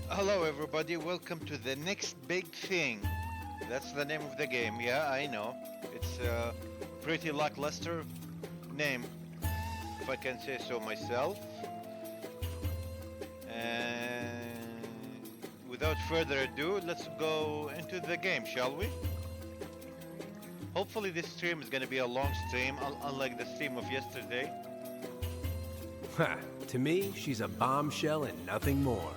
Hello, everybody. Welcome to the next big thing. That's the name of the game. Yeah, I know. It's a pretty lackluster name, if I can say so myself. And without further ado, let's go into the game, shall we? Hopefully, this stream is going to be a long stream, unlike the stream of yesterday. Ha! To me, she's a bombshell and nothing more.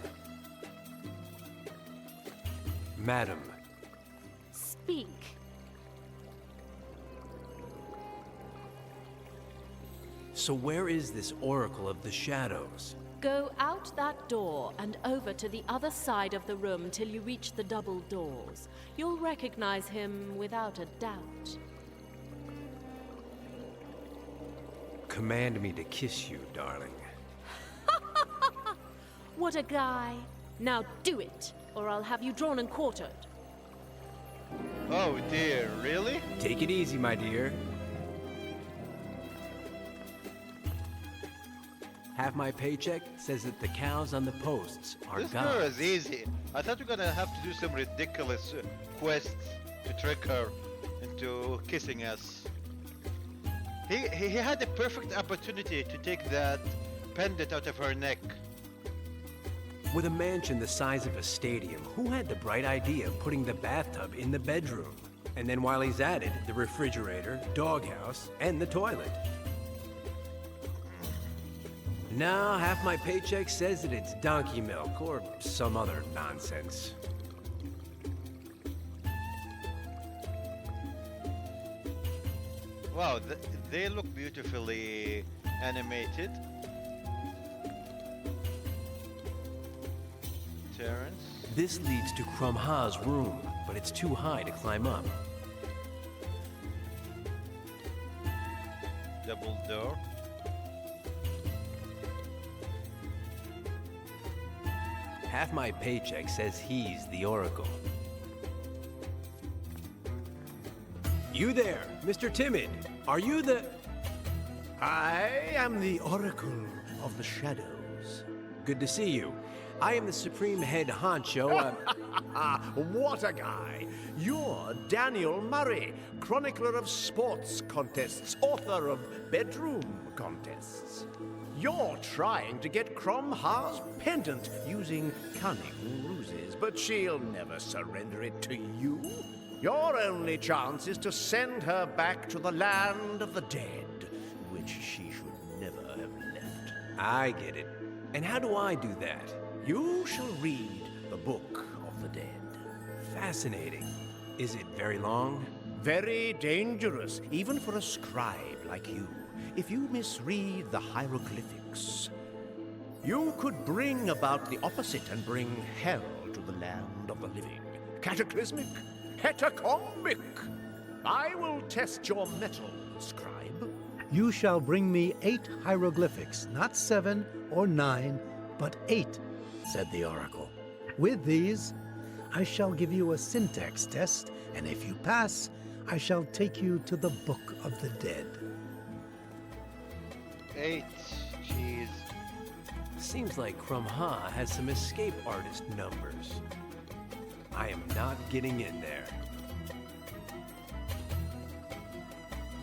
Madam. Speak. So where is this Oracle of the Shadows? Go out that door and over to the other side of the room till you reach the double doors. You'll recognize him without a doubt. Command me to kiss you, darling. What a guy. Now do it, or I'll have you drawn and quartered. Oh dear, really? Take it easy, my dear. Half my paycheck says that the cows on the posts are This girl gods. is easy. I thought we are gonna have to do some ridiculous quests to trick her into kissing us. He had a perfect opportunity to take that pendant out of her neck. With a mansion the size of a stadium, who had the bright idea of putting the bathtub in the bedroom? And then while he's at it, the refrigerator, doghouse, and the toilet. Now, half my paycheck says that it's donkey milk or some other nonsense. Wow, they look beautifully animated. Terrence. This leads to Crum Ha's room, but it's too high to climb up. Double door. Half my paycheck says he's the Oracle. You there, Mr. Timid. Are you the... I am the Oracle of the Shadows. Good to see you. I am the Supreme Head Honcho. What a guy! You're Daniel Murray, chronicler of sports contests, author of bedroom contests. You're trying to get Crum Ha's pendant using cunning ruses, but she'll never surrender it to you. Your only chance is to send her back to the land of the dead, which she should never have left. I get it. And how do I do that? You shall read the Book of the Dead. Fascinating. Is it very long? Very dangerous, even for a scribe like you, if you misread the hieroglyphics. You could bring about the opposite and bring hell to the land of the living. Cataclysmic, catacombic. I will test your mettle, scribe. You shall bring me 8 hieroglyphics, not 7 or 9, but 8, said the oracle. With these, I shall give you a syntax test, and if you pass, I shall take you to the Book of the Dead. 8. Jeez. Seems like Crum Ha has some escape artist numbers. I am not getting in there.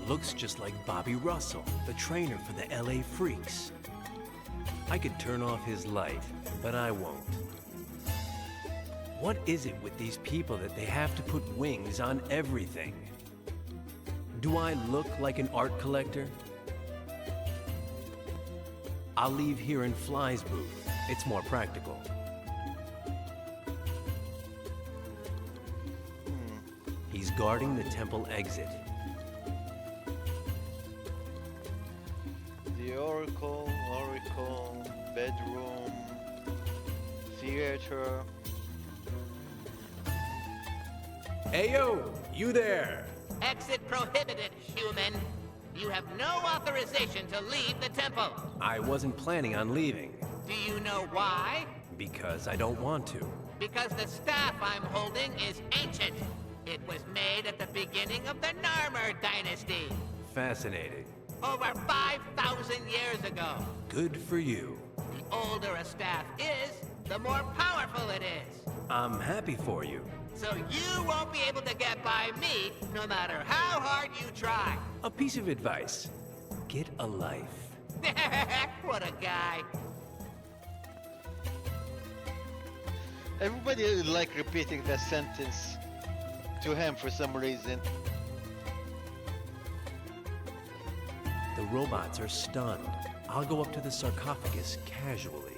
Looks just like Bobby Russell, the trainer for the LA Freaks. I could turn off his light, but I won't. What is it with these people that they have to put wings on everything? Do I look like an art collector? I'll leave here in Fly's booth. It's more practical. He's guarding the temple exit. The Oracle, bedroom, theater. Heyo, you there! Exit prohibited, human. You have no authorization to leave the temple. I wasn't planning on leaving. Do you know why? Because I don't want to. Because the staff I'm holding is ancient. It was made at the beginning of the Narmer dynasty. Fascinating. Over 5,000 years ago. Good for you. The older a staff is, the more powerful it is. I'm happy for you. So you won't be able to get by me, no matter how hard you try. A piece of advice. Get a life. What a guy. Everybody like repeating that sentence to him for some reason. The robots are stunned. I'll go up to the sarcophagus casually.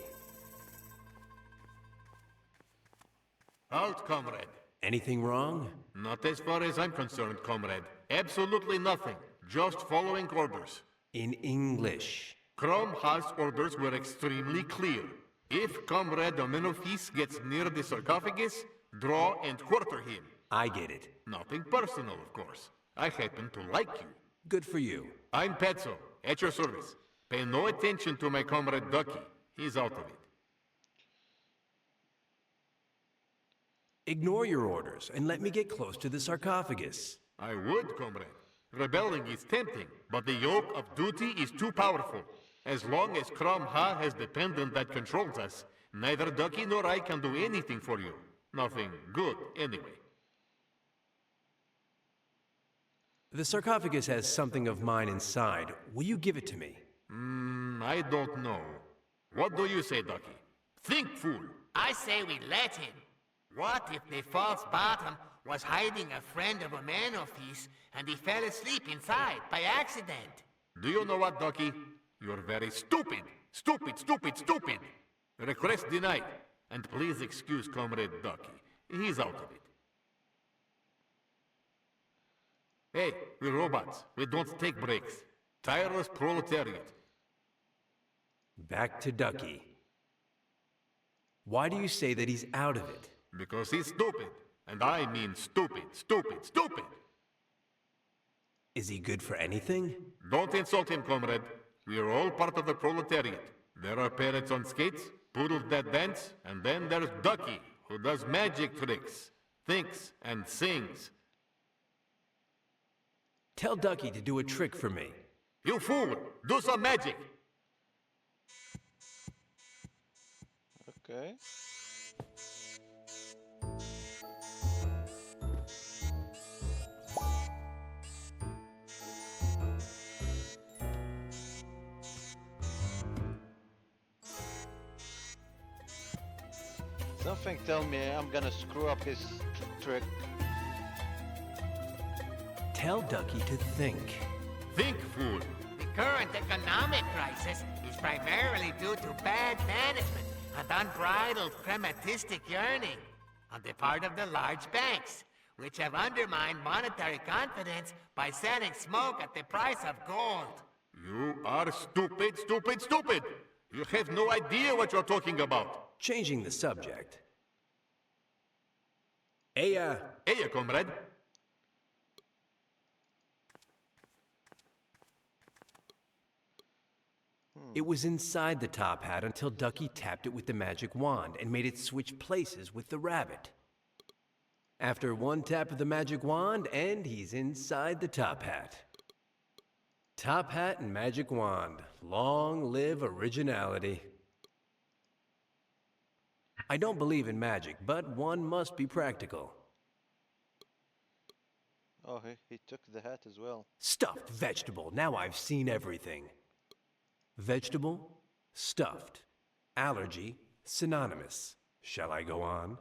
Halt, comrade. Anything wrong? Not as far as I'm concerned, comrade. Absolutely nothing. Just following orders. In English. Crom Haas' orders were extremely clear. If Comrade Omenophis gets near the sarcophagus, draw and quarter him. I get it. Nothing personal, of course. I happen to like you. Good for you. I'm Petzo, at your service. Pay no attention to my comrade Ducky. He's out of it. Ignore your orders and let me get close to the sarcophagus. I would, comrade. Rebelling is tempting, but the yoke of duty is too powerful. As long as Crom Ha has the pendant that controls us, neither Ducky nor I can do anything for you. Nothing good, anyway. The sarcophagus has something of mine inside. Will you give it to me? I don't know. What do you say, Ducky? Think, fool! I say we let him. What if the false bottom was hiding a friend of Omenophis and he fell asleep inside by accident? Do you know what, Ducky? You're very stupid! Stupid, stupid, stupid! Request denied. And please excuse Comrade Ducky. He's out of it. Hey, we're robots. We don't take breaks. Tireless proletariat. Back to Ducky. Why do you say that he's out of it? Because he's stupid. And I mean stupid, stupid, stupid! Is he good for anything? Don't insult him, comrade. We are all part of the proletariat. There are parrots on skates, poodles that dance, and then there's Ducky, who does magic tricks, thinks, and sings. Tell Ducky to do a trick for me. You fool! Do some magic! Okay. Something tell me I'm gonna screw up his trick. Tell Ducky to think. Think, fool! The current economic crisis is primarily due to bad management and unbridled crematistic yearning on the part of the large banks, which have undermined monetary confidence by selling smoke at the price of gold. You are stupid, stupid, stupid! You have no idea what you're talking about. Changing the subject. Hey, comrade. It was inside the top hat until Ducky tapped it with the magic wand and made it switch places with the rabbit. After one tap of the magic wand, and he's inside the top hat. Top hat and magic wand. Long live originality. I don't believe in magic, but one must be practical. Oh, he took the hat as well. Stuffed vegetable. Now I've seen everything. Vegetable, stuffed. Allergy, synonymous. Shall I go on?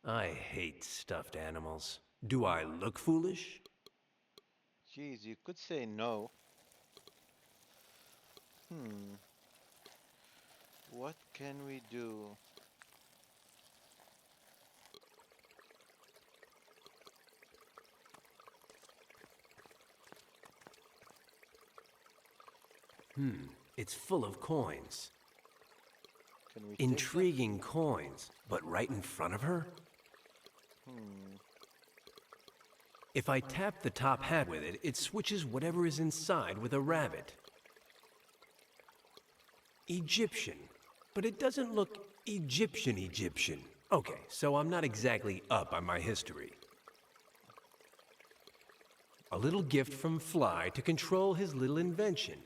I hate stuffed animals. Do I look foolish? Jeez, you could say no. What can we do? It's full of coins. Can we take them? Intriguing coins, but right in front of her? If I tap the top hat with it, it switches whatever is inside with a rabbit. Egyptian, but it doesn't look Egyptian. Okay, so I'm not exactly up on my history. A little gift from Fly to control his little invention.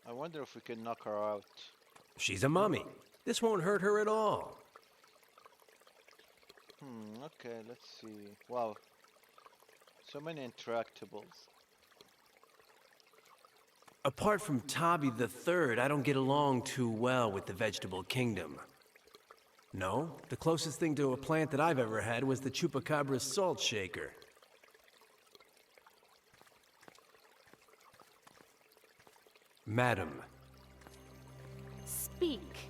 I wonder if we can knock her out. She's a mummy. This won't hurt her at all. Okay, let's see. Wow. So many interactables. Apart from Tabi the Third, I don't get along too well with the vegetable kingdom. No, the closest thing to a plant that I've ever had was the Chupacabra's salt shaker. Madam. Speak.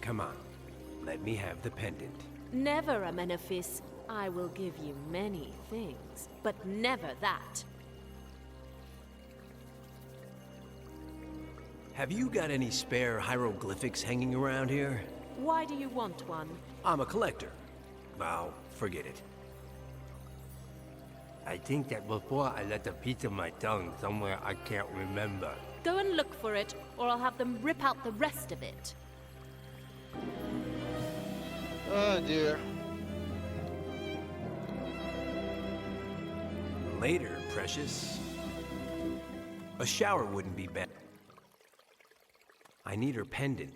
Come on, let me have the pendant. Never, Amenophis. I will give you many things, but never that. Have you got any spare hieroglyphics hanging around here? Why do you want one? I'm a collector. Well, forget it. I think that before I left a piece of my tongue somewhere I can't remember. Go and look for it, or I'll have them rip out the rest of it. Oh dear. Later, precious. A shower wouldn't be bad. I need her pendant.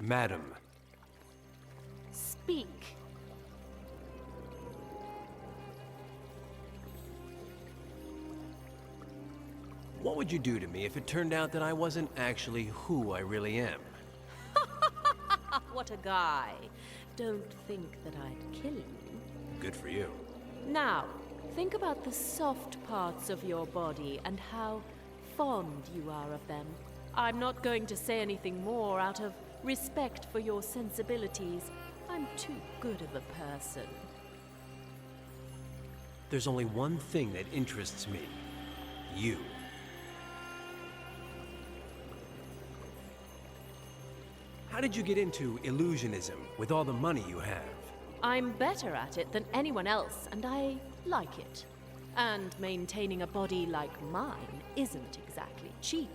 Madam. Speak. What would you do to me if it turned out that I wasn't actually who I really am? What a guy. Don't think that I'd kill you. Good for you. Now, think about the soft parts of your body and how fond you are of them. I'm not going to say anything more out of respect for your sensibilities. I'm too good of a person. There's only one thing that interests me. You. How did you get into illusionism with all the money you have? I'm better at it than anyone else, and I like it. And maintaining a body like mine isn't exactly cheap.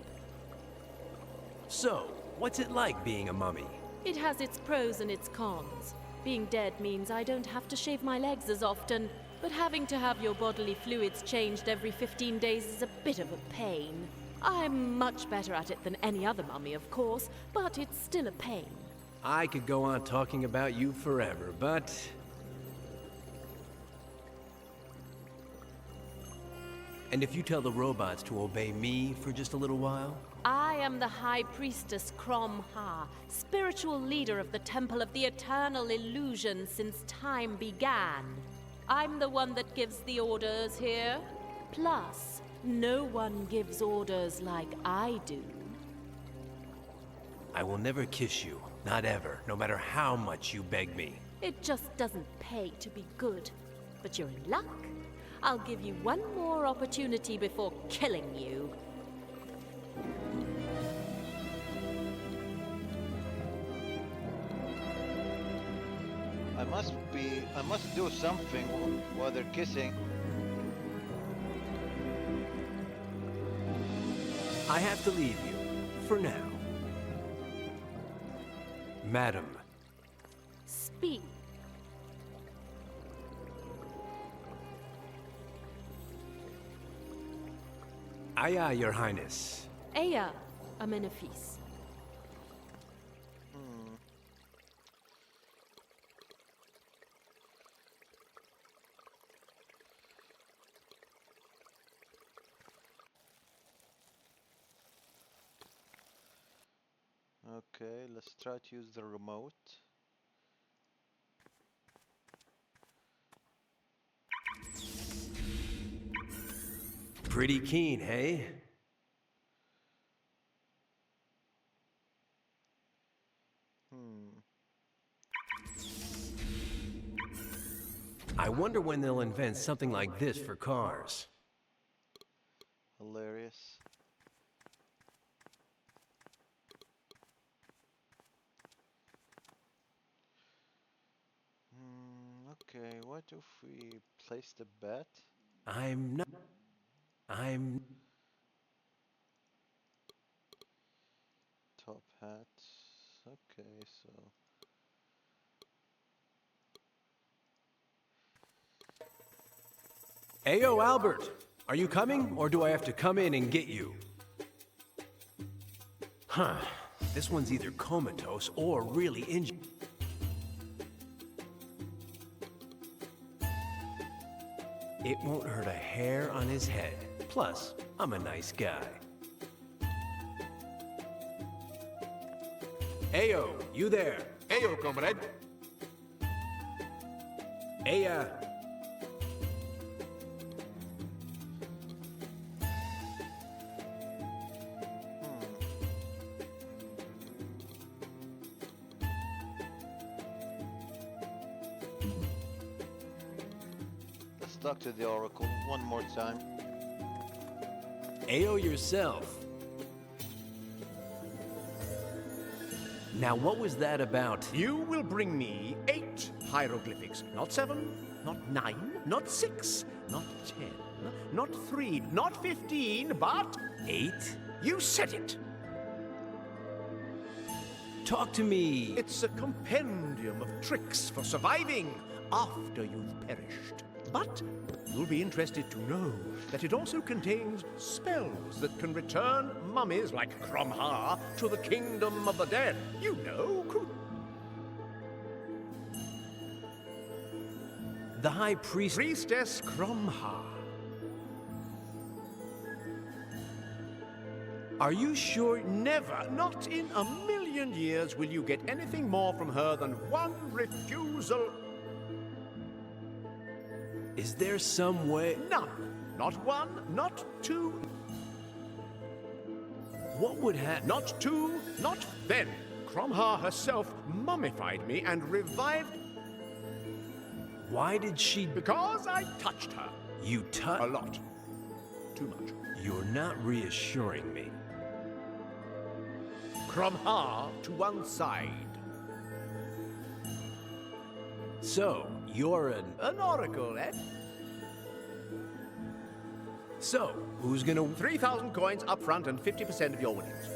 So, what's it like being a mummy? It has its pros and its cons. Being dead means I don't have to shave my legs as often, but having to have your bodily fluids changed every 15 days is a bit of a pain. I'm much better at it than any other mummy, of course, but it's still a pain. I could go on talking about you forever, but... And if you tell the robots to obey me for just a little while? I am the High Priestess Crom Ha, spiritual leader of the Temple of the Eternal Illusion since time began. I'm the one that gives the orders here. Plus, no one gives orders like I do. I will never kiss you. Not ever, no matter how much you beg me. It just doesn't pay to be good. But you're in luck. I'll give you one more opportunity before killing you. I must do something while they're kissing. I have to leave you, for now. Madam. Speak. Aye, aye, Your Highness. Aya, Amenophis. Okay, let's try to use the remote. Pretty keen, hey? I wonder when they'll invent something like this for cars. Hilarious. Okay, what if we place the bet? I'm Top hat. Okay, so Ayo, Albert, are you coming, or do I have to come in and get you? Huh, this one's either comatose or really injured. It won't hurt a hair on his head. Plus, I'm a nice guy. Ayo, you there? Ayo, comrade. Aya. Let's talk to the Oracle one more time. Ayo yourself. Now, what was that about? You will bring me 8 hieroglyphics. Not 7, not 9, not 6, not 10, not 3, not 15, but 8? you said it. Talk to me. It's a compendium of tricks for surviving after you've perished. But you'll be interested to know that it also contains spells that can return mummies like Cromha to the kingdom of the dead. You know, The High Priest. Priestess Cromha. Are you sure? Never, not in a million years, will you get anything more from her than one refusal. Is there some way? None. Not one, not two, What would happen? not two, not then. Cromha herself mummified me and revived Why did she? because I touched her. You A touch? lot. Too much. You're not reassuring me. Cromha to one side. So, you're An oracle, eh? So, who's gonna? 3,000 coins up front and 50% of your winnings.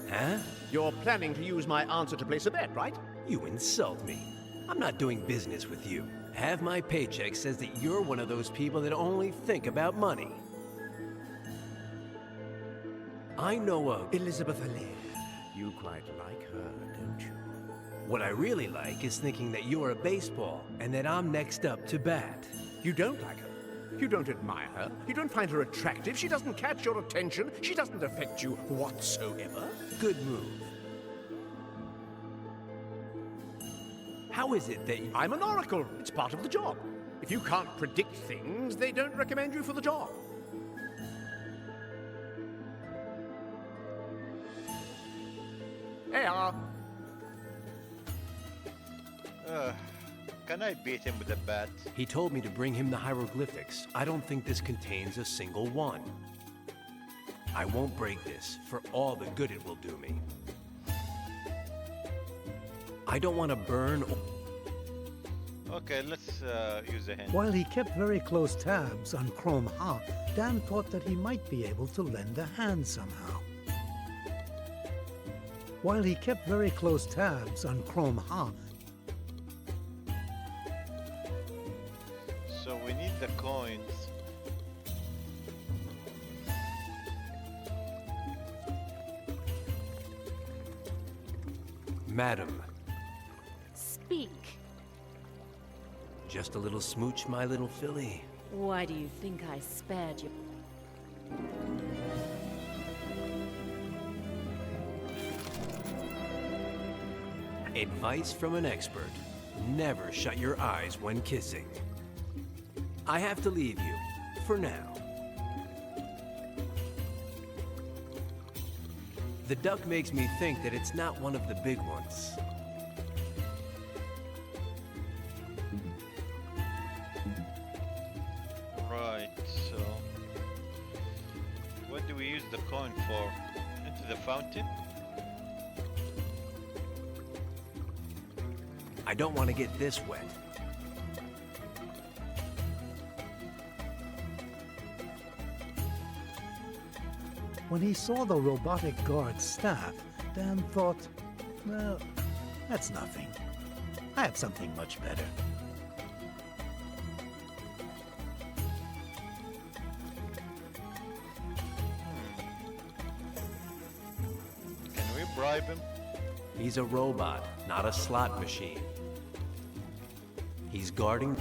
Huh? You're planning to use my answer to place a bet, right? You insult me. I'm not doing business with you. Half my paycheck says that you're one of those people that only think about money. I know of. Elizabeth Allaire. You quite like her, don't you? What I really like is thinking that you're a baseball and that I'm next up to bat. You don't like her. You don't admire her. You don't find her attractive. She doesn't catch your attention. She doesn't affect you whatsoever. Good move. How is it that I'm an oracle. It's part of the job. If you can't predict things, they don't recommend you for the job. Hey, Can I beat him with a bat? he told me to bring him the hieroglyphics? I don't think this contains a single one. I won't break this for all the good it will do me. I don't want to burn. Okay, let's use a hint. While he kept very close tabs on Chrome Ha, Dan thought that he might be able to lend a hand somehow. While he kept very close tabs on Chrome Ha, So we need the coins. Madam, Speak. just a little smooch, my little filly. Why do you think I spared you? Advice from an expert. Never shut your eyes when kissing. I have to leave you, for now. The duck makes me think that it's not one of the big ones. Right, so... What do we use the coin for? Into the fountain? I don't want to get this wet. when he saw the robotic guard's staff, Dan thought, well, that's nothing. I have something much better. describe him? He's a robot, not a slot machine. He's guarding...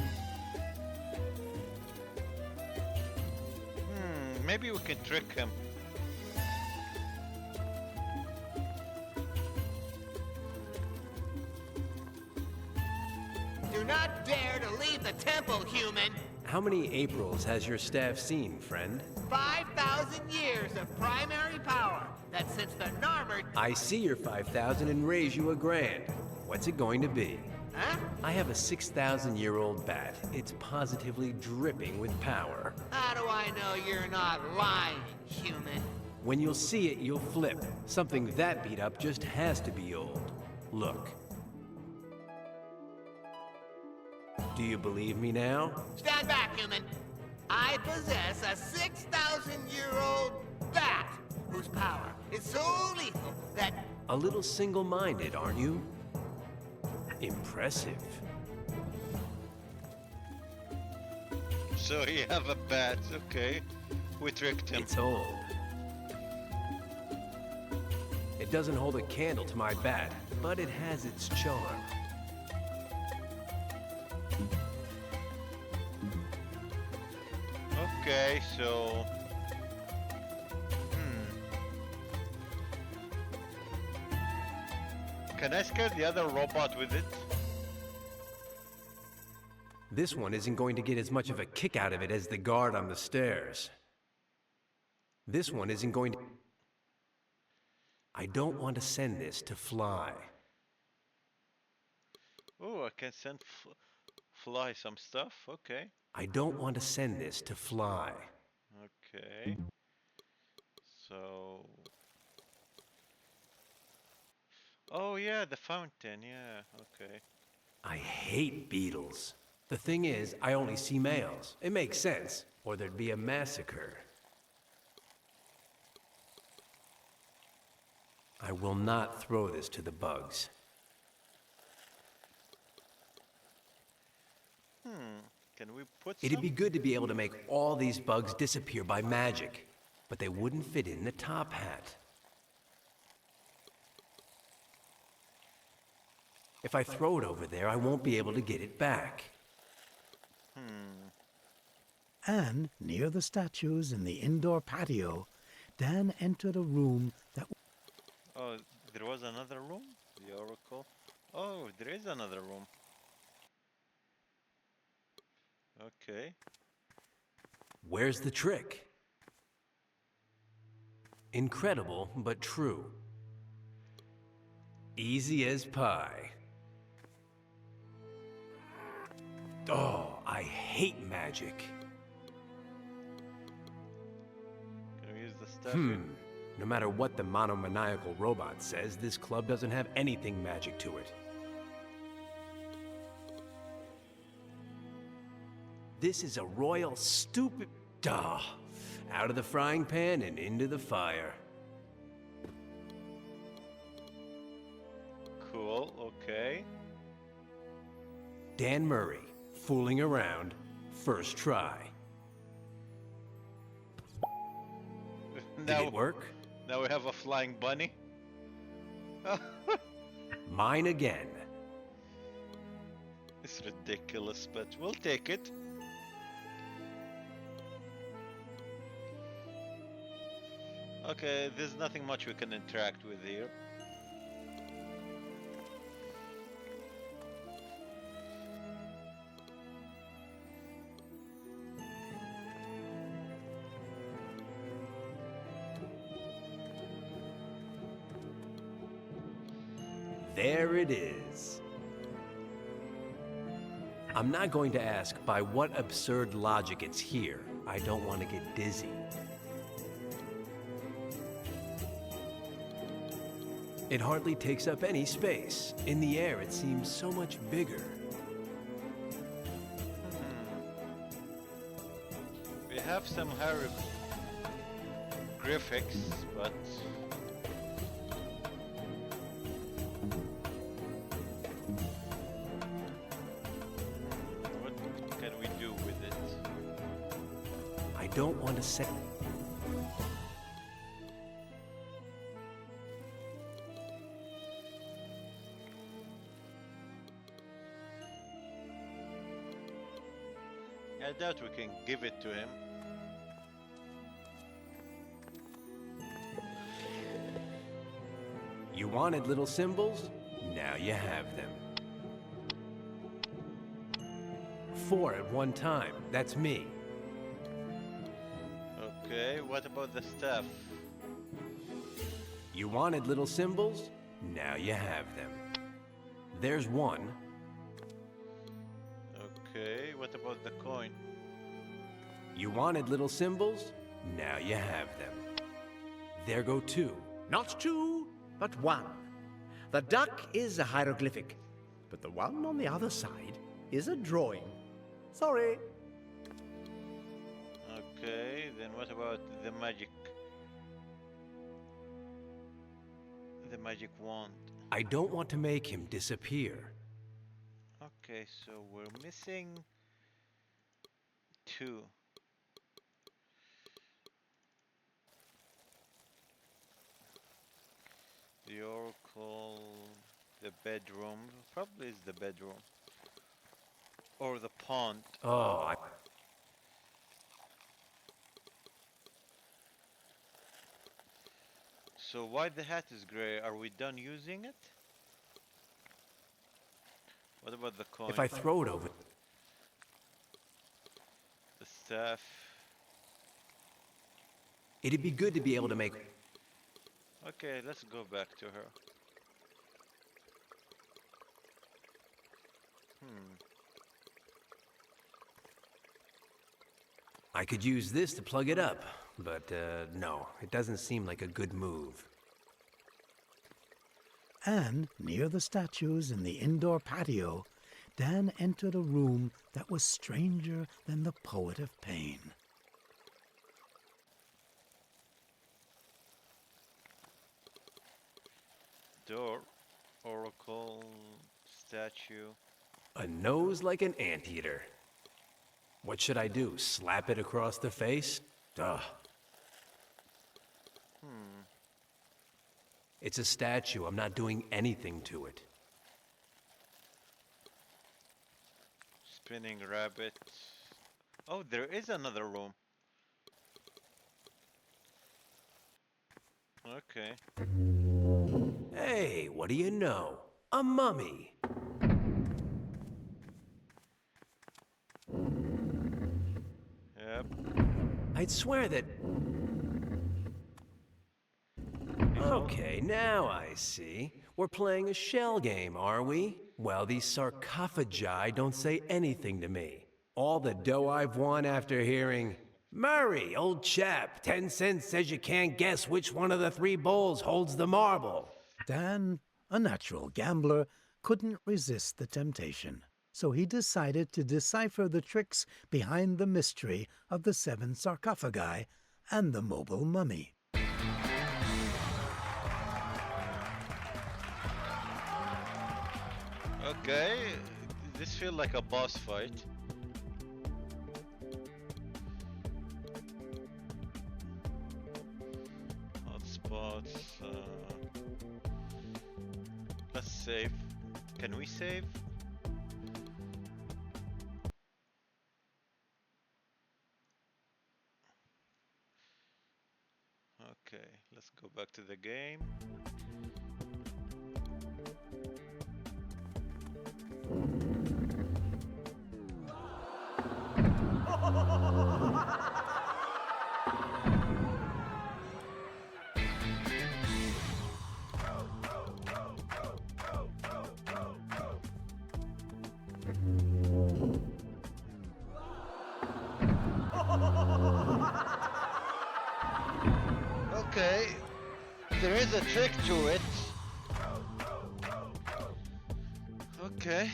Maybe we can trick him. Do not dare to leave the temple, human! How many Aprils has your staff seen, friend? 5,000 years of primary power that since the Narmer... I see your 5,000 and raise you a grand. What's it going to be? Huh? I have a 6,000-year-old bat. It's positively dripping with power. How do I know you're not lying, human? When you'll see it, you'll flip. Something that beat up just has to be old. Look. Do you believe me now? Stand back, human. I possess a 6,000-year-old bat whose power is so lethal that... A little single-minded, aren't you? Impressive. So you have a bat, okay. We tricked him. It's old. It doesn't hold a candle to my bat, but it has its charm. Okay, so... Can I scare the other robot with it? This one isn't going to get as much of a kick out of it as the guard on the stairs. This one isn't going to... I don't want to send this to fly. Oh, I can send fly some stuff, okay. I don't want to send this to fly. Okay. So... Oh yeah, the fountain, yeah, okay. I hate beetles. The thing is, I only see males. It makes sense, or there'd be a massacre. I will not throw this to the bugs. Can we put It'd be good to be able to make all these bugs disappear by magic, but they wouldn't fit in the top hat. If I throw it over there, I won't be able to get it back. And near the statues in the indoor patio, Dan entered a room that... Oh, there was another room? The Oracle? Oh, there is another room. Okay. Where's the trick? Incredible, but true. Easy as pie. Oh, I hate magic. Can we use the statue? No matter what the monomaniacal robot says, this club doesn't have anything magic to it. This is a royal stupid... Duh. Out of the frying pan and into the fire. Cool, okay. Dan Murray, fooling around, first try. Did it work? Now we have a flying bunny. Mine again. It's ridiculous, but we'll take it. Okay, there's nothing much we can interact with here. There it is. I'm not going to ask by what absurd logic it's here. I don't want to get dizzy. It hardly takes up any space. In the air, it seems so much bigger. We have some hieroglyphics, but... What can we do with it? I don't want to say... I doubt we can give it to him. You wanted little symbols? Now you have them. 4 at one time. That's me. Okay, what about the staff? You wanted little symbols? Now you have them. There's 1. Okay, what about the coin? You wanted little symbols? Now you have them. There go 2. Not 2, but 1. The duck is a hieroglyphic, but the one on the other side is a drawing. Sorry. Okay, then what about the magic? The magic wand. I don't want to make him disappear. Okay, so we're missing 2. The oracle, the bedroom, probably is the bedroom. Or the pond. Oh, So why the hat is gray? Are we done using it? What about the coin? if I throw it over... The staff. It'd be good to be able to make... Okay, let's go back to her. I could use this to plug it up, but no, it doesn't seem like a good move. And near the statues in the indoor patio, Dan entered a room that was stranger than the poet of pain. Door, oracle, statue. A nose like an anteater. What should I do? Slap it across the face? Duh. It's a statue. I'm not doing anything to it. Spinning rabbit. Oh, there is another room. Okay. Hey, what do you know? A mummy. Yep. I'd swear that... Okay, now I see. We're playing a shell game, are we? Well, these sarcophagi don't say anything to me. All the dough I've won after hearing, "Murray, old chap, 10 cents says you can't guess which one of the 3 bowls holds the marble." Dan, a natural gambler, couldn't resist the temptation. So he decided to decipher the tricks behind the mystery of the 7 sarcophagi and the mobile mummy. Okay, this feels like a boss fight. Hotspots. Let's save. Can we save? Okay, let's go back to the game. Okay, there is a trick to it. Okay.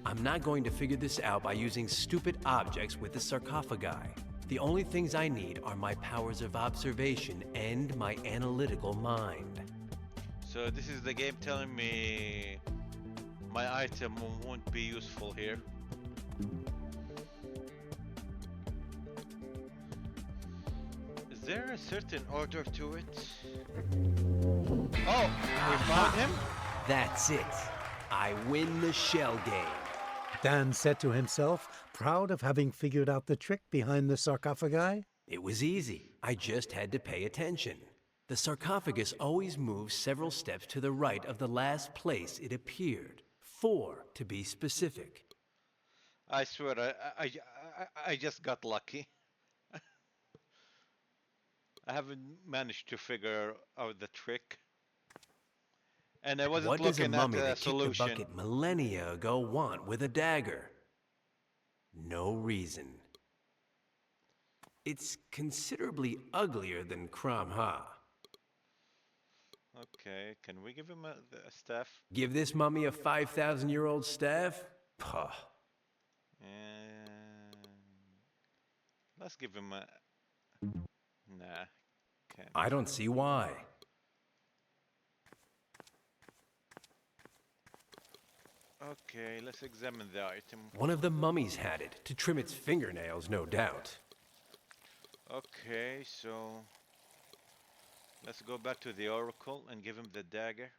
I'm not going to figure this out by using stupid objects with the sarcophagi. The only things I need are my powers of observation and my analytical mind. So this is the game telling me my item won't be useful here. Is there a certain order to it? Oh, we found him? That's it. I win the shell game. Dan said to himself, proud of having figured out the trick behind the sarcophagi. It was easy. I just had to pay attention. The sarcophagus always moves several steps to the right of the last place it appeared. 4, to be specific. I swear, I just got lucky. I haven't managed to figure out the trick. And I wasn't What does a looking at mummy the that kicked the solution. bucket millennia ago want with a dagger? No reason. It's considerably uglier than Kram-Ha. Okay, can we give him a staff? Give this mummy a 5,000-year-old staff? Puh. And let's give him a... Nah, can't. I don't see why. Okay, let's examine the item. One of the mummies had it, to trim its fingernails, no doubt. Okay, so... Let's go back to the oracle and give him the dagger.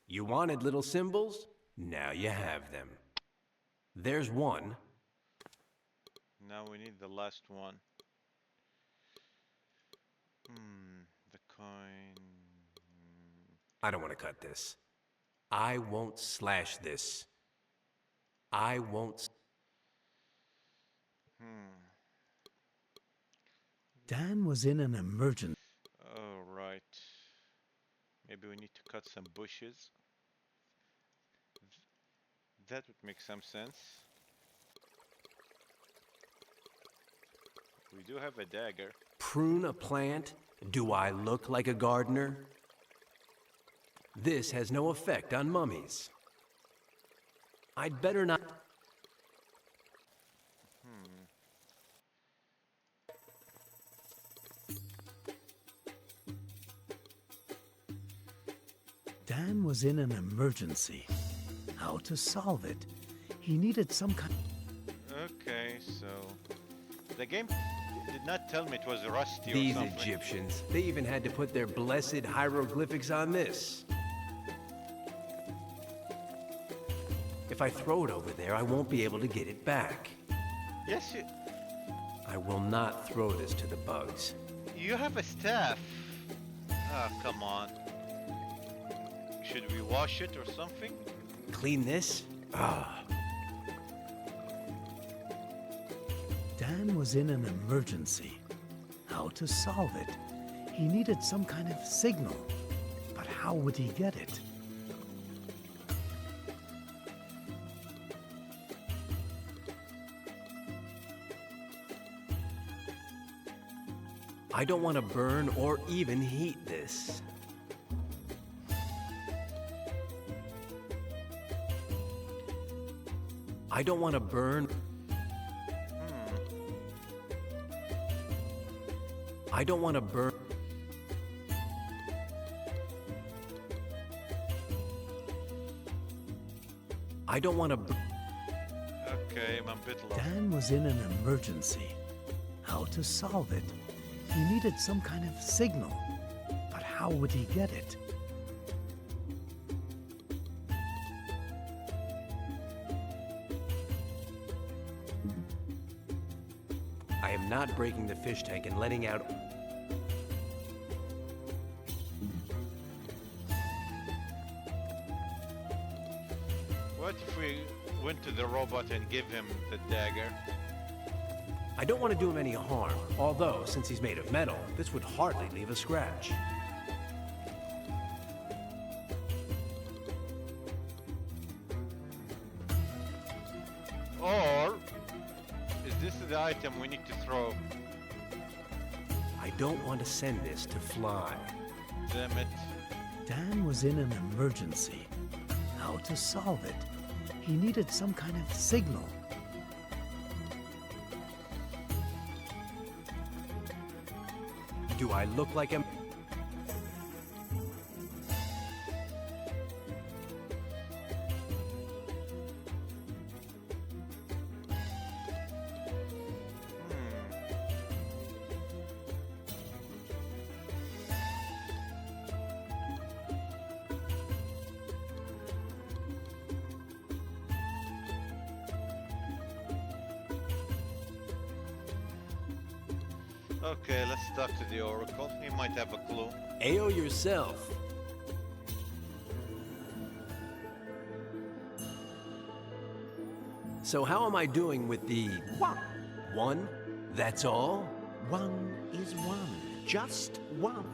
You wanted little symbols? Now you have them. There's one. Now we need the last one. The coin... I don't want to cut this. I won't slash this. I won't... Dan was in an emergency. Oh, right. Maybe we need to cut some bushes. That would make some sense. We do have a dagger. Prune a plant? Do I look like a gardener? This has no effect on mummies. I'd better not... Dan was in an emergency. How to solve it? He needed some kind... Okay, so... The game did not tell me it was rusty These or something. Egyptians, they even had to put their blessed hieroglyphics on this. If I throw it over there, I won't be able to get it back. Yes, I will not throw this to the bugs. you have a staff. Ah, come on. Should we wash it or something? Clean this? Ah. Dan was in an emergency. How to solve it? He needed some kind of signal. But how would he get it? I don't want to burn or even heat this. I don't want to burn. I don't want to burn. I don't want to burn. Okay, I'm a bit lost. Dan was in an emergency. How to solve it? He needed some kind of signal. But how would he get it? I am not breaking the fish tank and letting out. What if we went to the robot and give him the dagger? I don't want to do him any harm, although, since he's made of metal, this would hardly leave a scratch. Or is this the item we need to throw? I don't want to send this to fly. Damn it. Dan was in an emergency. How to solve it? He needed some kind of signal. Do I look like a... Okay, let's talk to the Oracle. He might have a clue. Ao yourself. So how am I doing with the One. one? That's all? One is one. Just one.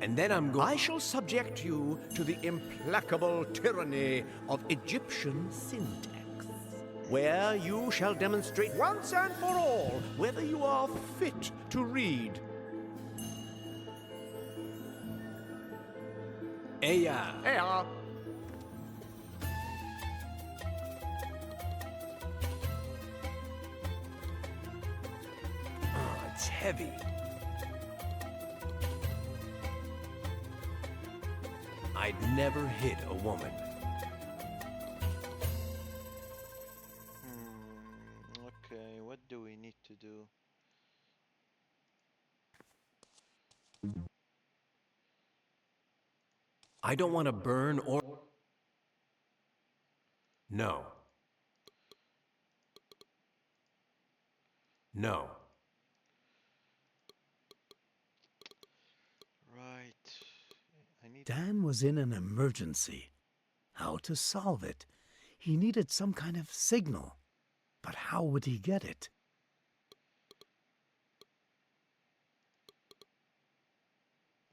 And then I'm going. I shall subject you to the implacable tyranny of Egyptian syntax, where you shall demonstrate once and for all whether you are fit to read. Aya. Ea. Oh, it's heavy. I'd never hit a woman. Okay, what do we need to do? I don't want to burn or... No. No. Right. I need. Dan was in an emergency. How to solve it? He needed some kind of signal. But how would he get it?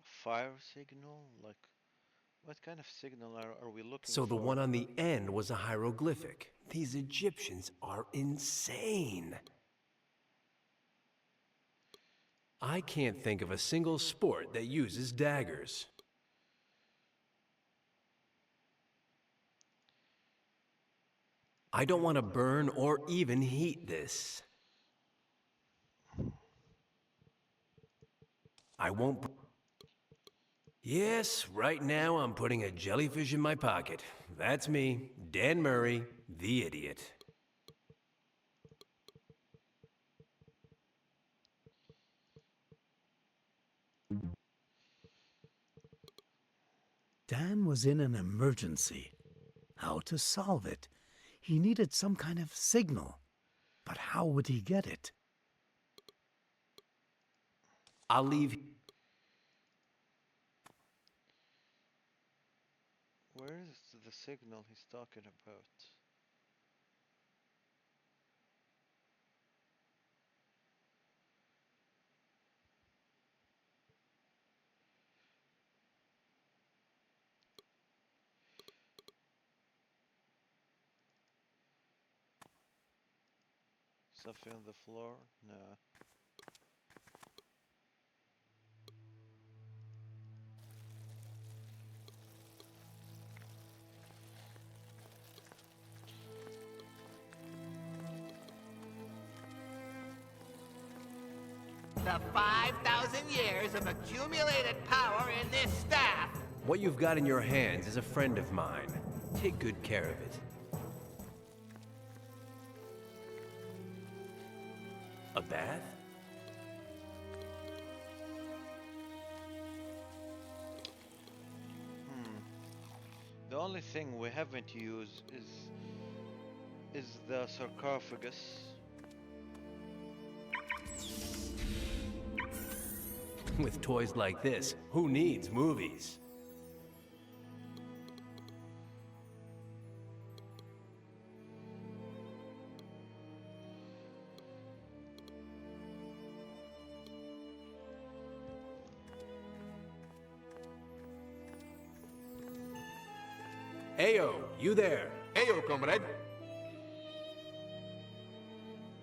Fire signal? Like, what kind of signal are we looking So for? the one on the end was a hieroglyphic. These Egyptians are insane. I can't think of a single sport that uses daggers. I don't want to burn or even heat this. I won't... Yes, right now I'm putting a jellyfish in my pocket. That's me, Dan Murray, the idiot. Dan was in an emergency. How to solve it? He needed some kind of signal. But how would he get it? I'll leave... Where is the signal he's talking about? Something on the floor? No. The 5,000 years of accumulated power in this staff. What you've got in your hands is a friend of mine. Take good care of it. A bath? The only thing we haven't used is the sarcophagus. With toys like this, who needs movies? Ayo, you there? Ayo, comrade.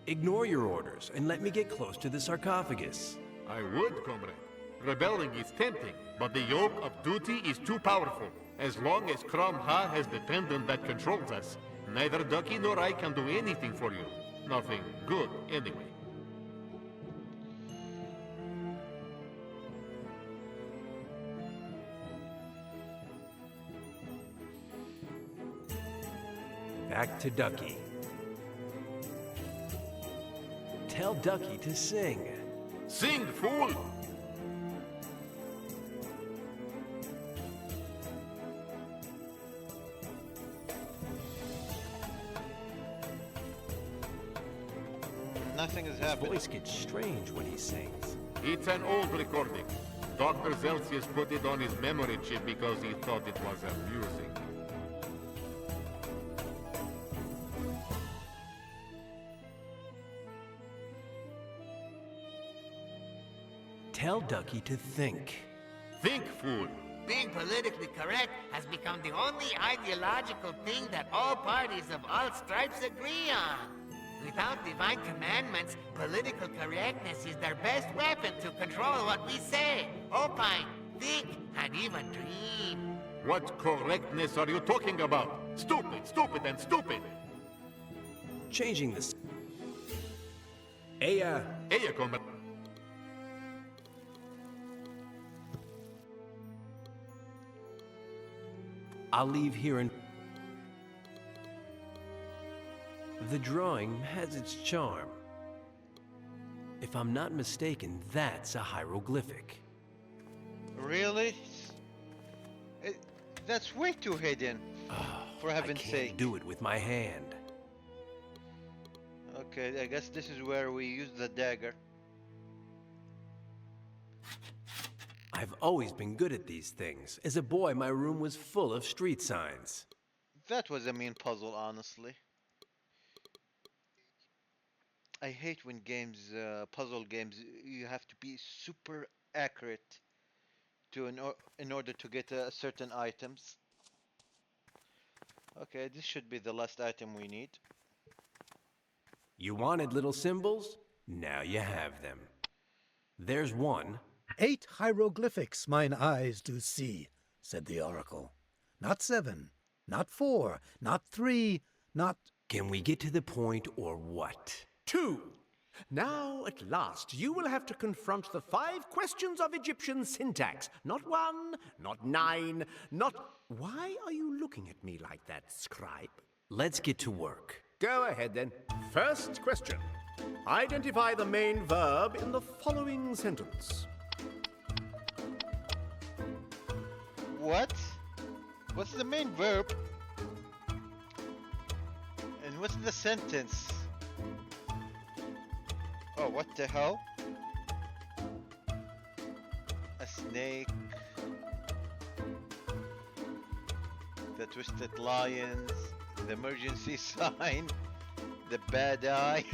Ignore your orders and let me get close to the sarcophagus. I would, comrade. Rebelling is tempting, but the yoke of duty is too powerful. As long as Crom Ha has the pendant that controls us, neither Ducky nor I can do anything for you. Nothing good, anyway. Back to Ducky. Tell Ducky to sing. Sing, fool! Nothing is His happening. voice gets strange when he sings. It's an old recording. Dr. Celsius put it on his memory chip because he thought it was amusing. Tell Ducky to think. Think, fool. Being politically correct has become the only ideological thing that all parties of all stripes agree on. Without divine commandments, political correctness is their best weapon to control what we say, opine, think, and even dream. What correctness are you talking about? Stupid, stupid, and stupid. Changing the... Aya, Ella, comrade. I'll leave here and... The drawing has its charm. If I'm not mistaken, that's a hieroglyphic. Really? That's way too hidden. For I heaven's can't sake. do it with my hand. Okay, I guess this is where we use the dagger. I've always been good at these things. As a boy, my room was full of street signs. That was a mean puzzle, honestly. I hate when games, puzzle games, you have to be super accurate to in order to get certain items. Okay, this should be the last item we need. You wanted little symbols? Now you have them. There's one. 8 hieroglyphics mine eyes do see, said the oracle. Not 7, not 4, not 3, not... Can we get to the point or what? 2. Now, at last, you will have to confront the 5 questions of Egyptian syntax. Not 1, not 9, not... Why are you looking at me like that, scribe? Let's get to work. Go ahead, then. First question. Identify the main verb in the following sentence. What? What's the main verb? And what's the sentence? Oh, what the hell? A snake. The twisted lions. The emergency sign. The bad eye.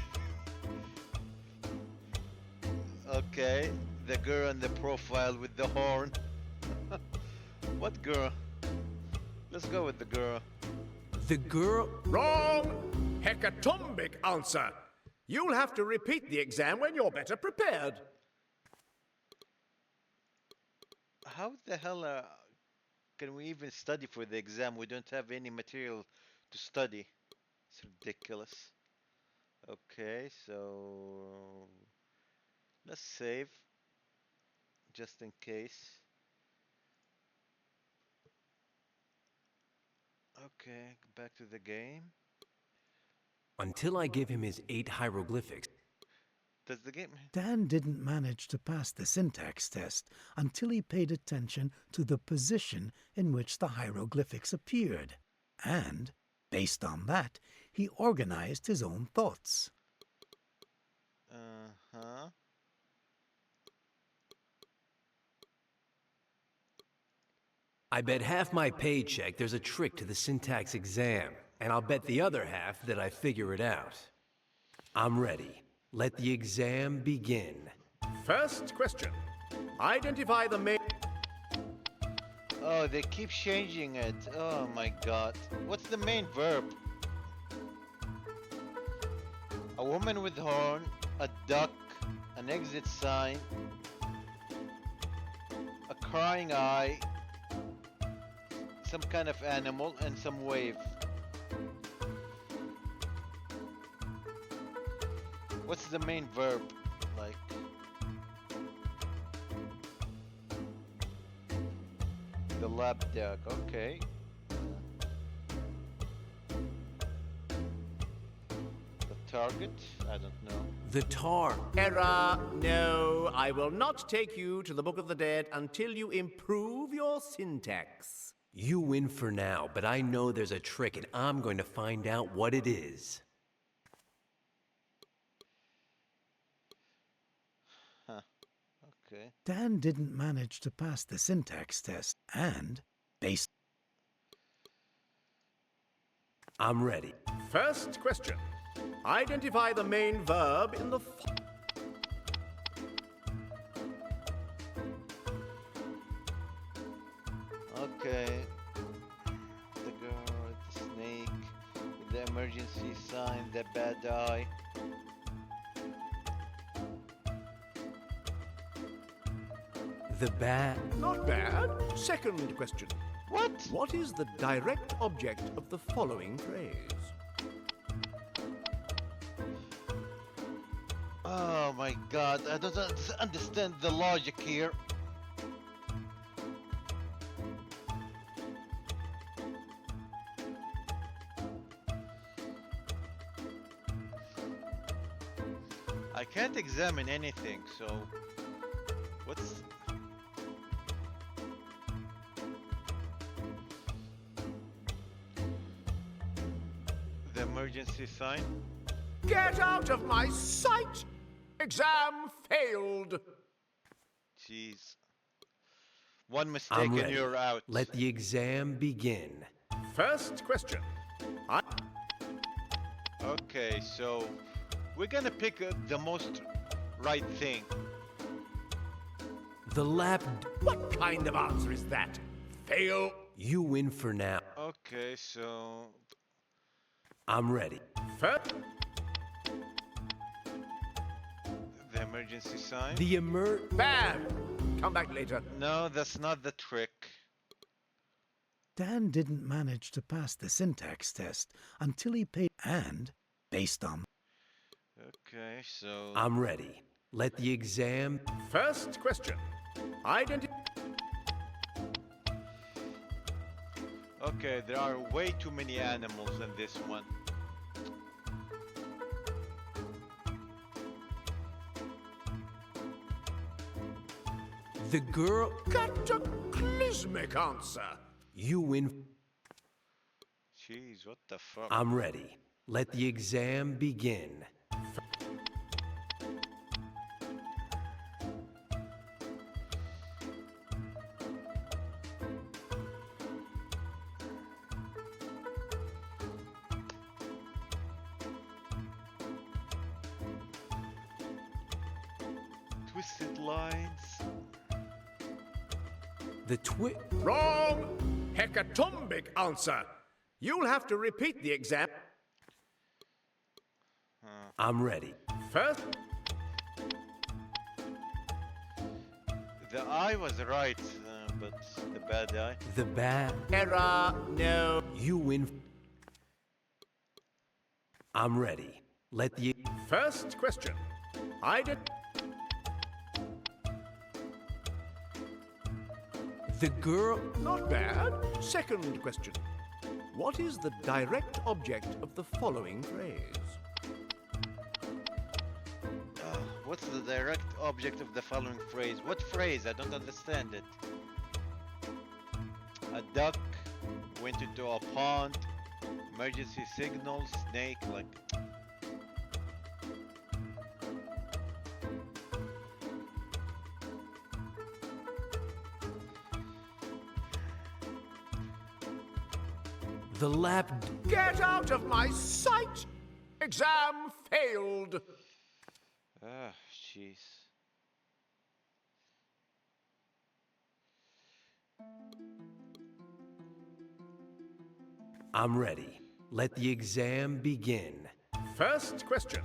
Okay. The girl in the profile with the horn. What girl? Let's go with the girl. The girl... Wrong! Hecatombic answer. You'll have to repeat the exam when you're better prepared. How the hell can we even study for the exam? We don't have any material to study. It's ridiculous. Okay, so let's save just in case. Okay, back to the game. Until I give him his 8 hieroglyphics. Does the game... Dan didn't manage to pass the syntax test until he paid attention to the position in which the hieroglyphics appeared. And, based on that, he organized his own thoughts. Uh-huh. I bet half my paycheck there's a trick to the syntax exam, and I'll bet the other half that I figure it out. I'm ready. Let the exam begin. First question. Identify the main... Oh, they keep changing it. Oh my god. What's the main verb? A woman with horn, a duck, an exit sign, a crying eye, some kind of animal, and some wave. What's the main verb? Like... The lab duck, okay. The target? I don't know. The tar. Error. No, I will not take you to the Book of the Dead until you improve your syntax. You win for now, but I know there's a trick and I'm going to find out what it is. Okay. Dan didn't manage to pass the syntax test, and based. I'm ready. First question. Identify the main verb in the. Okay. The girl, the snake, the emergency sign, the bad eye. The bat. Not bad. Second question. What? What is the direct object of the following phrase? Oh my god, I don't understand the logic here. I can't examine anything, so what's the emergency sign? Get out of my sight! Exam failed. Jeez. One mistake I'm and ready. you're out. Let the exam begin. First question. Okay, so we're gonna pick the most right thing. The lap. What kind of answer is that? Fail. You win for now. Okay, so I'm ready. First. the emergency sign? The Bad. Come back later. No, that's not the trick. Dan didn't manage to pass the syntax test until he paid, and based on. Okay, so I'm ready. Let the exam. First question. okay, there are way too many animals in this one. The girl. Cataclysmic answer. You win. Jeez, what the fuck? I'm ready. Let the exam begin. Twisted lines. The Wrong. Hecatombic answer. You'll have to repeat the exam. I'm ready. First. The eye was right, but the bad eye. The bat. Error. No. You win. I'm ready. Let the. First question. The girl. Not bad. Second question. What is the direct object of the following phrase? What's the direct object of the following phrase? What phrase? I don't understand it. A duck went into a pond. Emergency signal. Snake, like. The lap. Get out of my sight! Exam failed. Ah, jeez. I'm ready. Let the exam begin. First question.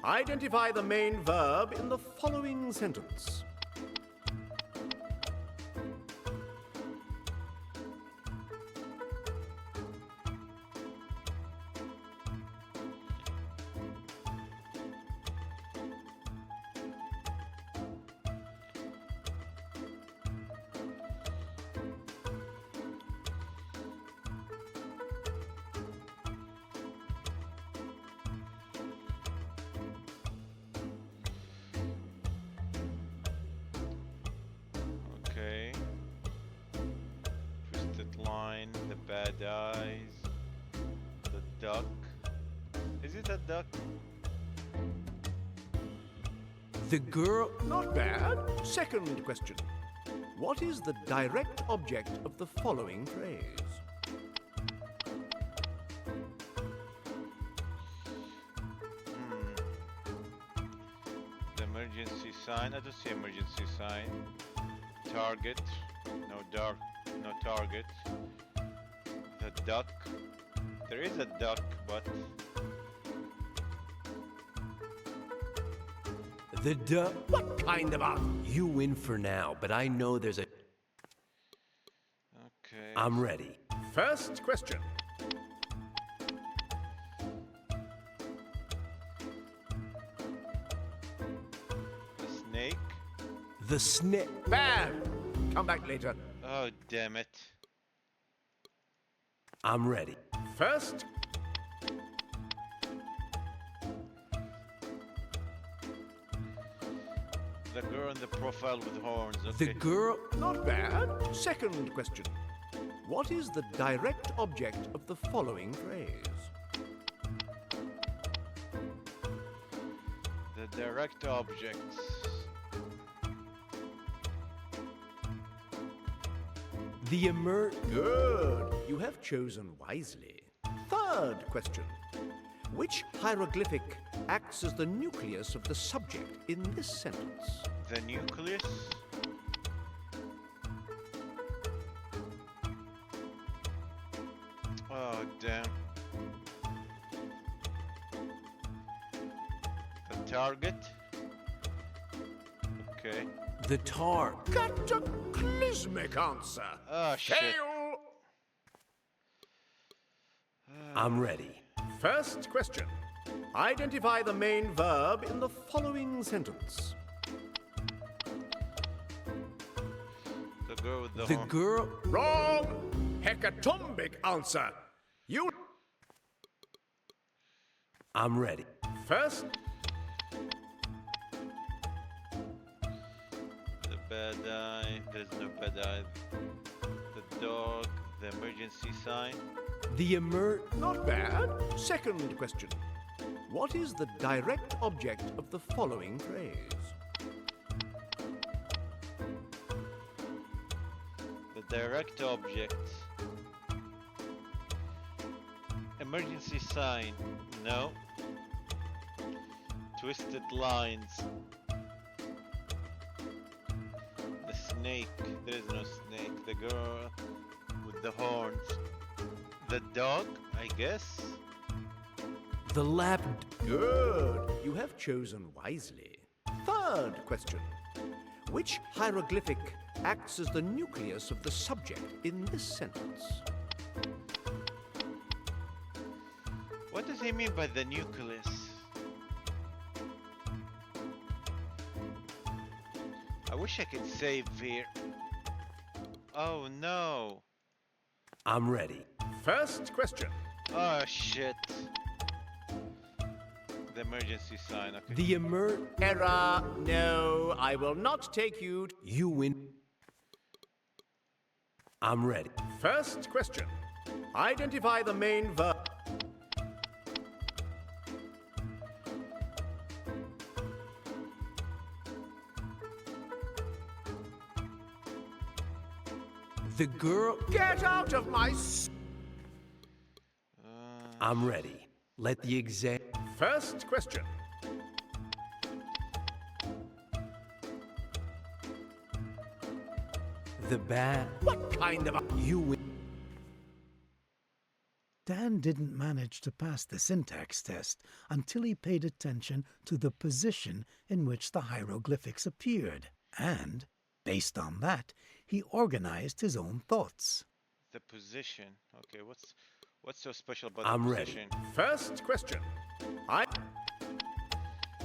Identify the main verb in the following sentence. Okay. Twisted line, the bad eyes, the duck. Is it a duck? The girl. Not bad. Second question. What is the direct object of the following phrase? The emergency sign. I don't see emergency sign. Target. No target. The duck. There is a duck, but The duck. What kind of a... You win for now, but I know there's a. okay. I'm ready. First question. The snake. The snake. Bad. Come back later. Oh, damn it. I'm ready. First. The girl in the profile with horns. The Okay. girl. Not bad. Second question. What is the direct object of the following phrase? The direct objects. The Good. You have chosen wisely. Third question. Which hieroglyphic acts as the nucleus of the subject in this sentence? The nucleus. Oh, damn. The target. Okay. The tar. Cataclysmic answer. Oh, shit. Fail. I'm ready. First question. Identify the main verb in the following sentence. The girl with the The horn. girl. Wrong. Hecatombic answer. You. I'm ready. First. The bad eye. There's no bad eye. The dog. The emergency sign. The Not bad. Second question. What is the direct object of the following phrase? The direct object. Emergency sign. No. Twisted lines. The snake. There is no snake. The girl with the horns. The dog, I guess. The lap. Good. You have chosen wisely. Third question. Which hieroglyphic acts as the nucleus of the subject in this sentence? What does he mean by the nucleus? I wish I could save here. Oh no. I'm ready. First question. Oh shit. The emergency sign, okay. The Error. No, I will not take you. You win. I'm ready. First question. Identify the main verb. The girl. Get out of my... I'm ready. Let the exam. First question. The bat. What kind of a... You win. Dan didn't manage to pass the syntax test until he paid attention to the position in which the hieroglyphics appeared, and, based on that, he organized his own thoughts. The position. Okay, what's so special about I'm the ready. position? First question.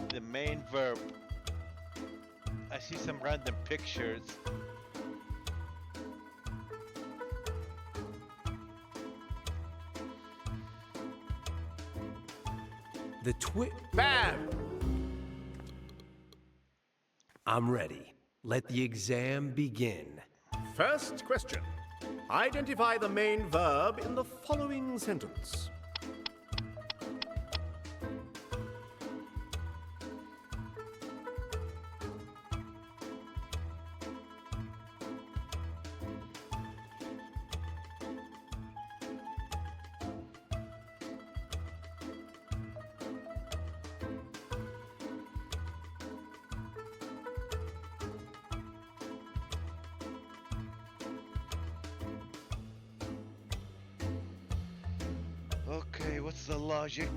The main verb. I see some random pictures. The Bad. I'm ready. Let the exam begin. First question. Identify the main verb in the following sentence. Okay, what's the logic?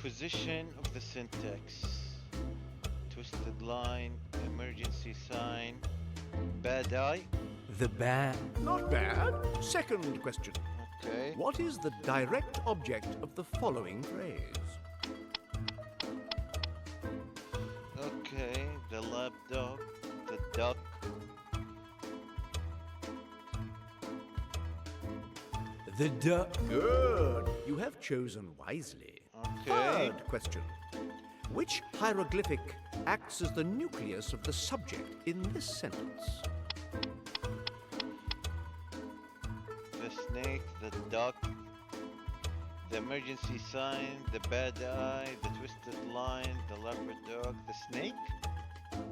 Position of the syntax. Twisted line, emergency sign, bad eye. The bat. Not bad. Second question. Okay. What is the direct object of the following phrase? Okay, the lapdog, the duck. The duck. Good. You have chosen wisely. Okay. Third question. Which hieroglyphic acts as the nucleus of the subject in this sentence? The snake, the duck, the emergency sign, the bad eye, the twisted line, the leopard dog, the snake?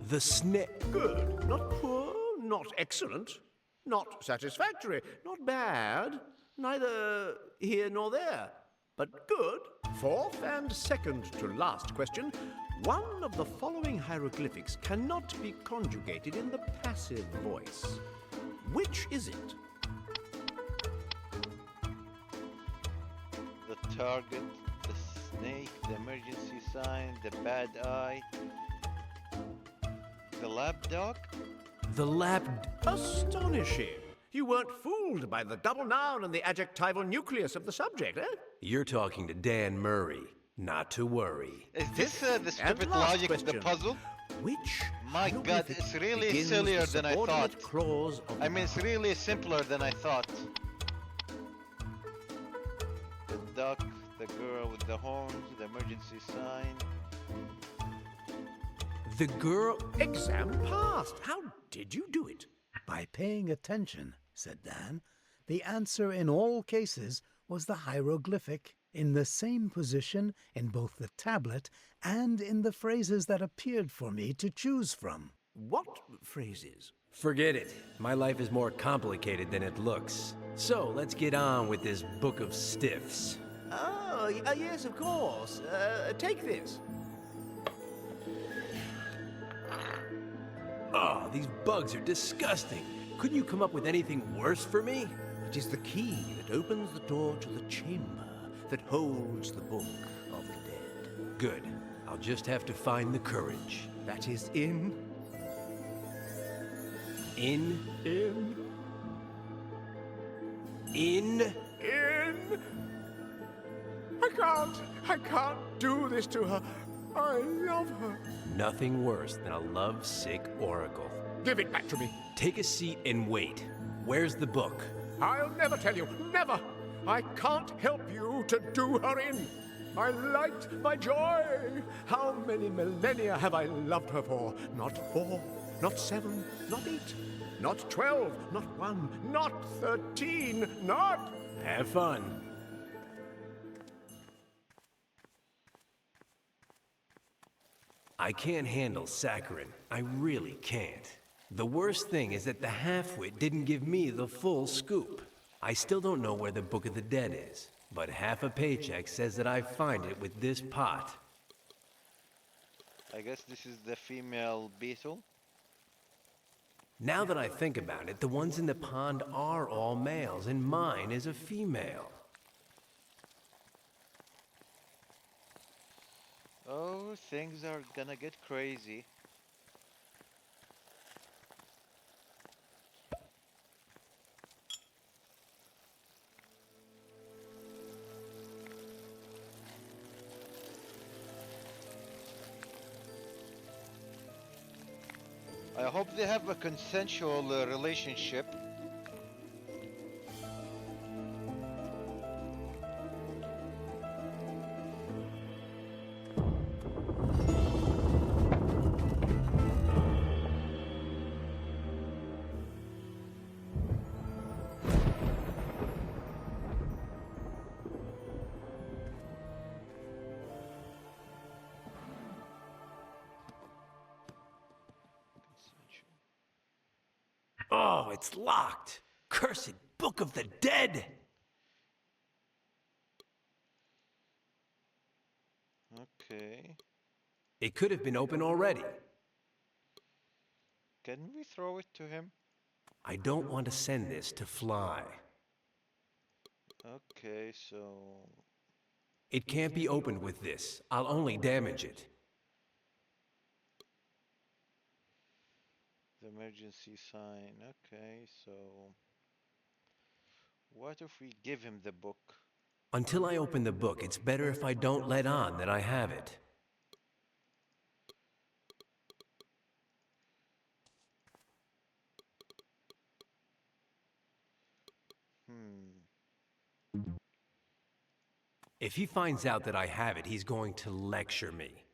The snake. Good. Not poor, not excellent, not satisfactory, not bad, neither here nor there, but good. Fourth and second to last question. One of the following hieroglyphics cannot be conjugated in the passive voice. Which is it? The target, the snake, the emergency sign, the bad eye, the lapdog? The lap. Astonishing. You weren't fooled by the double noun and the adjectival nucleus of the subject, eh? You're talking to Dan Murray. Not to worry. Is this the And stupid last logic of the question. puzzle? Which My God, hieroglyphic it's really begins sillier the than I subordinate thought. clause of I the mean, it's noun? really simpler than I thought. The duck, the girl with the horns, the emergency sign. The girl. Exam passed. How did you do it? By paying attention, said Dan. The answer in all cases was the hieroglyphic, in the same position in both the tablet and in the phrases that appeared for me to choose from. What phrases? Forget it. My life is more complicated than it looks. So let's get on with this book of stiffs. Oh, yes, of course. Take this. Oh, these bugs are disgusting. Couldn't you come up with anything worse for me? It is the key that opens the door to the chamber that holds the book of the dead. Good. I'll just have to find the courage. That is in. In. I can't do this to her. I love her. Nothing worse than a love-sick oracle. Give it back to me. Take a seat and wait. Where's the book? I'll never tell you. Never. I can't help you to do her in. My light, my joy. How many millennia have I loved her for? Not 4, not 7, not 8, not 12, not 1, not 13, not... Have fun. I can't handle saccharin. I really can't. The worst thing is that the half-wit didn't give me the full scoop. I still don't know where the Book of the Dead is, but half a paycheck says that I find it with this pot. I guess this is the female beetle. Now that I think about it, the ones in the pond are all males, and mine is a female. Oh, things are gonna get crazy. I hope they have a consensual relationship. Oh, it's locked. Cursed Book of the Dead! Okay. It could have been open already. Can we throw it to him? I don't want to send this to Fly. Okay, so It can't be opened with this. I'll only damage it. the emergency sign. Okay, so what if we give him the book? Until I open the book, it's better if I don't let on that I have it. If he finds out that I have it, he's going to lecture me.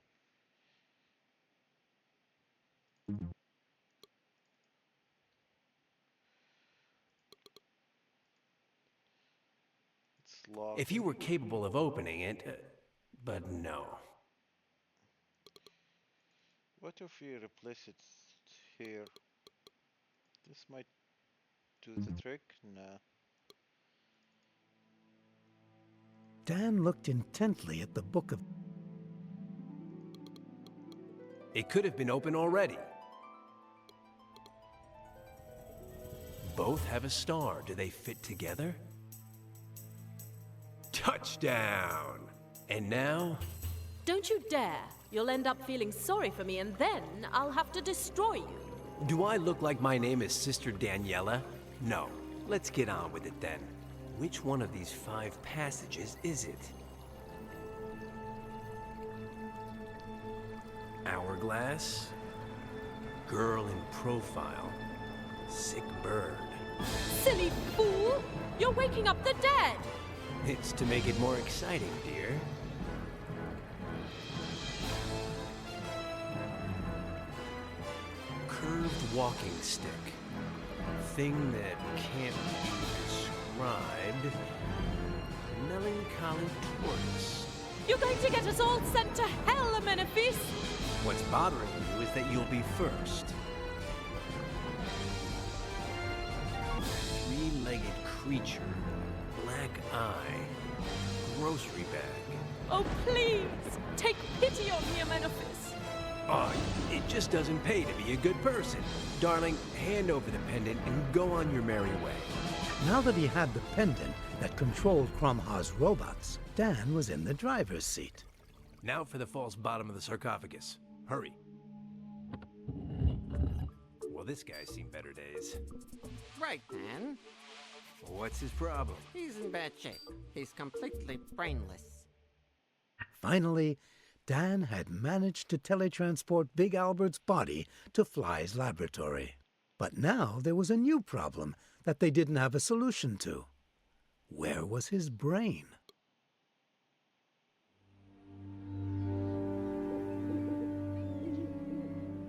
It's locked. If he were capable of opening it, but no. What if we replace it here? This might do the trick. Nah. Dan looked intently at the book of... It could have been open already. Both have a star. Do they fit together? Touchdown! And now? Don't you dare! You'll end up feeling sorry for me, and then I'll have to destroy you. Do I look like my name is Sister Daniela? No. Let's get on with it then. Which one of these 5 passages is it? Hourglass? Girl in profile? Sick bird? Silly fool! You're waking up the dead! It's to make it more exciting, dear. Curved walking stick. Thing that can't be described. Melancholy tortoise. You're going to get us all sent to hell, Amenophes! What's bothering you is that you'll be first. Three-legged creature. Black eye. Grocery bag. Oh, please! Take pity on me, Amenophes! Oh, it just doesn't pay to be a good person. Darling, hand over the pendant and go on your merry way. Now that he had the pendant that controlled Cromha's robots, Dan was in the driver's seat. Now for the false bottom of the sarcophagus. Hurry. Well, this guy's seen better days. Right, Dan. What's his problem? He's in bad shape. He's completely brainless. Finally, Dan had managed to teletransport Big Albert's body to Fly's laboratory. But now there was a new problem that they didn't have a solution to. Where was his brain?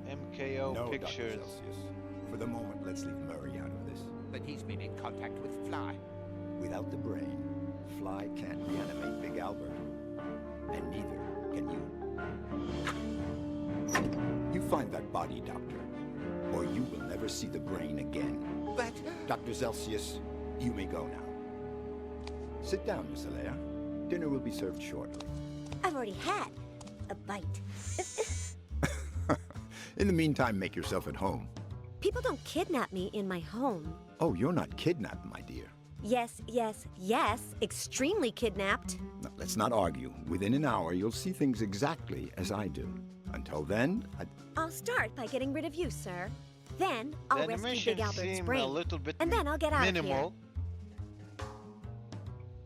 MKO No, Dr. pictures. Celsius. For the moment, let's leave Murray out of this. But he's been in contact with Fly. Without the brain, Fly can't reanimate Big Albert. And neither can you. You find that body, Doctor, or you will never see the brain again. But... Dr. Celsius, you may go now. Sit down, Miss Alea. Dinner will be served shortly. I've already had a bite. In the meantime, make yourself at home. People don't kidnap me in my home. Oh, you're not kidnapped, my dear. Yes, yes, yes, extremely kidnapped. Now, let's not argue. Within an hour, you'll see things exactly as I do. Until then, I'll start by getting rid of you, sir. Then I'll The rescue animation Big Albert's seemed brain. a little bit and then I'll get out minimal. of here.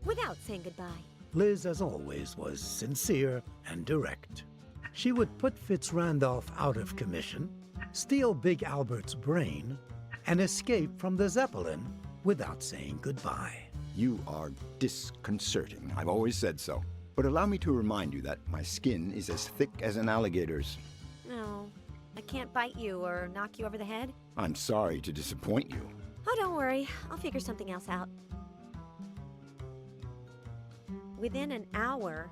Without saying goodbye. Liz, as always, was sincere and direct. She would put Fitzrandolph out of commission, steal Big Albert's brain, and escape from the Zeppelin without saying goodbye. you are disconcerting. I've always said so. But allow me to remind you that my skin is as thick as an alligator's. No, I can't bite you or knock you over the head. I'm sorry to disappoint you. Oh, don't worry. I'll figure something else out. Within an hour,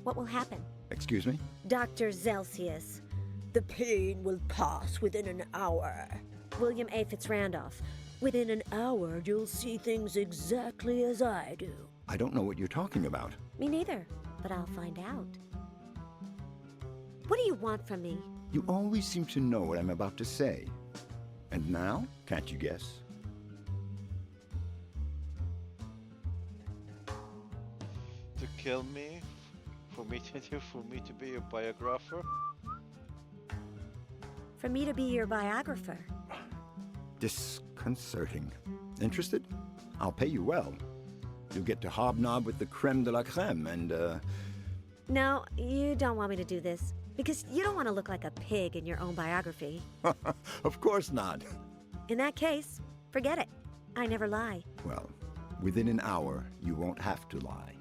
what will happen? Excuse me? Dr. Celsius, the pain will pass within an hour. William A. Fitzrandolph, within an hour you'll see things exactly as I do. I don't know what you're talking about. Me neither, but I'll find out. What do you want from me? You always seem to know what I'm about to say. And now, can't you guess? kill me for me to be your biographer? For me to be your biographer. Disconcerting. Interested? I'll pay you well. You'll get to hobnob with the creme de la creme and, No, you don't want me to do this. Because you don't want to look like a pig in your own biography. Of course not. In that case, forget it. I never lie. Well, within an hour, you won't have to lie.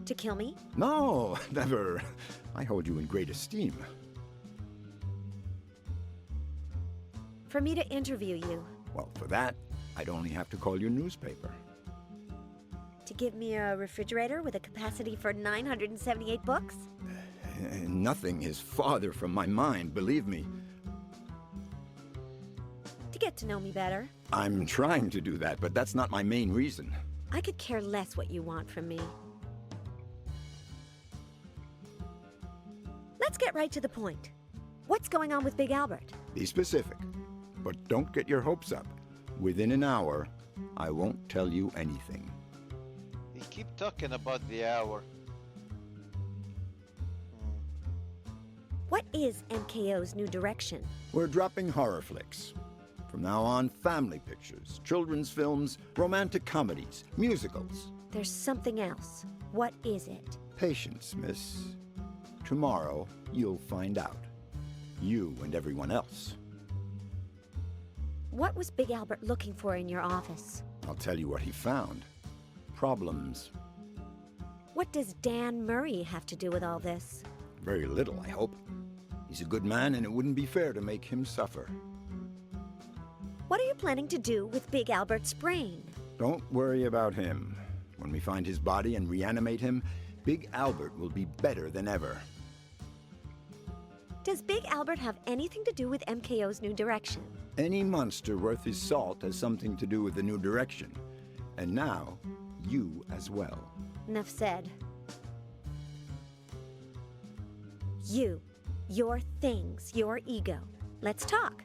To kill me? No, never. I hold you in great esteem. For me to interview you. Well, for that, I'd only have to call your newspaper. To give me a refrigerator with a capacity for 978 books? Nothing is farther from my mind, believe me. To get to know me better? I'm trying to do that, but that's not my main reason. I could care less what you want from me. Let's get right to the point. What's going on with Big Albert? Be specific, but don't get your hopes up. Within an hour, I won't tell you anything. You keep talking about the hour. What is MKO's new direction? We're dropping horror flicks. From now on, family pictures, children's films, romantic comedies, musicals. There's something else. What is it? Patience, miss. Tomorrow, you'll find out. You and everyone else. What was Big Albert looking for in your office? I'll tell you what he found. Problems. What does Dan Murray have to do with all this? Very little, I hope. He's a good man, and it wouldn't be fair to make him suffer. What are you planning to do with Big Albert's brain? Don't worry about him. When we find his body and reanimate him, Big Albert will be better than ever. Does Big Albert have anything to do with MKO's new direction? Any monster worth his salt has something to do with the new direction. And now, you as well. Enough said. You, your things, your ego. Let's talk.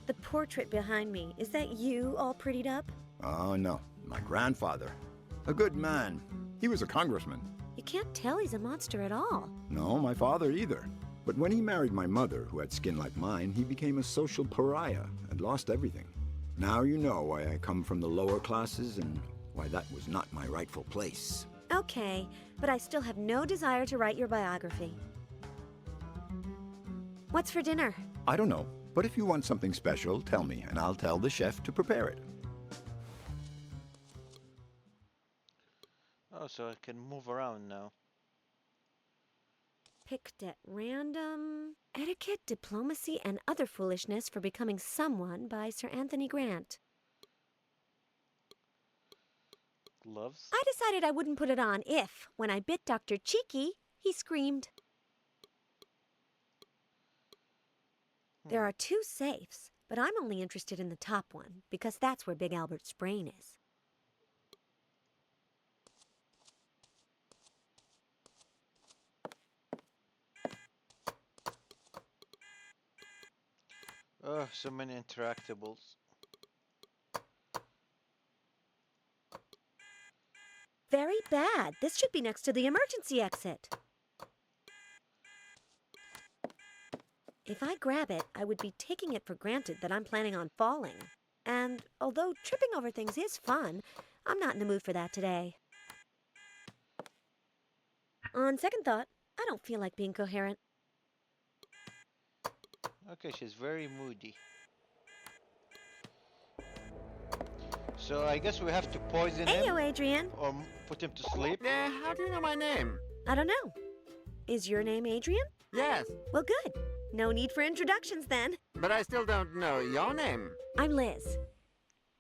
The portrait behind me, is that you all prettied up? Oh, no. My grandfather. A good man. He was a congressman. You can't tell he's a monster at all. No, my father either. But when he married my mother, who had skin like mine, he became a social pariah and lost everything. Now you know why I come from the lower classes and why that was not my rightful place. Okay, but I still have no desire to write your biography. What's for dinner? I don't know, but if you want something special, tell me, and I'll tell the chef to prepare it. Oh, so I can move around now. Picked at random. Etiquette, Diplomacy, and Other Foolishness for Becoming Someone by Sir Anthony Grant. Gloves? I decided I wouldn't put it on if, when I bit Dr. Cheeky, he screamed. There are 2 safes, but I'm only interested in the top one, because that's where Big Albert's brain is. Oh, so many interactables. Very bad. This should be next to the emergency exit. If I grab it, I would be taking it for granted that I'm planning on falling. And although tripping over things is fun, I'm not in the mood for that today. On second thought, I don't feel like being coherent. Okay, she's very moody. So I guess we have to poison him Heyo, Adrian. or put him to sleep. How do you know my name? I don't know. Is your name Adrian? Yes, Well, good. No need for introductions then. but I still don't know your name. I'm Liz.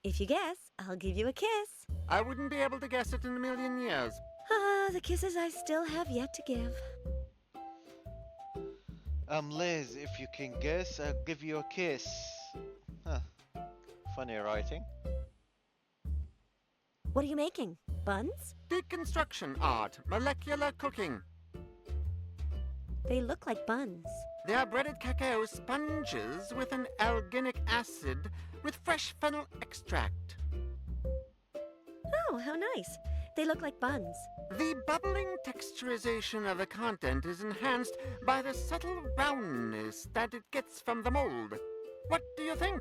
If you guess, I'll give you a kiss. I wouldn't be able to guess it in a million years. Ah, the kisses I still have yet to give. Liz, if you can guess, I'll give you a kiss. Huh. Funny writing. What are you making? Buns? Deconstruction art, molecular cooking. They look like buns. They are breaded cacao sponges with an alginic acid with fresh fennel extract. Oh, Oh, how nice. They look like buns. The bubbling texturization of the content is enhanced by the subtle roundness that it gets from the mold. What do you think?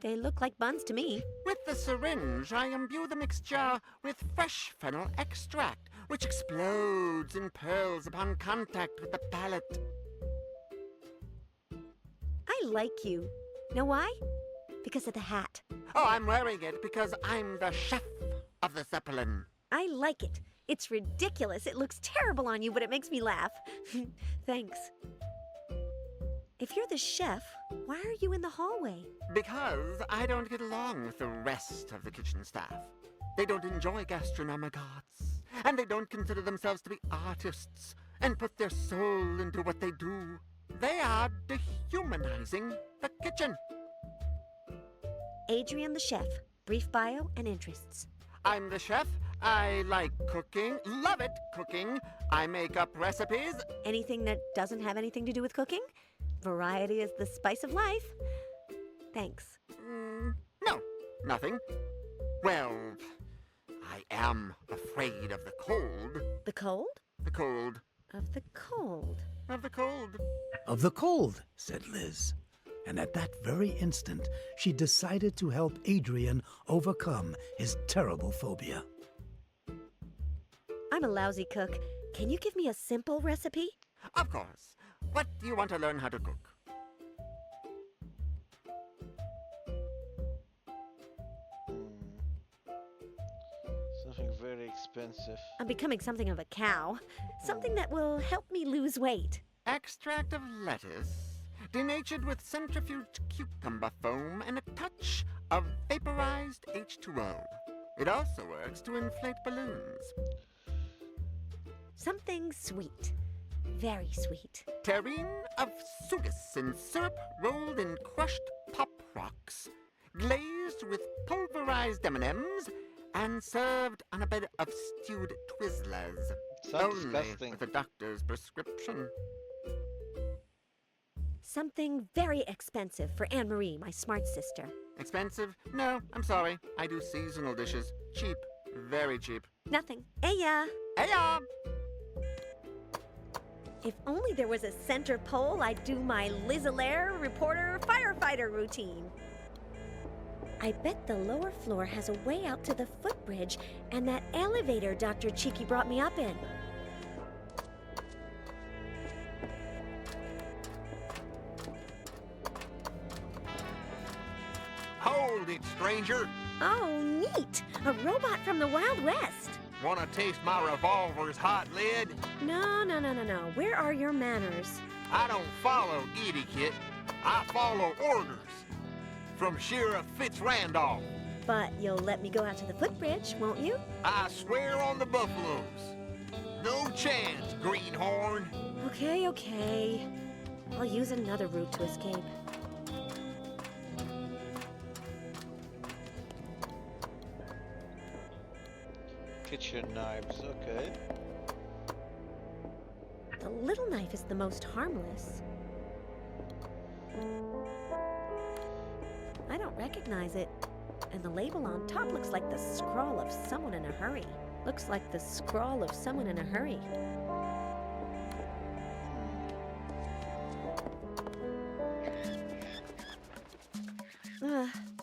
They look like buns to me. With the syringe, I imbue the mixture with fresh fennel extract, which explodes in pearls upon contact with the palate. I like you. Know why? Because of the hat. Oh, I'm wearing it because I'm the chef of the Zeppelin. I like it. It's ridiculous. It looks terrible on you, but it makes me laugh. Thanks. If you're the chef, why are you in the hallway? Because I don't get along with the rest of the kitchen staff. They don't enjoy gastronomic arts, and they don't consider themselves to be artists and put their soul into what they do. They are dehumanizing the kitchen. Adrian the chef. Brief bio and interests. I'm the chef. I like cooking, love it cooking. I make up recipes. Anything that doesn't have anything to do with cooking? Variety is the spice of life. Thanks. No, nothing. Well, I am afraid of the cold. The cold? The cold. Of the cold. Of the cold. Of the cold, said Liz. And at that very instant, she decided to help Adrian overcome his terrible phobia. I'm a lousy cook. Can you give me a simple recipe? Of course. What do you want to learn how to cook? Something very expensive. I'm becoming something of a cow. Something that will help me lose weight. Extract of lettuce, denatured with centrifuged cucumber foam and a touch of vaporized H2O. It also works to inflate balloons. Something sweet. Very sweet. Terrine of sugus in syrup rolled in crushed pop rocks, glazed with pulverized M&Ms, and served on a bed of stewed Twizzlers. Sounds Only disgusting. with a doctor's prescription. Something very expensive for Anne-Marie, my smart sister. Expensive? No, I'm sorry. I do seasonal dishes. Cheap. Very cheap. Nothing. Eya! Hey-ya! If only there was a center pole, I'd do my Liz Allaire reporter firefighter routine. I bet the lower floor has a way out to the footbridge and that elevator Dr. Cheeky brought me up in. Hold it, stranger. Oh, neat! A robot from the Wild West. Wanna taste my revolver's hot lead? No. Where are your manners? I don't follow etiquette. I follow orders. From Sheriff Fitzrandolph. But you'll let me go out to the footbridge, won't you? I swear on the buffaloes. No chance, greenhorn. Okay. I'll use another route to escape. Kitchen knives, okay. The little knife is the most harmless. I don't recognize it. And the label on top looks like the scrawl of someone in a hurry. Looks like the scrawl of someone in a hurry.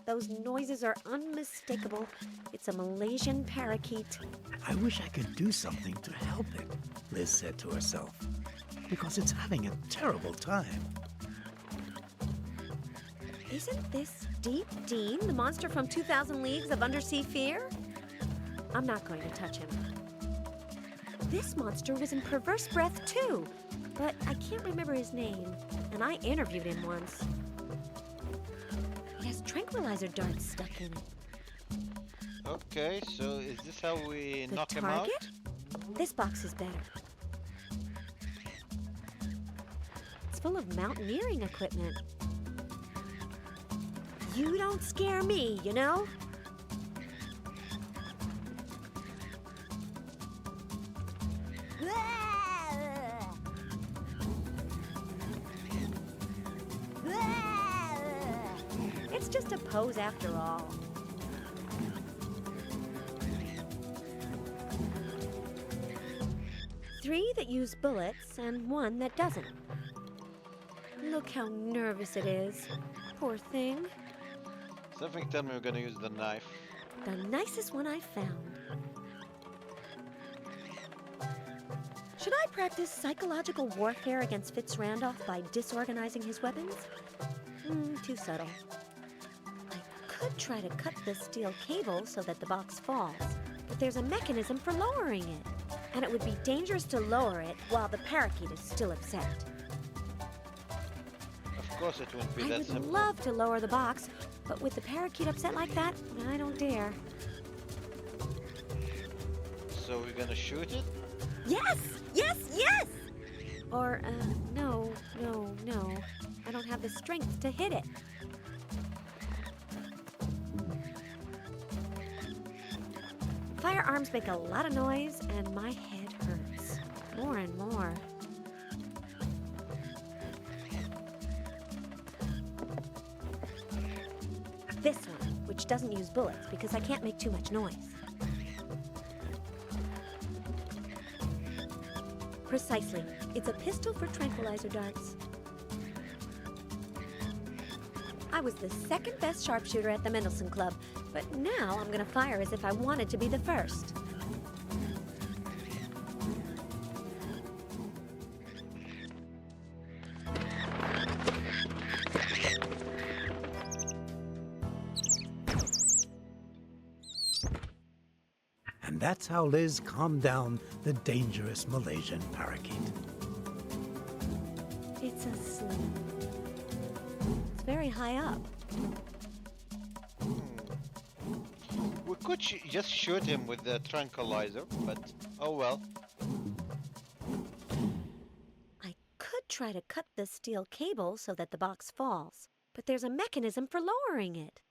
Those noises are unmistakable. It's a Malaysian parakeet. I wish I could do something to help it, Liz said to herself, because it's having a terrible time. Isn't this Deep Dean, the monster from 2,000 Leagues of Undersea Fear? I'm not going to touch him. This monster was in Perverse Breath too, but I can't remember his name, and I interviewed him once. It has tranquilizer darts stuck in it. Okay, so is this how we The knock him out? target? This box is better. It's full of mountaineering equipment. You don't scare me, you know? It's just a pose after all. 3 that use bullets and 1 that doesn't. Look how nervous it is. Poor thing. Something tell me we're gonna use the knife. The nicest one I've found. Should I practice psychological warfare against Fitz Randolph by disorganizing his weapons? Too subtle. I could try to cut the steel cable so that the box falls, but there's a mechanism for lowering it. And it would be dangerous to lower it while the parakeet is still upset. Of course it wouldn't be I that would simple. love to lower the box, but with the parakeet upset like that, I don't dare. So we're gonna shoot it? Yes! Yes! Yes! Or, no. I don't have the strength to hit it. Firearms make a lot of noise, and my head hurts. More and more. This one, which doesn't use bullets because I can't make too much noise. Precisely. It's a pistol for tranquilizer darts. I was the second best sharpshooter at the Mendelssohn Club, but now I'm gonna fire as if I wanted to be the first. And that's how Liz calmed down the dangerous Malaysian parakeet. It's asleep. It's very high up. We could just shoot him with the tranquilizer, but oh well. I could try to cut the steel cable so that the box falls, but there's a mechanism for lowering it.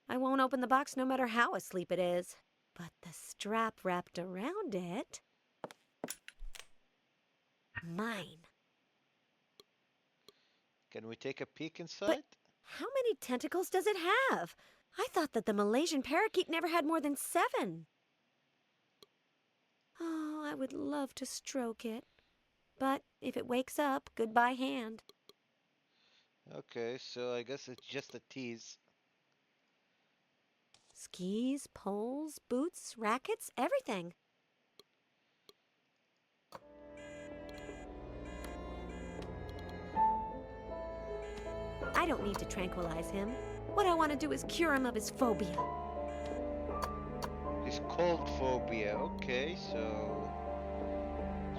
I won't open the box no matter how asleep it is. But the strap wrapped around it... Mine. Can we take a peek inside? But how many tentacles does it have? I thought that the Malaysian parakeet never had more than 7. Oh, I would love to stroke it. But if it wakes up, goodbye hand. Okay, so I guess it's just a tease. Skis, poles, boots, rackets, everything. I don't need to tranquilize him. What I want to do is cure him of his phobia. His cold phobia. Okay, so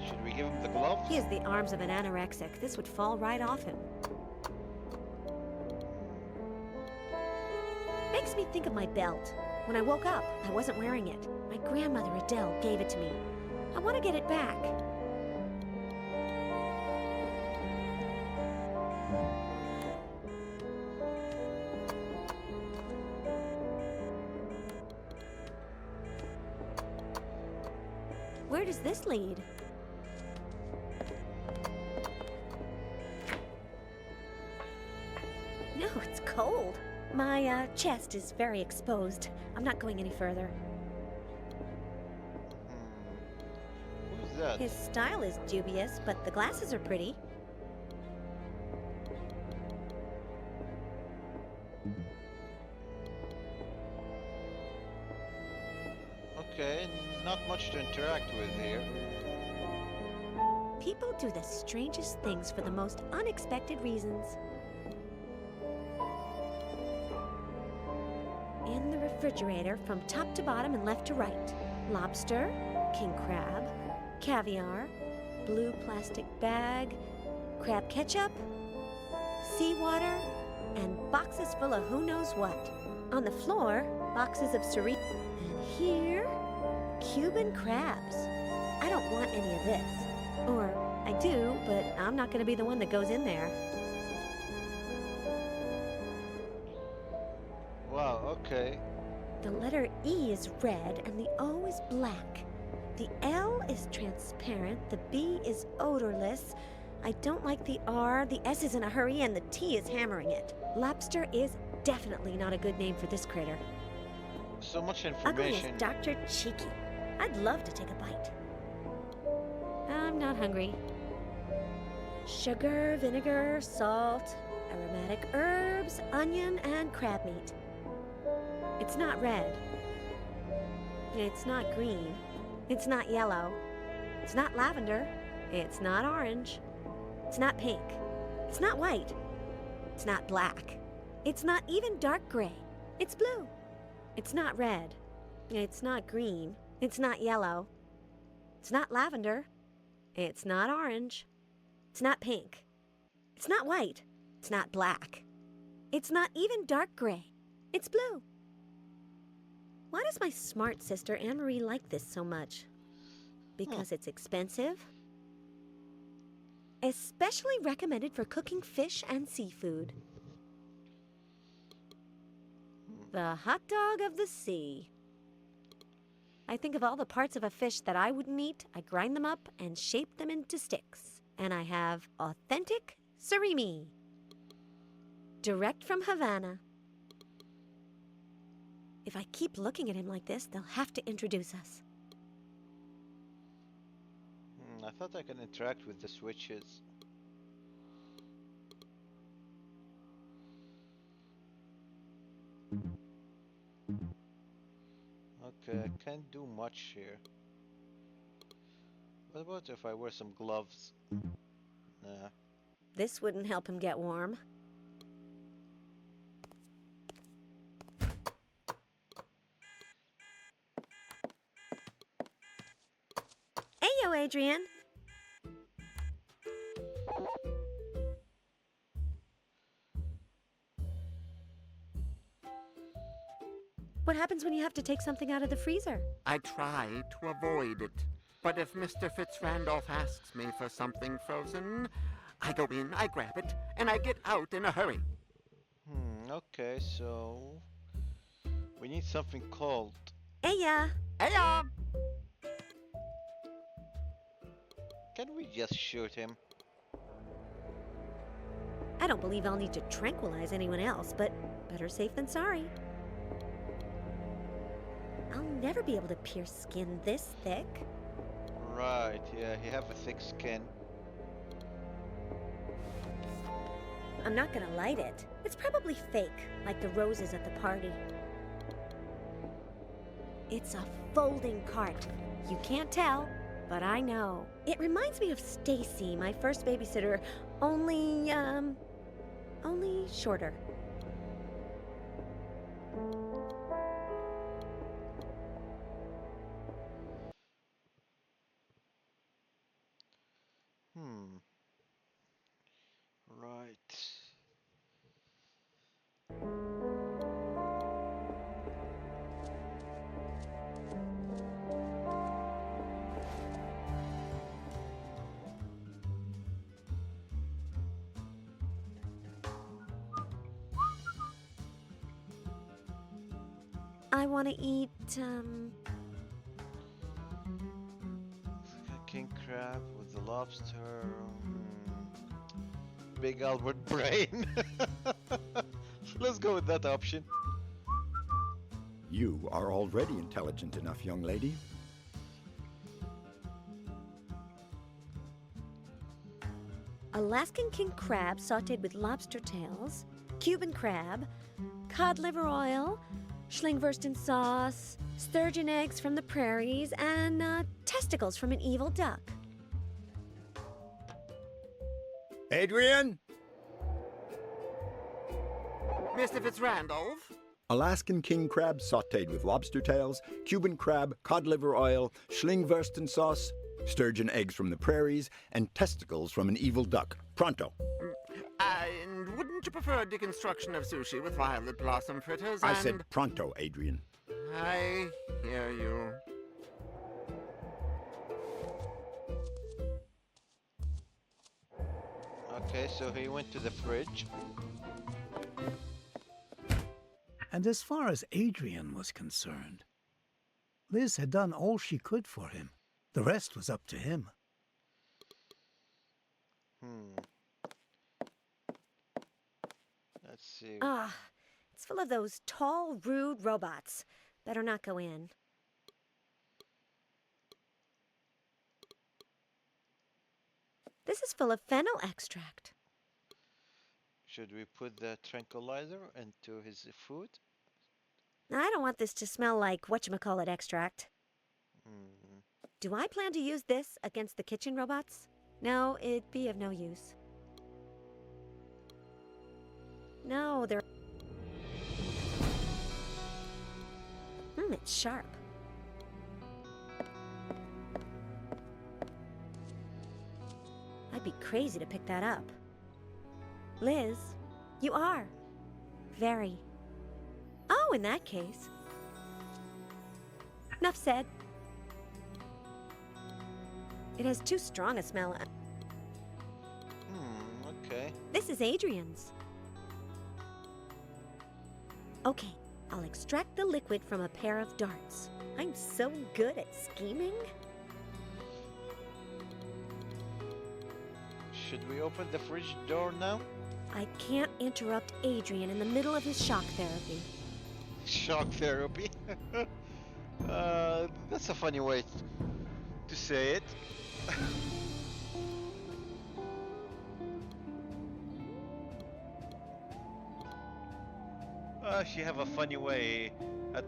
should we give him the glove? He has the arms of an anorexic. This would fall right off him. Makes me think of my belt. When I woke up, I wasn't wearing it. My grandmother Adele gave it to me. I want to get it back. Where does this lead? No, it's cold. My chest is very exposed. I'm not going any further. Who's that? His style is dubious, but the glasses are pretty. Okay, not much to interact with here. People do the strangest things for the most unexpected reasons. In the refrigerator, from top to bottom and left to right. Lobster, king crab, caviar, blue plastic bag, crab ketchup, seawater, and boxes full of who knows what. On the floor, boxes of cereal. And here, Cuban crabs. I don't want any of this. Or I do, but I'm not going to be the one that goes in there. Wow, okay. The letter E is red and the O is black. The L is transparent, the B is odorless. I don't like the R, the S is in a hurry, and the T is hammering it. Lobster is definitely not a good name for this critter. So much Ugly as information. Dr. Cheeky. I'd love to take a bite. I'm not hungry. Sugar, vinegar, salt, aromatic herbs, onion, and crab meat. It's not red. It's not green. It's not yellow. It's not lavender. It's not orange. It's not pink. It's not white. It's not black. It's not even dark gray. It's blue. It's not red. It's not green. It's not yellow. It's not lavender. It's not orange. It's not pink. It's not white. It's not black. It's not even dark gray. It's blue. Why does my smart sister Anne-Marie like this so much? Because it's expensive? Especially recommended for cooking fish and seafood. The hot dog of the sea. I think of all the parts of a fish that I wouldn't eat, I grind them up and shape them into sticks. And I have authentic surimi. Direct from Havana. If I keep looking at him like this, they'll have to introduce us. I thought I can interact with the switches. Okay, I can't do much here. What about if I wear some gloves? Nah. This wouldn't help him get warm. Ayo, Adrian. What happens when you have to take something out of the freezer? I try to avoid it. But if Mr. Fitzrandolph asks me for something frozen, I go in, I grab it, and I get out in a hurry. Okay, so... we need something cold. Aya. Hey-ya! Can we just shoot him? I don't believe I'll need to tranquilize anyone else, but better safe than sorry. I'll never be able to pierce skin this thick. Right, yeah, he have a thick skin. I'm not gonna light it. It's probably fake, like the roses at the party. It's a folding cart. You can't tell, but I know. It reminds me of Stacy, my first babysitter, only shorter. Right. I want to eat, King crab with the lobster. Big Albert brain. Let's go with that option. You are already intelligent enough, young lady. Alaskan king crab sautéed with lobster tails, Cuban crab, cod liver oil, Schlingwursten sauce, sturgeon eggs from the prairies, and testicles from an evil duck. Adrian? Mr. Fitzrandolph? Alaskan king crab sautéed with lobster tails, Cuban crab, cod liver oil, Schlingwursten sauce, sturgeon eggs from the prairies, and testicles from an evil duck. Pronto. And wouldn't you prefer a deconstruction of sushi with violet blossom fritters I said pronto, Adrian. I hear you. Okay, so he went to the fridge. And as far as Adrian was concerned, Liz had done all she could for him. The rest was up to him. Hmm. Let's see. Ah, it's full of those tall, rude robots. Better not go in. This is full of fennel extract. Should we put the tranquilizer into his food? I don't want this to smell like whatchamacallit extract. Hmm. Do I plan to use this against the kitchen robots? No, it'd be of no use. No, they're... it's sharp. I'd be crazy to pick that up. Liz, you are. Very. Oh, in that case. Enough said. It has too strong a smell. Okay. This is Adrian's. Okay, I'll extract the liquid from a pair of darts. I'm so good at scheming. Should we open the fridge door now? I can't interrupt Adrian in the middle of his shock therapy. Shock therapy. That's a funny way to say it. She have a funny way at...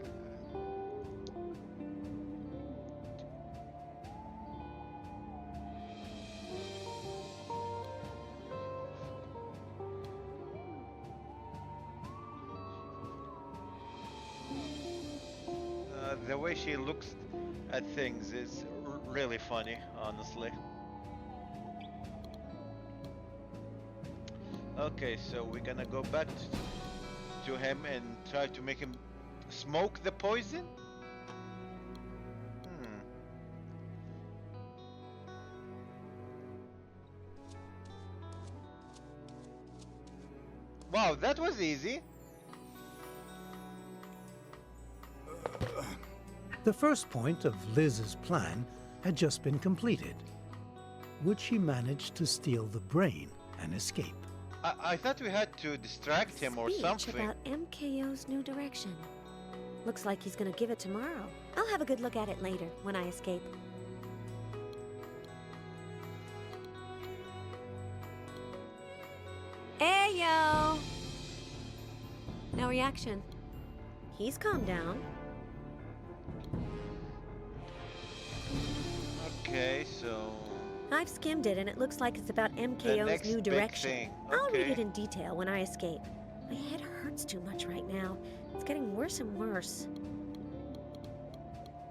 the way she looks at things is really funny, honestly. Okay, so we're gonna go back to him and try to make him smoke the poison? Wow, that was easy. The first point of Liz's plan had just been completed. Would she manage to steal the brain and escape? I thought we had to distract him or Speech something. about MKO's new direction. Looks like he's gonna give it tomorrow. I'll have a good look at it later, when I escape. Ayo! No reaction. He's calmed down. Okay, so... I've skimmed it, and it looks like it's about The MKO's next new big direction. thing. I'll read Okay. it in detail when I escape. My head hurts too much right now. It's getting worse and worse.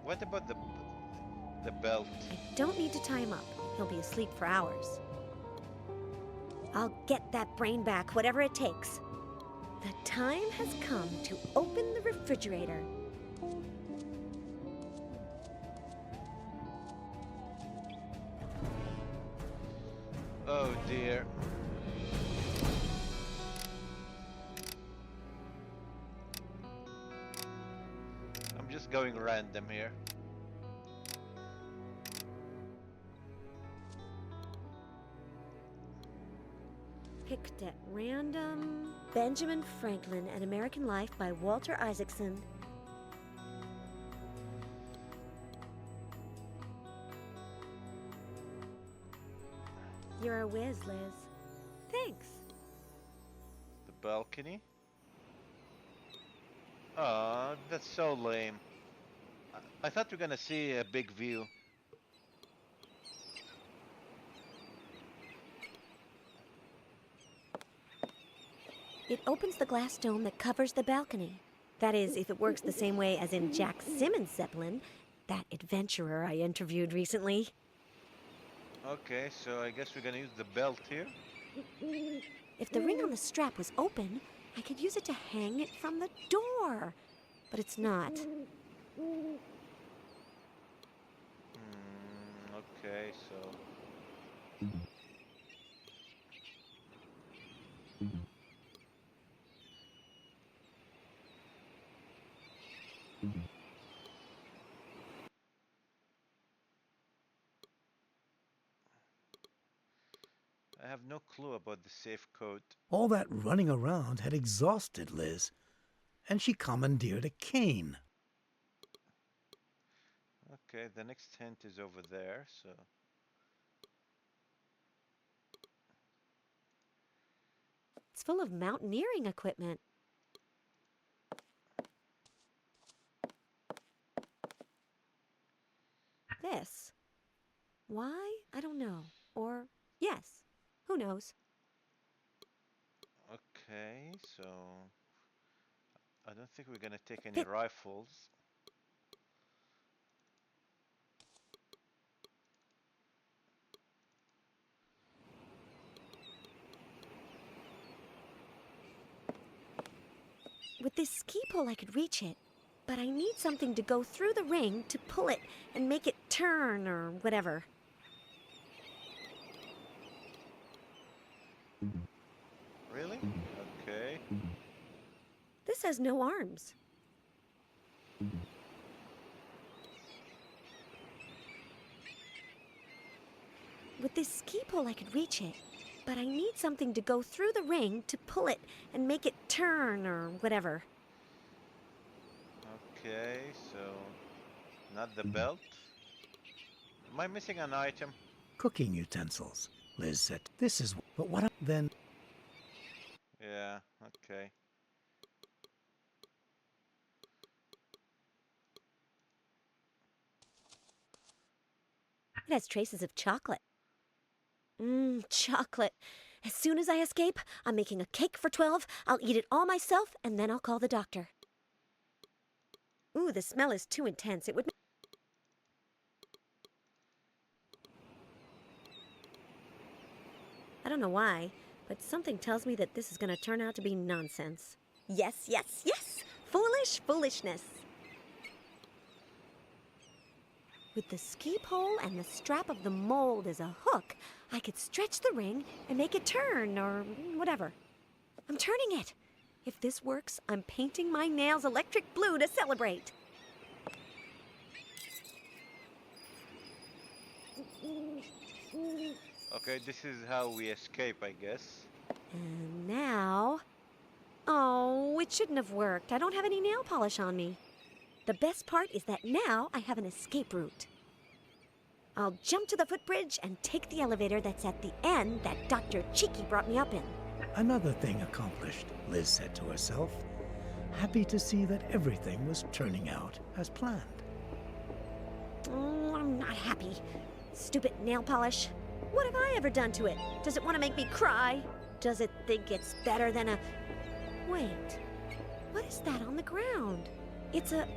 What about the belt? I don't need to tie him up. He'll be asleep for hours. I'll get that brain back, whatever it takes. The time has come to open the refrigerator. Oh dear. I'm just going random here. Picked at random. Benjamin Franklin, An American Life by Walter Isaacson. You're a whiz, Liz. Thanks. The balcony? Aw, that's so lame. I thought we were gonna see a big view. It opens the glass dome that covers the balcony. That is, if it works the same way as in Jack Simmons' Zeppelin, that adventurer I interviewed recently. Okay, so I guess we're gonna use the belt here. If the ring on the strap was open, I could use it to hang it from the door. But it's not. Okay, so... I have no clue about the safe code. All that running around had exhausted Liz, and she commandeered a cane. Okay, the next hint is over there, so... It's full of mountaineering equipment. This. Why? I don't know. Or, yes. Who knows? Okay, so... I don't think we're gonna take any rifles. With this ski pole, I could reach it. But I need something to go through the ring to pull it and make it turn or whatever. Really? Okay. This has no arms. With this ski pole, I could reach it. But I need something to go through the ring to pull it and make it turn or whatever. Okay, so... Not the belt? Am I missing an item? Cooking utensils, Liz said. This is... But what... Then... Yeah, okay. It has traces of chocolate. Chocolate. As soon as I escape, I'm making a cake for 12. I'll eat it all myself, and then I'll call the doctor. Ooh, the smell is too intense. It would... I don't know why, but something tells me that this is going to turn out to be nonsense. Yes, yes, yes! Foolish foolishness. With the ski pole and the strap of the mold as a hook, I could stretch the ring and make it turn or whatever. I'm turning it. If this works, I'm painting my nails electric blue to celebrate. Okay, this is how we escape, I guess. And now... Oh, it shouldn't have worked. I don't have any nail polish on me. The best part is that now I have an escape route. I'll jump to the footbridge and take the elevator that's at the end that Dr. Cheeky brought me up in. Another thing accomplished, Liz said to herself, happy to see that everything was turning out as planned. Oh, I'm not happy. Stupid nail polish. What have I ever done to it? Does it want to make me cry? Does it think it's better than a... Wait, what is that on the ground? It's a...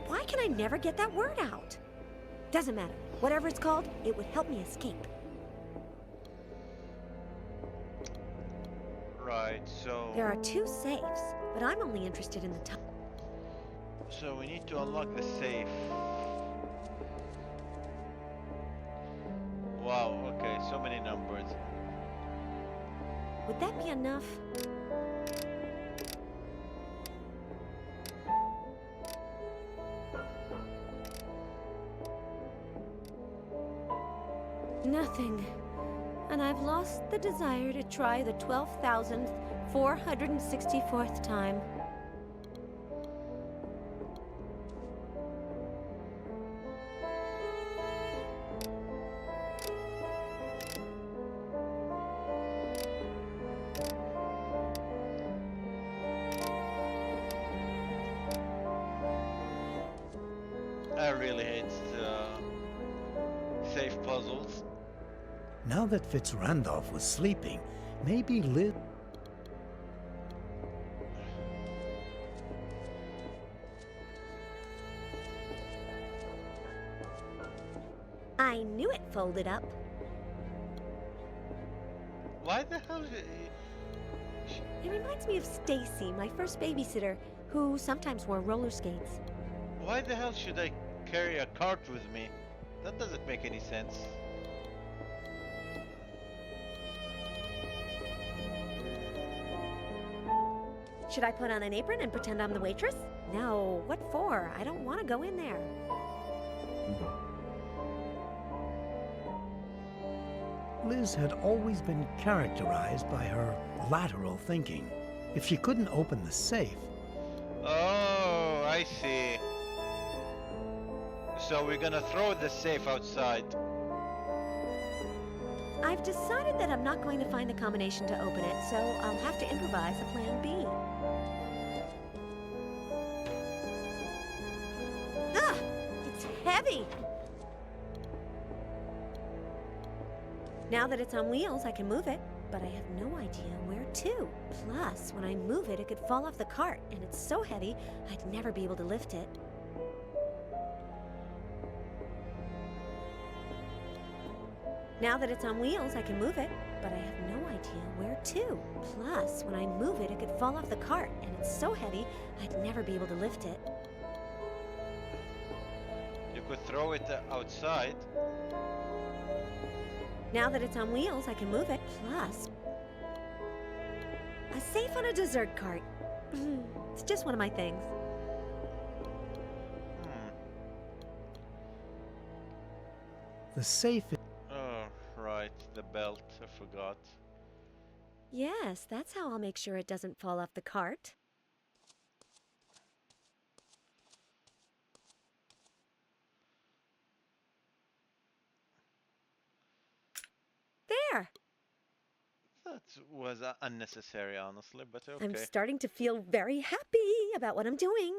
Why can I never get that word out? Doesn't matter. Whatever it's called, it would help me escape. Right, so... There are 2 safes, but I'm only interested in the top. So we need to unlock the safe. Wow, okay, so many numbers. Would that be enough? Nothing. And I've lost the desire to try the 12,464th time. I really hate safe puzzles. Now that Fitzrandolph was sleeping, maybe Liz... I knew it folded up. Why the hell... It reminds me of Stacy, my first babysitter, who sometimes wore roller skates. Why the hell should I carry a cart with me? That doesn't make any sense. Should I put on an apron and pretend I'm the waitress? No, what for? I don't want to go in there. Liz had always been characterized by her lateral thinking. If she couldn't open the safe, Oh, I see. So we're gonna throw the safe outside. I've decided that I'm not going to find the combination to open it, so I'll have to improvise a plan B. Ah! It's heavy! Now that it's on wheels, I can move it, but I have no idea where to. Plus, when I move it, it could fall off the cart, and it's so heavy, I'd never be able to lift it. Now that it's on wheels, I can move it, but I have no idea where to. Plus, when I move it, it could fall off the cart, and it's so heavy, I'd never be able to lift it. You could throw it outside. Now that it's on wheels, I can move it. Plus, a safe on a dessert cart. It's just one of my things. the safe is... Oh, right, the belt, I forgot. Yes, that's how I'll make sure it doesn't fall off the cart. There! That was unnecessary, honestly, but okay. I'm starting to feel very happy about what I'm doing.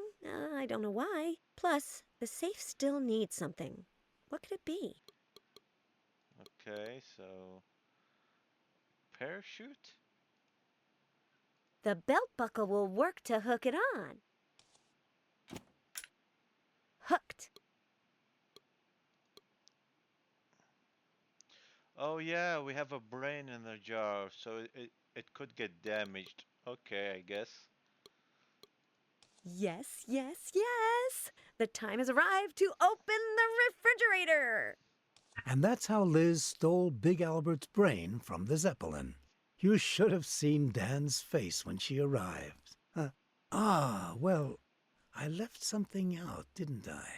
I don't know why. Plus, the safe still needs something. What could it be? Okay, so... parachute? The belt buckle will work to hook it on. Hooked. Oh yeah, we have a brain in the jar, so it could get damaged. Okay, I guess. Yes, yes, yes! The time has arrived to open the refrigerator! And that's how Liz stole Big Albert's brain from the Zeppelin. You should have seen Dan's face when she arrived. Well, I left something out, didn't I?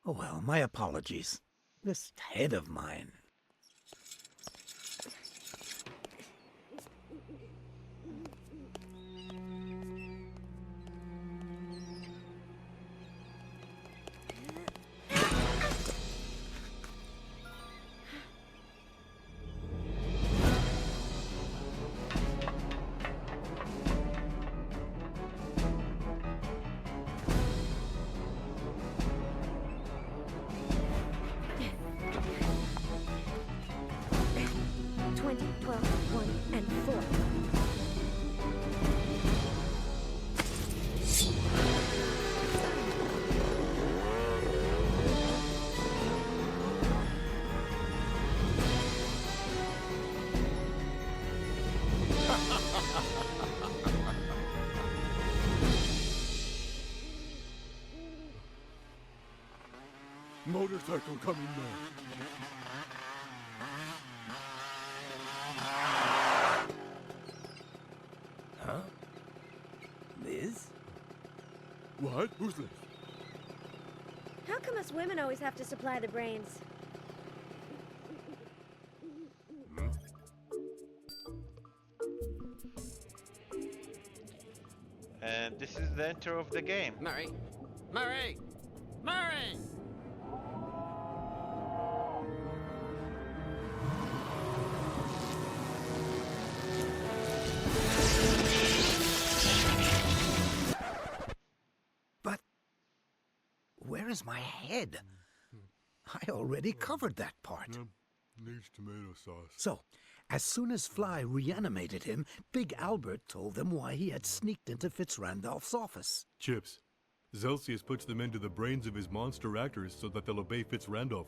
Oh well, my apologies. This head of mine. Motorcycle coming now. Huh? Liz? What? Who's this? How come us women always have to supply the brains? And this is the intro of the game. Murray! Murray! Murray! But where is my head? I already covered that part. Needs tomato sauce. So, as soon as Fly reanimated him, Big Albert told them why he had sneaked into Fitzrandolph's office. Chips. Zelsius puts them into the brains of his monster actors so that they'll obey Fitzrandolph.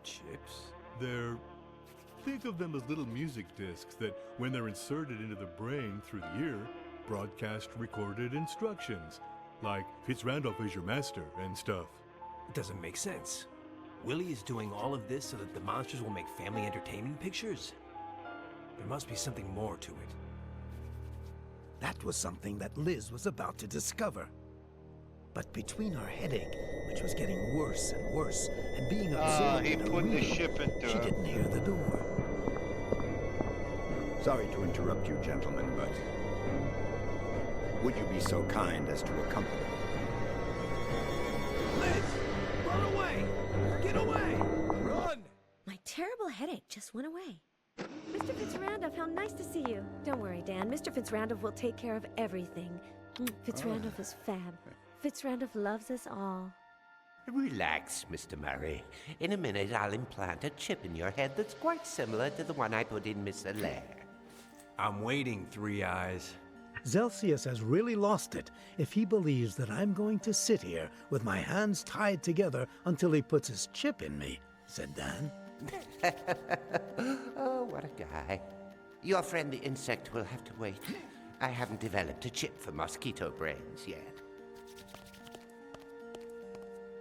Chips? They're... think of them as little music discs that, when they're inserted into the brain through the ear, broadcast recorded instructions. Like, Fitzrandolph is your master and stuff. It doesn't make sense. Willie is doing all of this so that the monsters will make family entertainment pictures? There must be something more to it. That was something that Liz was about to discover. But between her headache, which was getting worse and worse, and being absorbed He in a put the wheel, ship into she her. didn't hear the door. Sorry to interrupt you, gentlemen, but would you be so kind as to accompany me? Liz! Run away! Get away! Run! My terrible headache just went away. Mr. Fitzrandolph, how nice to see you. Don't worry, Dan. Mr. Fitzrandolph will take care of everything. Fitzrandolph is fab. Fitzrandolph loves us all. Relax, Mr. Murray. In a minute, I'll implant a chip in your head that's quite similar to the one I put in Miss Allaire. I'm waiting, Three Eyes. Zelsius has really lost it if he believes that I'm going to sit here with my hands tied together until he puts his chip in me, said Dan. Oh, what a guy. Your friend the insect will have to wait. I haven't developed a chip for mosquito brains yet.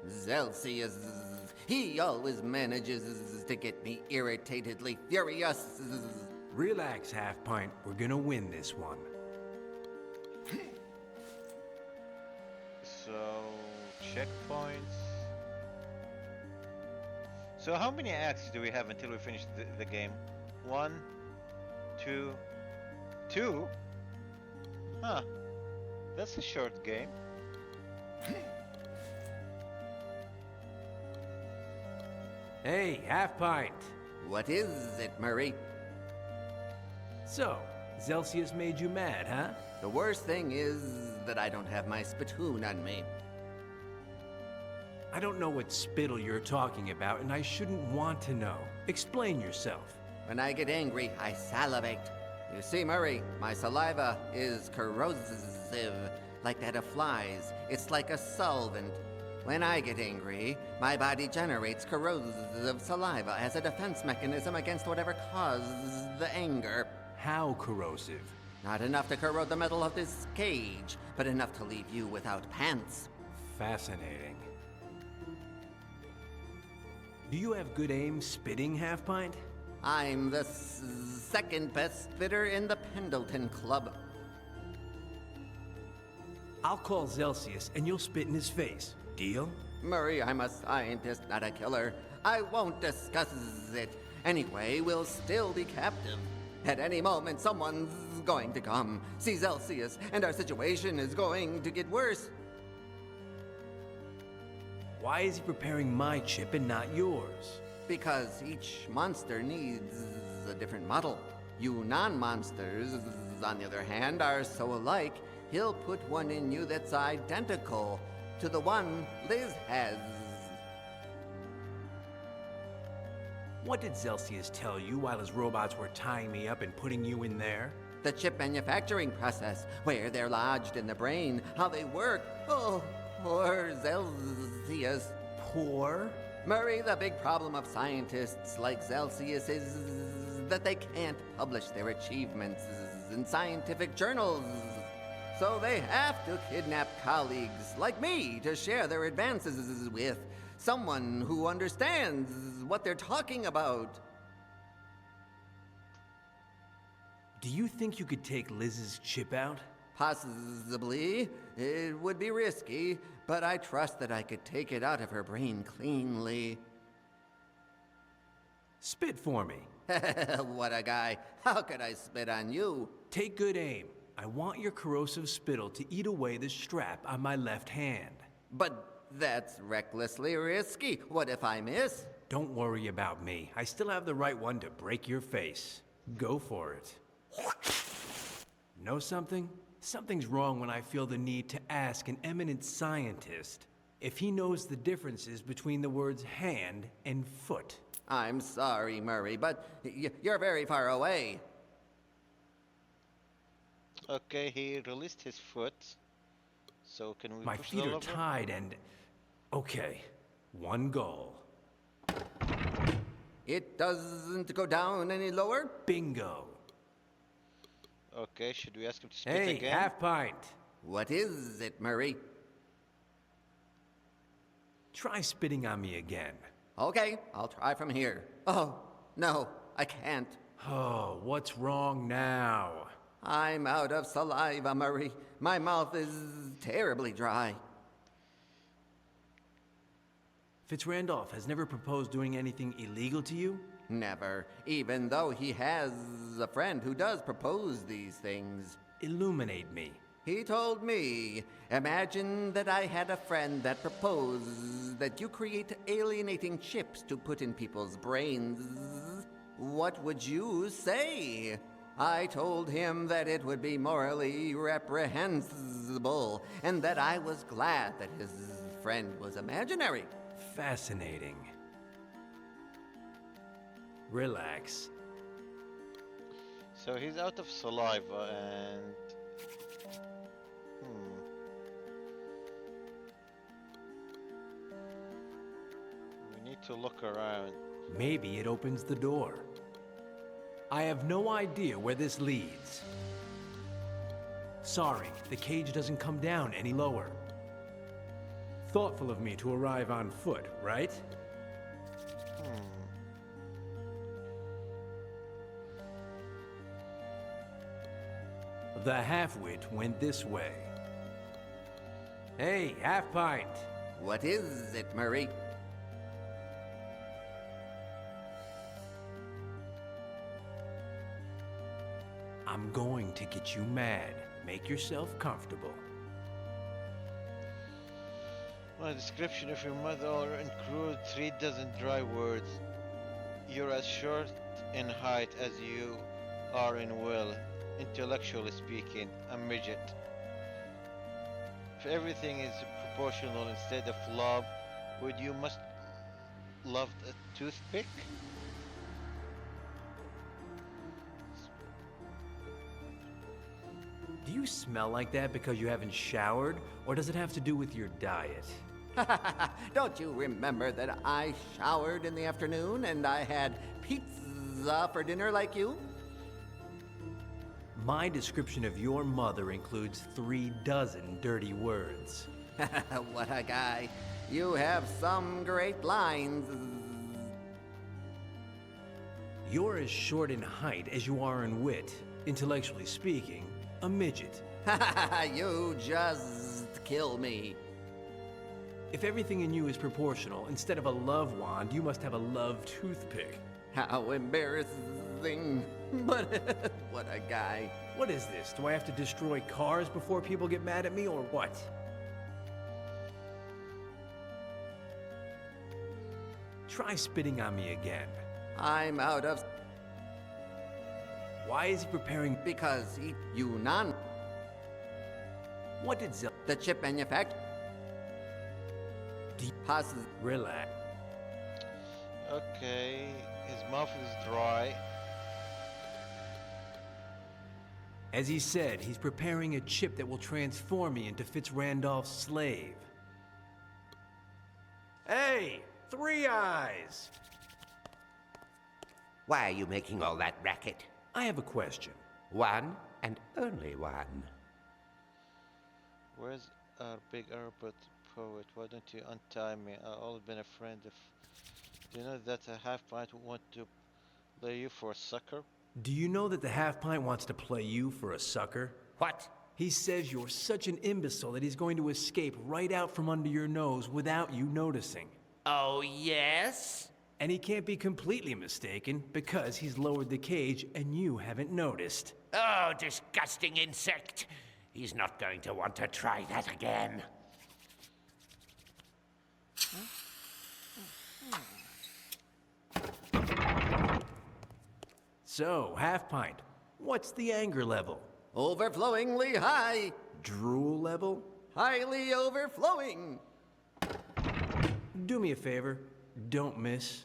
Zelsius, he always manages to get me irritatedly furious. Relax, Half Pint. We're gonna win this one. So, checkpoints. So how many acts do we have until we finish the game? 1, 2, 2? Huh. That's a short game. Hey, Half Pint. What is it, Murray? So, Zelsius made you mad, huh? The worst thing is that I don't have my spittoon on me. I don't know what spittle you're talking about, and I shouldn't want to know. Explain yourself. When I get angry, I salivate. You see, Murray, my saliva is corrosive, like that of flies. It's like a solvent. When I get angry, my body generates corrosive saliva as a defense mechanism against whatever caused the anger. How corrosive? Not enough to corrode the metal of this cage, but enough to leave you without pants. Fascinating. Do you have good aim spitting, Half Pint? I'm the second best spitter in the Pendleton Club. I'll call Zelsius and you'll spit in his face. Deal? Murray, I'm a scientist, not a killer. I won't discuss it. Anyway, we'll still be captive. At any moment, someone's going to come, see Zelsius, and our situation is going to get worse. Why is he preparing my chip and not yours? Because each monster needs a different model. You non-monsters, on the other hand, are so alike, he'll put one in you that's identical to the one Liz has. What did Zelsius tell you while his robots were tying me up and putting you in there? The chip manufacturing process, where they're lodged in the brain, how they work. Oh, poor Zelsius. Poor? Murray, the big problem of scientists like Zelsius is that they can't publish their achievements in scientific journals. So they have to kidnap colleagues like me to share their advances with someone who understands what they're talking about. Do you think you could take Liz's chip out? Possibly. It would be risky, but I trust that I could take it out of her brain cleanly. Spit for me. What a guy. How could I spit on you? Take good aim. I want your corrosive spittle to eat away the strap on my left hand. But that's recklessly risky. What if I miss? Don't worry about me. I still have the right one to break your face. Go for it. Know something? Something's wrong when I feel the need to ask an eminent scientist if he knows the differences between the words hand and foot. I'm sorry, Murray, but you're very far away. Okay, he released his foot. So can we My push feet the are lever? tied and... Okay, one goal. It doesn't go down any lower? Bingo. Okay, should we ask him to spit Hey, again? Half Pint. What is it, Murray? Try spitting on me again. Okay, I'll try from here. Oh, no, I can't. Oh, what's wrong now? I'm out of saliva, Murray. My mouth is terribly dry. Fitzrandolph has never proposed doing anything illegal to you? Never, even though he has a friend who does propose these things. Illuminate me. He told me, imagine that I had a friend that proposed that you create alienating chips to put in people's brains. What would you say? I told him that it would be morally reprehensible, and that I was glad that his friend was imaginary. Fascinating. Relax. So he's out of saliva and... We need to look around. Maybe it opens the door. I have no idea where this leads. Sorry, the cage doesn't come down any lower. Thoughtful of me to arrive on foot, right? The half-wit went this way. Hey, half-pint! What is it, Murray? I'm going to get you mad. Make yourself comfortable. My description of your mother includes 3 dozen dry words. You're as short in height as you are in will. Intellectually speaking, a midget. If everything is proportional instead of love, would you must love a toothpick? Do you smell like that because you haven't showered, or does it have to do with your diet? Don't you remember that I showered in the afternoon and I had pizza for dinner like you? My description of your mother includes 3 dozen dirty words. What a guy. You have some great lines. You're as short in height as you are in wit. Intellectually speaking, a midget. You just kill me. If everything in you is proportional, instead of a love wand, you must have a love toothpick. How embarrassing. But what a guy. What is this? Do I have to destroy cars before people get mad at me, or what? Try spitting on me again. I'm out of... Why is he preparing... Because you non... What did Zil... The chip manufacturer... Passes... Relax. Okay, his mouth is dry. As he said, he's preparing a chip that will transform me into Fitzrandolph's slave. Hey! 3 eyes! Why are you making all that racket? I have a question. One and only one. Where's our big Arbut poet? Why don't you untie me? I've always been a friend of... Do you know that a half-pint would want to play you for a sucker? Do you know that the half-pint wants to play you for a sucker? What? He says you're such an imbecile that he's going to escape right out from under your nose without you noticing. Oh, yes? And he can't be completely mistaken because he's lowered the cage and you haven't noticed. Oh, disgusting insect! He's not going to want to try that again. So, half-pint, what's the anger level? Overflowingly high. Drool level? Highly overflowing. Do me a favor, don't miss.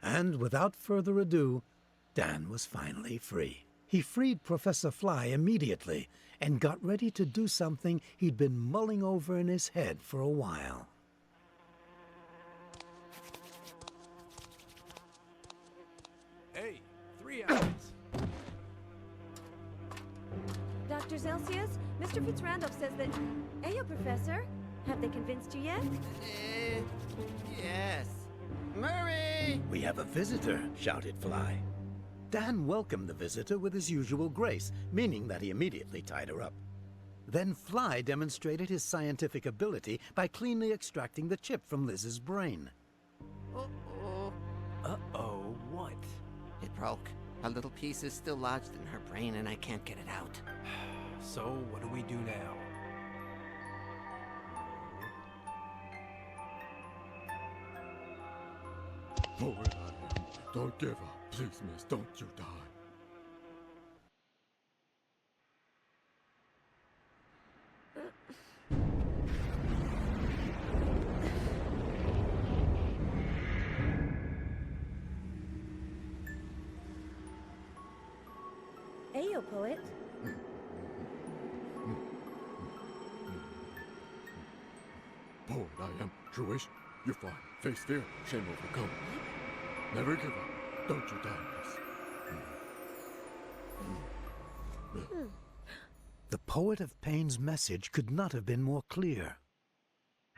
And without further ado, Dan was finally free. He freed Professor Fly immediately and got ready to do something he'd been mulling over in his head for a while. Hey, 3 eyes! Dr. Celsius, Mr. Fitzrandolph says that... Ayo, Professor. Have they convinced you yet? Yes. Murray! We have a visitor, shouted Fly. Dan welcomed the visitor with his usual grace, meaning that he immediately tied her up. Then Fly demonstrated his scientific ability by cleanly extracting the chip from Liz's brain. Uh-oh. Uh-oh, what? It broke. A little piece is still lodged in her brain and I can't get it out. So, what do we do now? Forward I am. Don't give up. Please, miss, don't you die. Ayo, poet. Forward I am. Truish, you fly. Face fear. Shame overcome. Never give up. Don't you die, miss. The poet of pain's message could not have been more clear.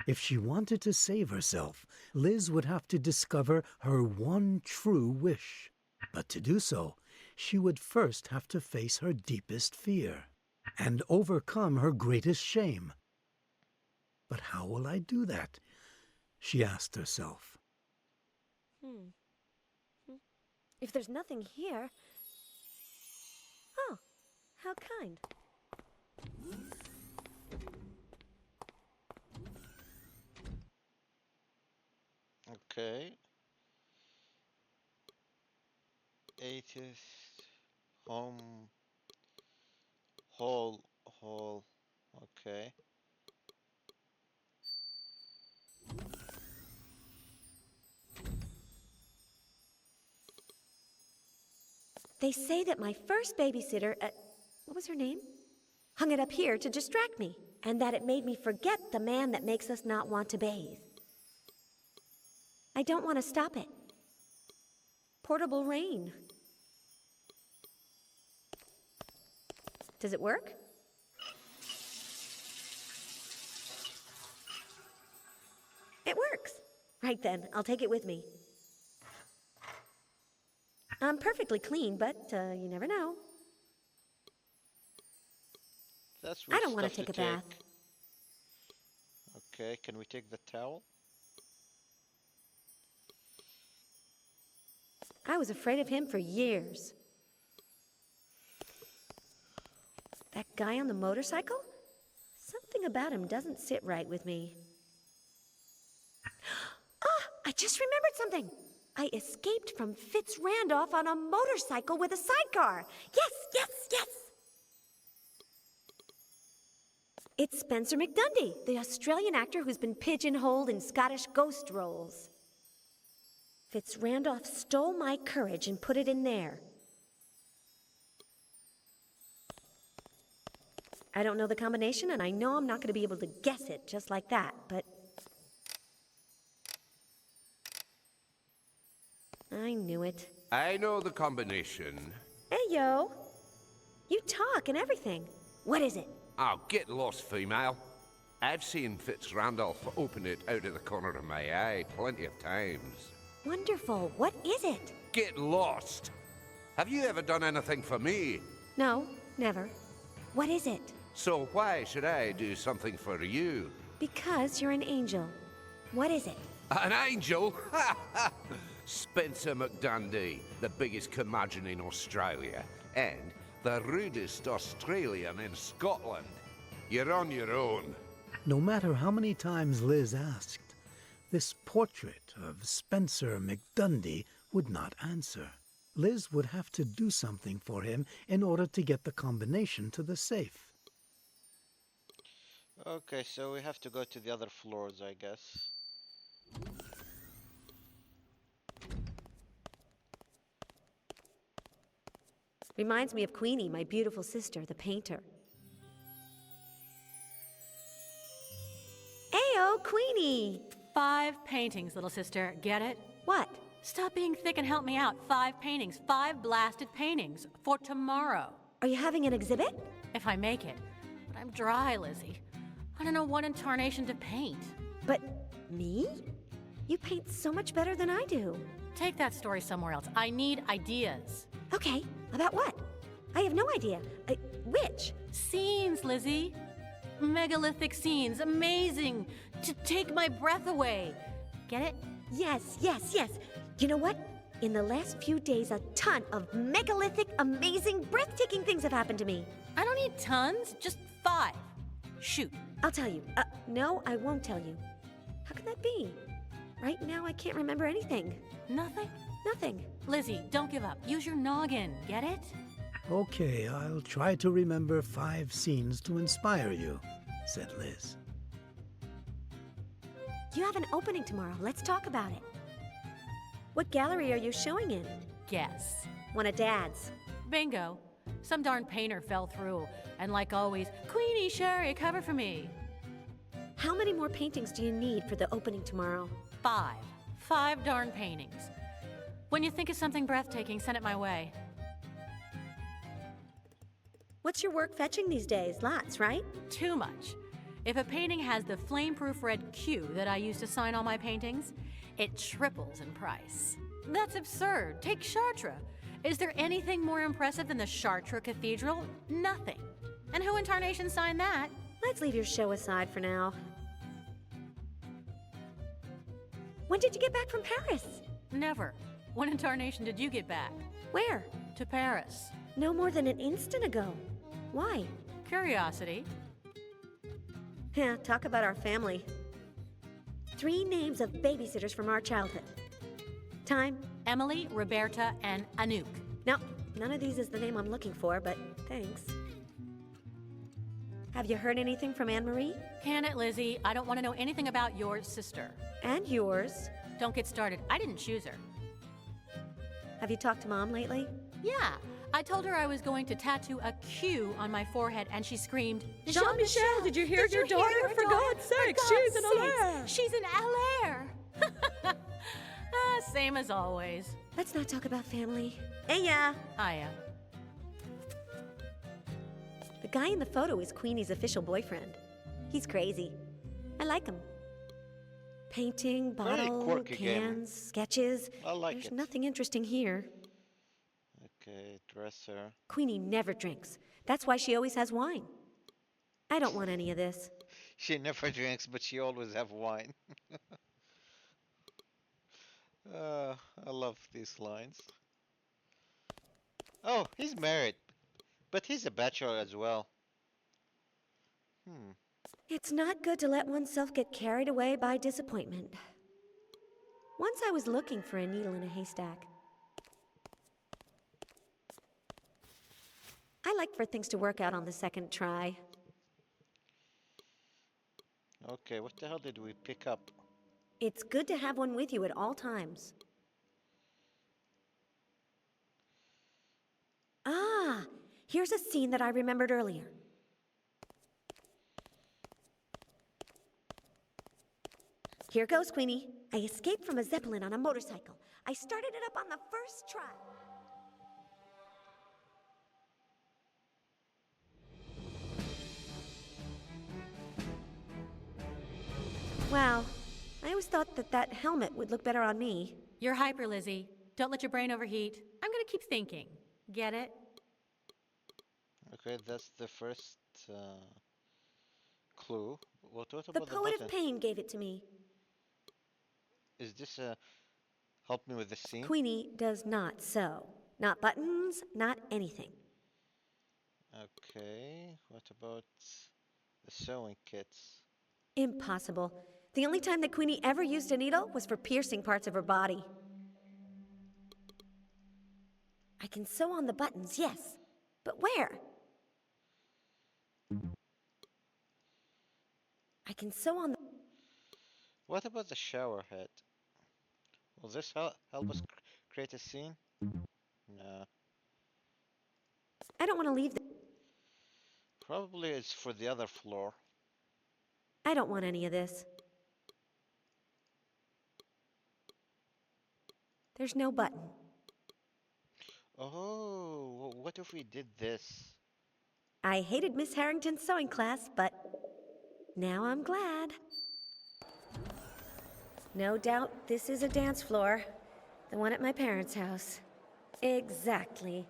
If she wanted to save herself, Liz would have to discover her one true wish. But to do so, she would first have to face her deepest fear and overcome her greatest shame. But how will I do that? She asked herself. If there's nothing here... Oh, how kind. Okay. Atheist. Home. Hall. Okay. They say that my first babysitter, what was her name? Hung it up here to distract me, and that it made me forget the man that makes us not want to bathe. I don't want to stop it. Portable rain. Does it work? It works. Right then, I'll take it with me. I'm perfectly clean, but you never know. That's I don't want to take a bath. Okay, can we take the towel? I was afraid of him for years. That guy on the motorcycle? Something about him doesn't sit right with me. Ah, I just remembered something. I escaped from Fitz Randolph on a motorcycle with a sidecar. Yes! It's Spencer McDundy, the Australian actor who's been pigeonholed in Scottish ghost roles. Fitz Randolph stole my courage and put it in there. I don't know the combination, and I know I'm not going to be able to guess it just like that, but... I knew it. I know the combination. Hey, yo. You talk and everything. What is it? Oh, get lost, female. I've seen Fitz Randolph open it out of the corner of my eye plenty of times. Wonderful. What is it? Get lost. Have you ever done anything for me? No, never. What is it? So why should I do something for you? Because you're an angel. What is it? An angel? Spencer McDundy, the biggest curmudgeon in Australia, and the rudest Australian in Scotland. You're on your own. No matter how many times Liz asked, this portrait of Spencer McDundy would not answer. Liz would have to do something for him in order to get the combination to the safe. Okay, so we have to go to the other floors, I guess. Reminds me of Queenie, my beautiful sister, the painter. Ayo, Queenie! 5 paintings, little sister. Get it? What? Stop being thick and help me out. 5 paintings. 5 blasted paintings. For tomorrow. Are you having an exhibit? If I make it. But I'm dry, Lizzie. I don't know what in tarnation to paint. But me? You paint so much better than I do. Take that story somewhere else. I need ideas. Okay, about what? I have no idea. Which? Scenes, Lizzie. Megalithic scenes. Amazing. To take my breath away. Get it? Yes. You know what? In the last few days, a ton of megalithic, amazing, breathtaking things have happened to me. I don't need tons, just 5. Shoot. I'll tell you. No, I won't tell you. How can that be? Right now, I can't remember anything. Nothing? Nothing. Lizzie, don't give up. Use your noggin. Get it? Okay, I'll try to remember 5 scenes to inspire you, said Liz. You have an opening tomorrow. Let's talk about it. What gallery are you showing in? Guess. One of Dad's. Bingo. Some darn painter fell through. And like always, Queenie, Sherry, cover for me. How many more paintings do you need for the opening tomorrow? 5. 5 darn paintings. When you think of something breathtaking, send it my way. What's your work fetching these days? Lots, right? Too much. If a painting has the flame-proof red Q that I use to sign all my paintings, it triples in price. That's absurd. Take Chartres. Is there anything more impressive than the Chartres Cathedral? Nothing. And who in tarnation signed that? Let's leave your show aside for now. When did you get back from Paris? Never. When in tarnation did you get back? Where? To Paris. No more than an instant ago. Why? Curiosity. Yeah, talk about our family. 3 names of babysitters from our childhood. Time? Emily, Roberta, and Anouk. No, none of these is the name I'm looking for, but thanks. Have you heard anything from Anne-Marie? Can it, Lizzie? I don't want to know anything about your sister. And yours. Don't get started. I didn't choose her. Have you talked to Mom lately? Yeah. I told her I was going to tattoo a Q on my forehead, and she screamed, Jean-Michel, did you hear your daughter? For God's sake, she's an LR. She's an LR. Same as always. Let's not talk about family. Hey, yeah. Hiya. The guy in the photo is Queenie's official boyfriend. He's crazy. I like him. Painting, Very bottle, quirky game. cans, sketches. I like There's it. nothing interesting here. Okay, dresser. Queenie never drinks. That's why she always has wine. I don't want any of this. She never drinks, but she always have wine. I love these lines. Oh, he's married, but he's a bachelor as well. It's not good to let oneself get carried away by disappointment. Once I was looking for a needle in a haystack. I like for things to work out on the second try. Okay, what the hell did we pick up? It's good to have one with you at all times. Ah, here's a scene that I remembered earlier. Here goes, Queenie. I escaped from a Zeppelin on a motorcycle. I started it up on the first try. Wow. I always thought that helmet would look better on me. You're hyper, Lizzie. Don't let your brain overheat. I'm gonna keep thinking. Get it? Okay, that's the first clue. What The about the poet button? of pain gave it to me. Is this help me with the scene? Queenie does not sew. Not buttons, not anything. Okay, what about the sewing kits? Impossible. The only time that Queenie ever used a needle was for piercing parts of her body. I can sew on the buttons, yes. But where? I can sew on the... What about the shower head? Will this help us create a scene? No. I don't want to leave the... Probably it's for the other floor. I don't want any of this. There's no button. Oh, what if we did this? I hated Miss Harrington's sewing class, but now I'm glad. No doubt this is a dance floor. The one at my parents' house. Exactly.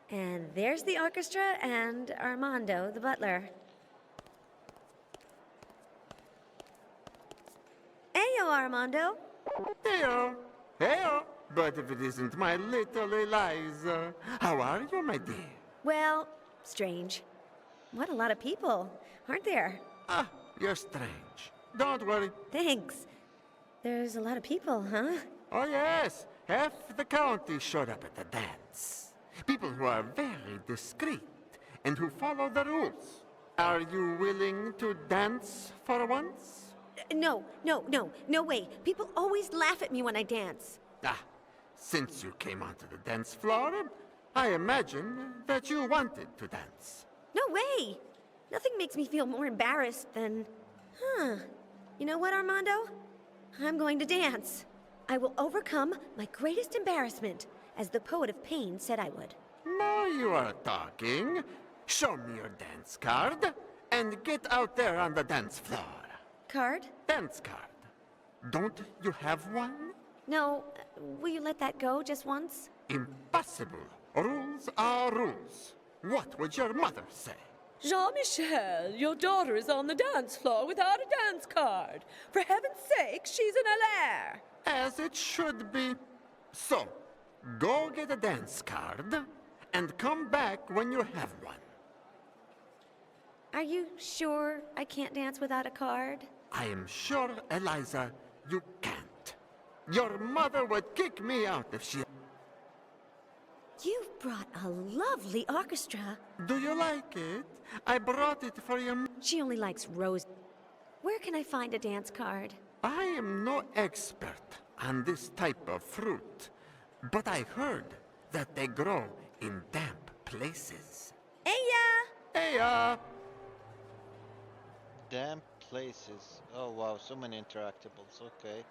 And there's the orchestra and Armando, the butler. Heyo, Armando. Heyo. Heyo. But if it isn't my little Eliza, how are you, my dear? Well, strange. What a lot of people, aren't there? Ah, you're strange. Don't worry. Thanks. There's a lot of people, huh? Oh, yes. Half the county showed up at the dance. People who are very discreet and who follow the rules. Are you willing to dance for once? No way. People always laugh at me when I dance. Ah, since you came onto the dance floor, I imagine that you wanted to dance. No way. Nothing makes me feel more embarrassed than... You know what, Armando? I'm going to dance. I will overcome my greatest embarrassment, as the poet of pain said I would. Now you are talking. Show me your dance card, and get out there on the dance floor. Card? Dance card. Don't you have one? No. Will you let that go just once? Impossible. Rules are rules. What would your mother say? Jean-Michel, your daughter is on the dance floor without a dance card. For heaven's sake, she's in a lair. As it should be. So, go get a dance card, and come back when you have one. Are you sure I can't dance without a card? I am sure, Eliza, you can't. Your mother would kick me out if she... You've brought a lovely orchestra. Do you like it? I brought it for your... She only likes rose. Where can I find a dance card? I am no expert on this type of fruit, but I heard that they grow in damp places. Eya! Damn places. Oh wow, so many interactables. Okay.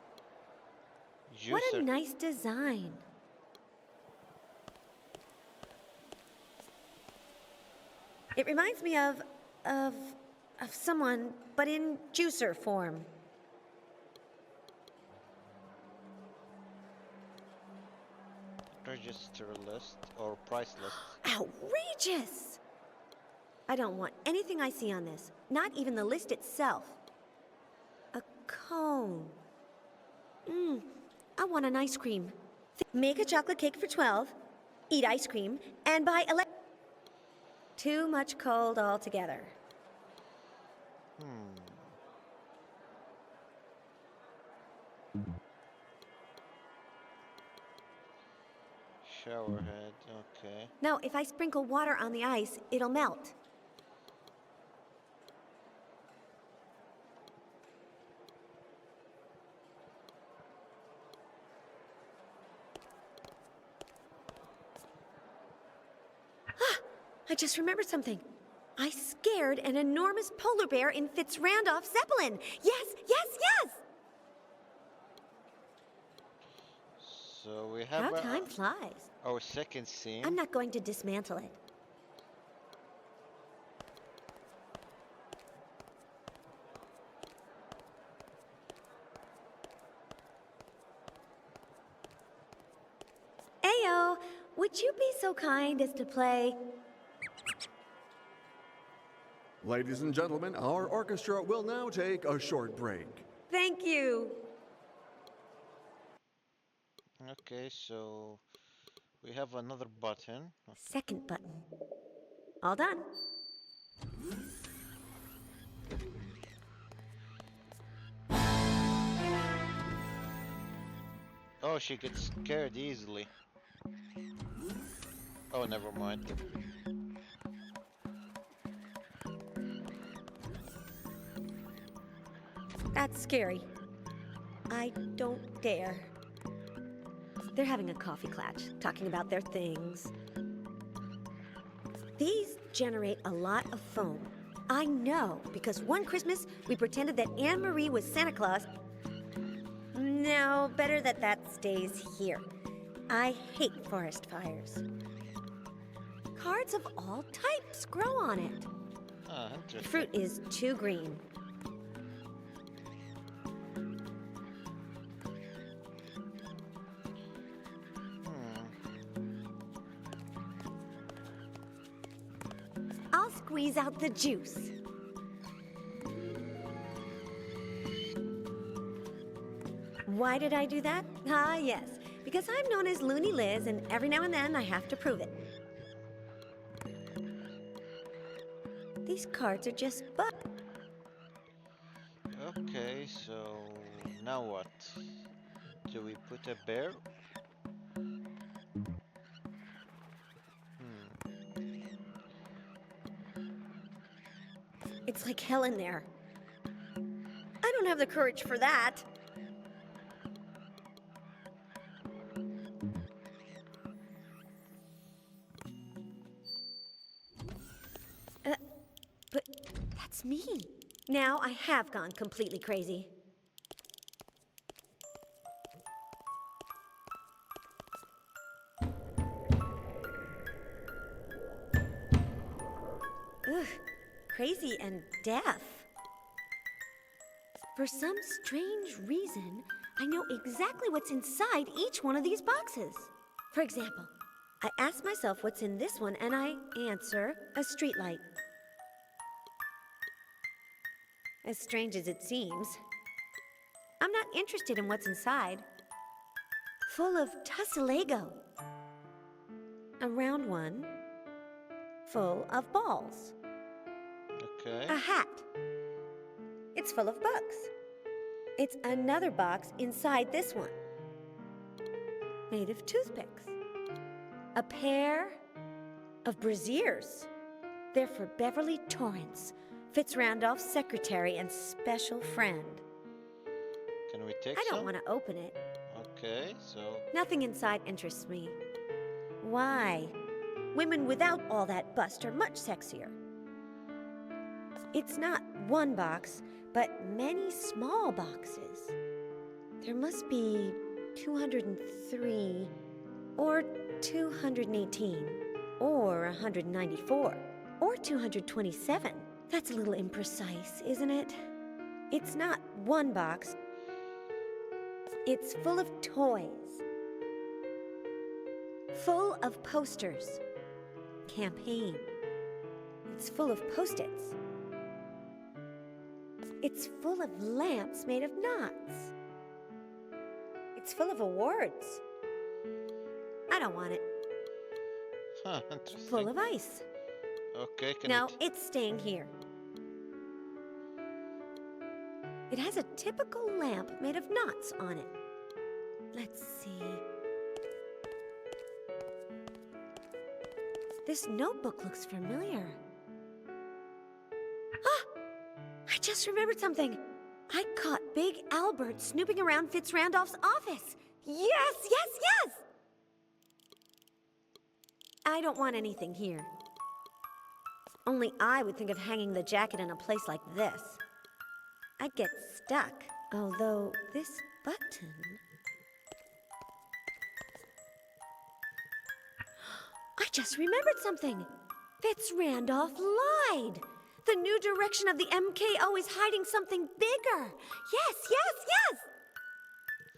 What a Juicer. nice design. It reminds me of someone, but in juicer form. Register list or price list. Outrageous! I don't want anything I see on this, not even the list itself. A cone. I want an ice cream. Make a chocolate cake for 12, eat ice cream, and buy too much cold altogether. Shower head, okay. No, if I sprinkle water on the ice, it'll melt. I just remembered something. I scared an enormous polar bear in Fitzrandolph Zeppelin. Yes! So we have How time flies. our second scene. I'm not going to dismantle it. Ayo, would you be so kind as to play... Ladies and gentlemen, our orchestra will now take a short break. Thank you. Okay, so we have another button. Second button. All done. Oh, she gets scared easily. Oh, never mind. That's scary. I don't dare. They're having a coffee clutch, talking about their things. These generate a lot of foam. I know, because one Christmas we pretended that Anne-Marie was Santa Claus. No, better that that stays here. I hate forest fires. Cards of all types grow on it. Ah, The interesting. fruit is too green. I'll squeeze out the juice. Why did I do that? Ah, yes. Because I'm known as Loony Liz, and every now and then I have to prove it. These cards are just Okay, so now what? Do we put a bear? It's like hell in there. I don't have the courage for that. But that's me. Now I have gone completely crazy. Ugh, crazy and deaf. For some strange reason, I know exactly what's inside each one of these boxes. For example, I ask myself what's in this one, and I answer a streetlight. As strange as it seems, I'm not interested in what's inside. Full of tussle-lego. A round one, full of balls. Okay. A hat. It's full of books. It's another box inside this one, made of toothpicks. A pair of brassiers. They're for Beverly Torrance, Fitz Randolph's secretary and special friend. Can we take I don't some? want to open it. Okay, so... Nothing inside interests me. Why? Women without all that bust are much sexier. It's not one box, but many small boxes. There must be 203, or 218, or 194, or 227. That's a little imprecise, isn't it? It's not one box. It's full of toys. Full of posters. Campaign. It's full of Post-its. It's full of lamps made of knots. It's full of awards. I don't want it. Huh, interesting. Full of ice. Okay, No, it's staying here. It has a typical lamp made of knots on it. Let's see. This notebook looks familiar. Ah! I just remembered something. I caught Big Albert snooping around Fitz Randolph's office. Yes, yes, yes! I don't want anything here. Only I would think of hanging the jacket in a place like this. I'd get stuck. Although this button... I just remembered something. Fitz Randolph lied. The new direction of the MKO is hiding something bigger. Yes, yes, yes!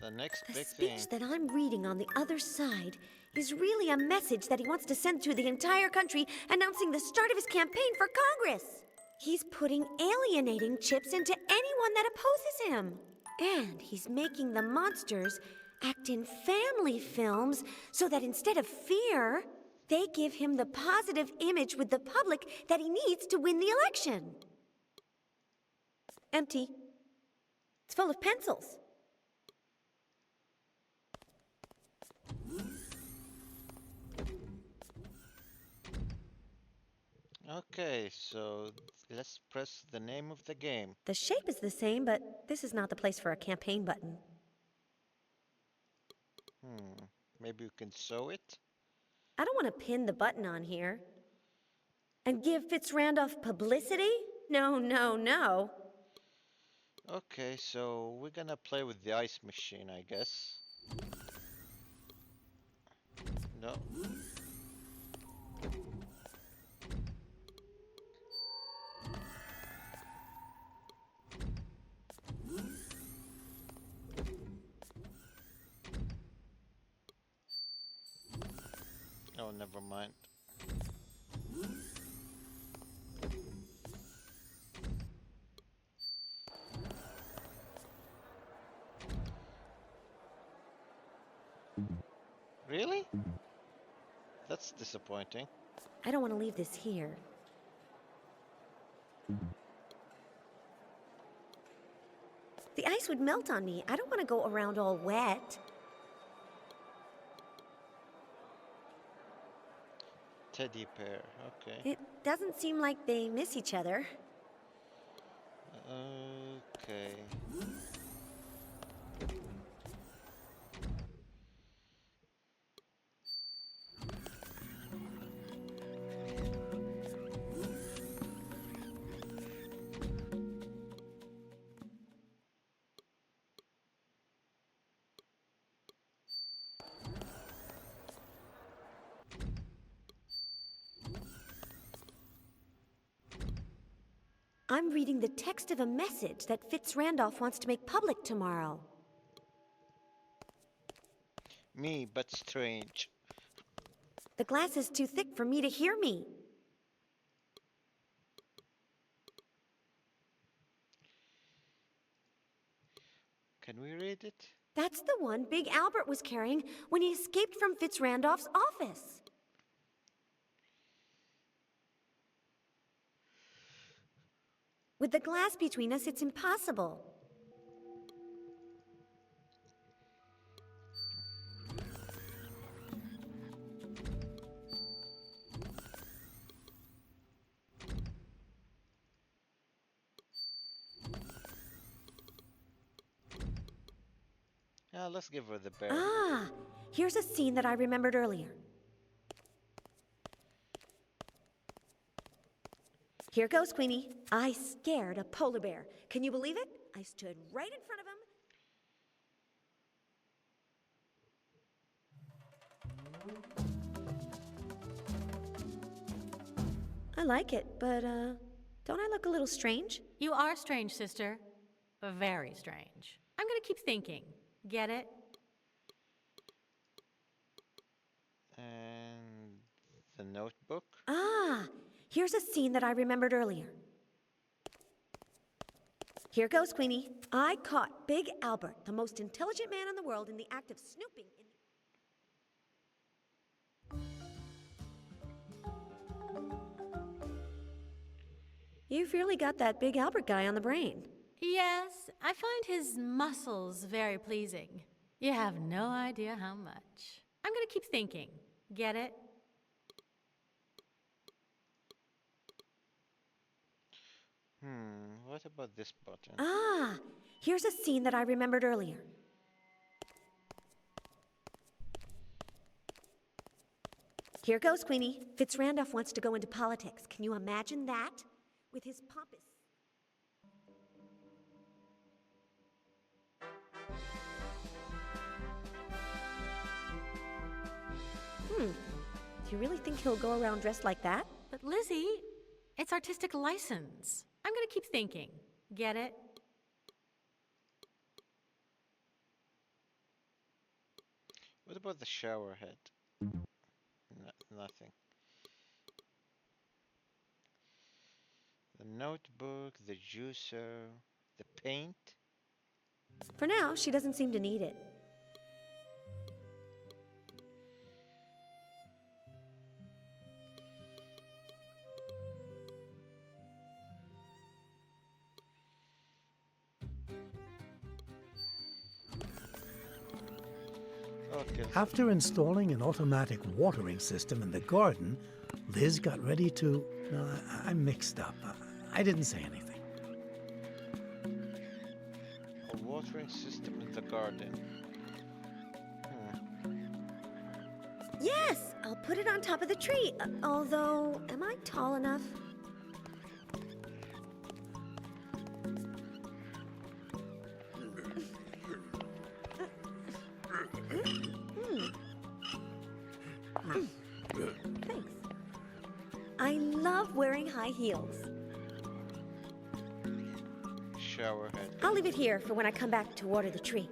The next The big speech thing. that I'm reading on the other side is really a message that he wants to send to the entire country announcing the start of his campaign for Congress. He's putting alienating chips into anyone that opposes him. And he's making the monsters act in family films so that instead of fear, they give him the positive image with the public that he needs to win the election. Empty. It's full of pencils. Okay, so let's press the name of the game. The shape is the same, but this is not the place for a campaign button. Maybe we can sew it? I don't want to pin the button on here. And give Fitz Randolph publicity? No, no, no. Okay, so we're gonna play with the ice machine, I guess. No. Oh, never mind. Really? That's disappointing. I don't want to leave this here. The ice would melt on me. I don't want to go around all wet. Teddy bear, okay. It doesn't seem like they miss each other. Okay. I'm reading the text of a message that Fitz Randolph wants to make public tomorrow. Me, but strange. The glass is too thick for me to hear me. Can we read it? That's the one Big Albert was carrying when he escaped from Fitz Randolph's office. With the glass between us, it's impossible. Let's give her the bear. Ah, here's a scene that I remembered earlier. Here goes, Queenie. I scared a polar bear. Can you believe it? I stood right in front of him. I like it, but, don't I look a little strange? You are strange, sister. Very strange. I'm gonna keep thinking. Get it? And the notebook? Ah, here's a scene that I remembered earlier. Here goes, Queenie. I caught Big Albert, the most intelligent man in the world, in the act of snooping in You've really got that Big Albert guy on the brain. Yes, I find his muscles very pleasing. You have no idea how much. I'm gonna keep thinking. Get it? What about this button? Ah, here's a scene that I remembered earlier. Here goes, Queenie. Fitz Randolph wants to go into politics. Can you imagine that? With his pompous... Do you really think he'll go around dressed like that? But Lizzie, it's artistic license. I'm gonna keep thinking. Get it? What about the shower head? Nothing. The notebook, the juicer, the paint. For now, she doesn't seem to need it. Okay. After installing an automatic watering system in the garden, Liz got ready to... No, I'm mixed up. I didn't say anything. A watering system in the garden. Yes, I'll put it on top of the tree. Although, am I tall enough? Thanks. I love wearing high heels. Shower head. I'll leave it here for when I come back to water the tree.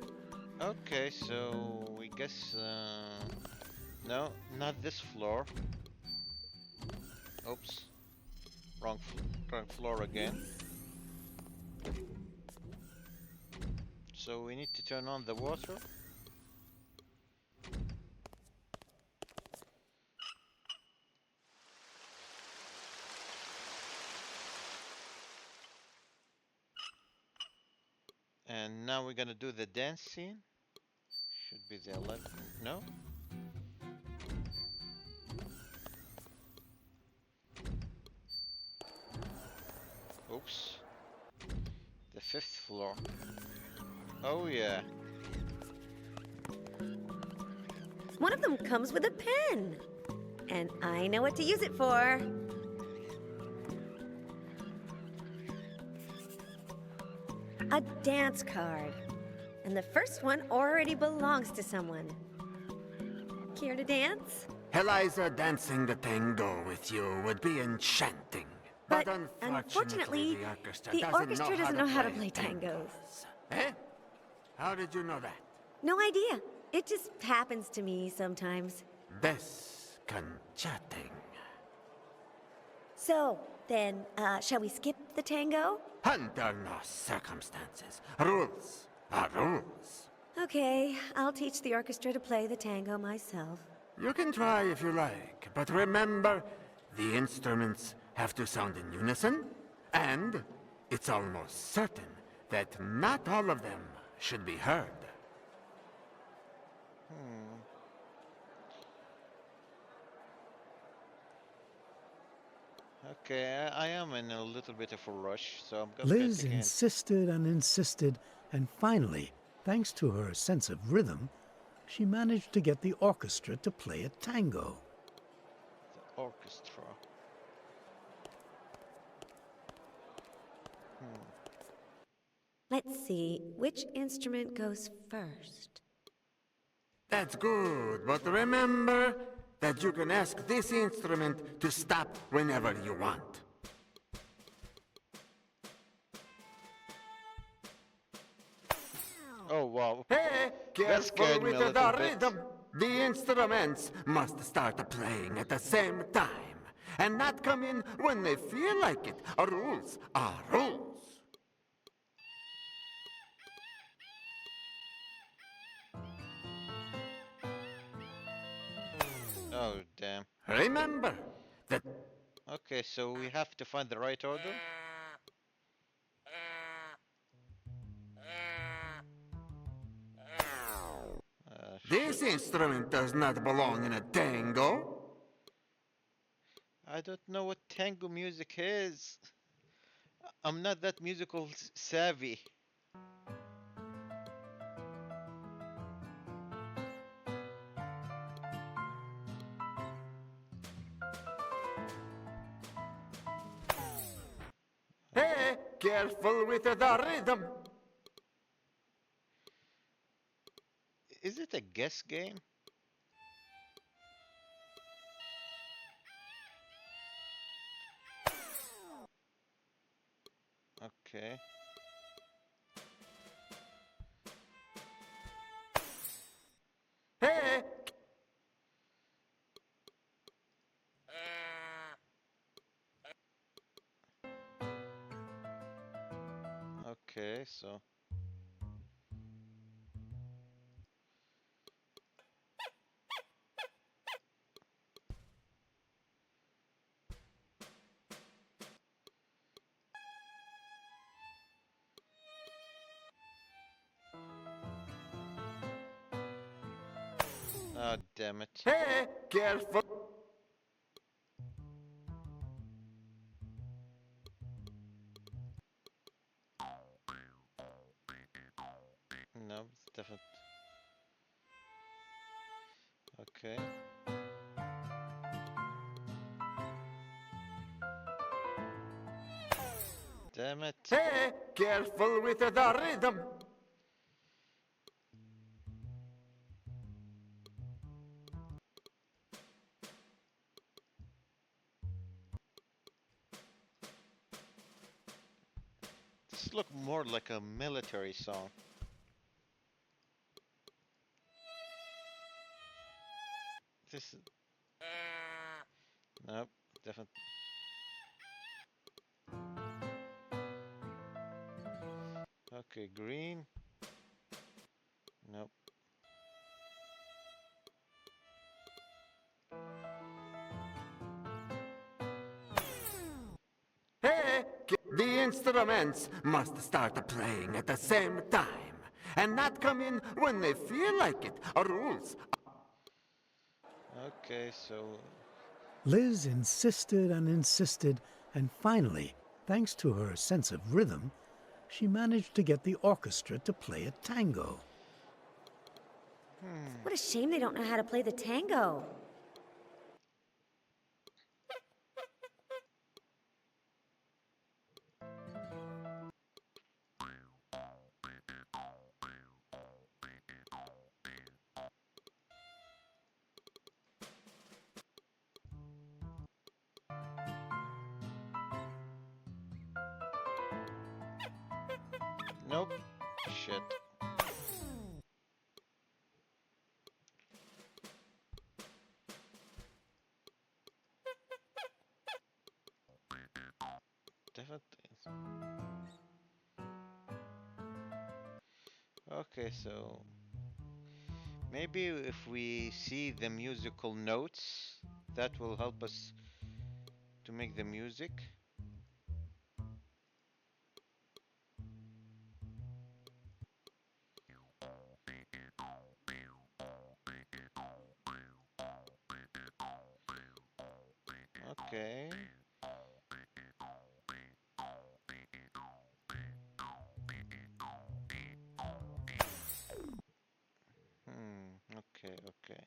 Okay, so we guess no, not this floor. Oops, wrong floor again. So we need to turn on the water. And now we're gonna do the dance scene. Should be the 11th. No? Oops. The 5th floor. Oh yeah. One of them comes with a pen. And I know what to use it for. A dance card. And the first one already belongs to someone. Care to dance? Eliza, dancing the tango with you would be enchanting. But unfortunately, the orchestra doesn't know how to play tangos. Eh? How did you know that? No idea. It just happens to me sometimes. Desconcerting. So, then, shall we skip the tango? Under no circumstances. Rules are rules. Okay, I'll teach the orchestra to play the tango myself. You can try if you like, but remember, the instruments have to sound in unison, and it's almost certain that not all of them should be heard. Okay, I am in a little bit of a rush, so I'm gonna Liz take a hint. insisted and insisted, and finally, thanks to her sense of rhythm, she managed to get the orchestra to play a tango. The orchestra. Let's see, which instrument goes first? That's good, but remember that you can ask this instrument to stop whenever you want. Oh wow. Hey, That scared careful me with a the little bit. rhythm. The instruments must start playing at the same time, and not come in when they feel like it. Rules are rules. Oh damn. Remember that. Okay, so we have to find the right order. This instrument does not belong in a tango. I don't know what tango music is. I'm not that musical savvy. Hey, careful with the rhythm. Is it a guess game? Okay. Hey. Okay, so. Oh, damn it. Hey, careful. No, it's definitely. Okay. Damn it. Hey, careful with the rhythm. This look more like a military song. This is. Nope, definitely. Okay, green. Nope. Hey, The instruments must start playing at the same time and not come in when they feel like it. Rules. Okay, so Liz insisted and insisted, and finally, thanks to her sense of rhythm, she managed to get the orchestra to play a tango. What a shame they don't know how to play the tango. nope. Shit. Definitely. Okay, so maybe if we see the musical notes, that will help us to make the music. Okay. Okay, okay.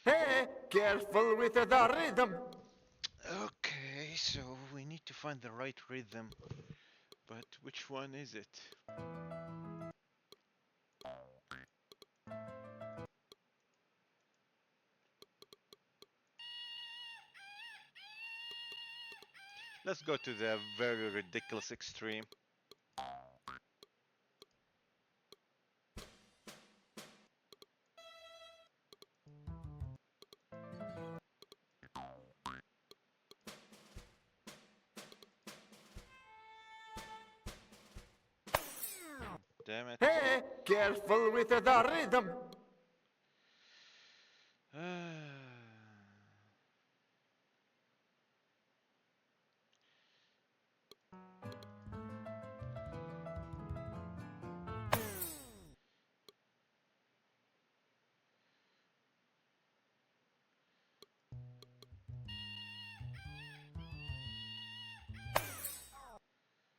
Hey, careful with the rhythm. Okay, so we need to find the right rhythm. But which one is it? Let's go to the very ridiculous extreme. Damn it. Hey, careful with the rhythm.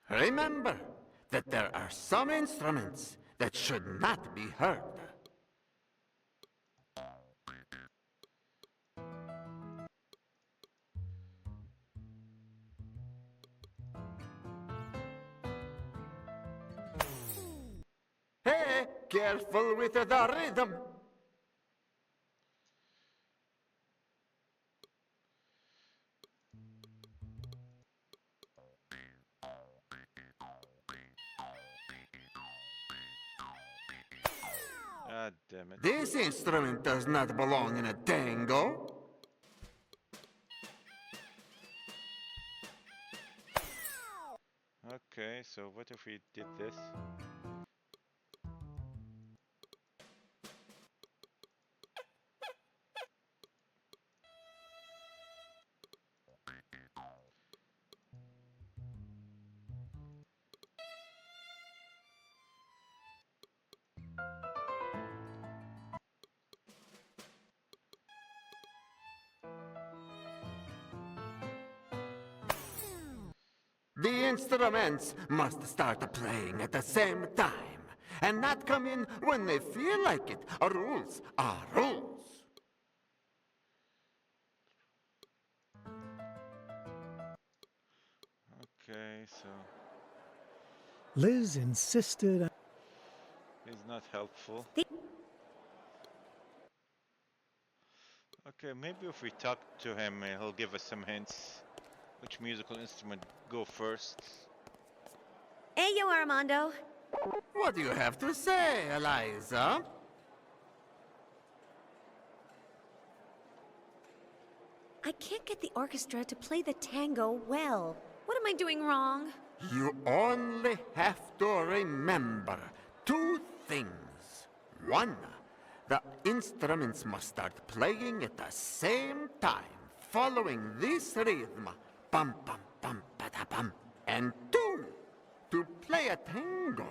Remember that there are some instruments that should not be heard. Hey, careful with the rhythm. God damn it. This instrument does not belong in a tango. Okay, so what if we did this? The instruments must start playing at the same time and not come in when they feel like it. Rules are rules. Okay, so Liz insisted. he's not helpful. Okay, maybe if we talk to him, he'll give us some hints. Which musical instrument go first? Hey, yo, Armando. What do you have to say, Eliza? I can't get the orchestra to play the tango well. What am I doing wrong? You only have to remember two things. One, the instruments must start playing at the same time, following this rhythm. Bum, bum, bum, ba-da-bum. And two, to play a tango,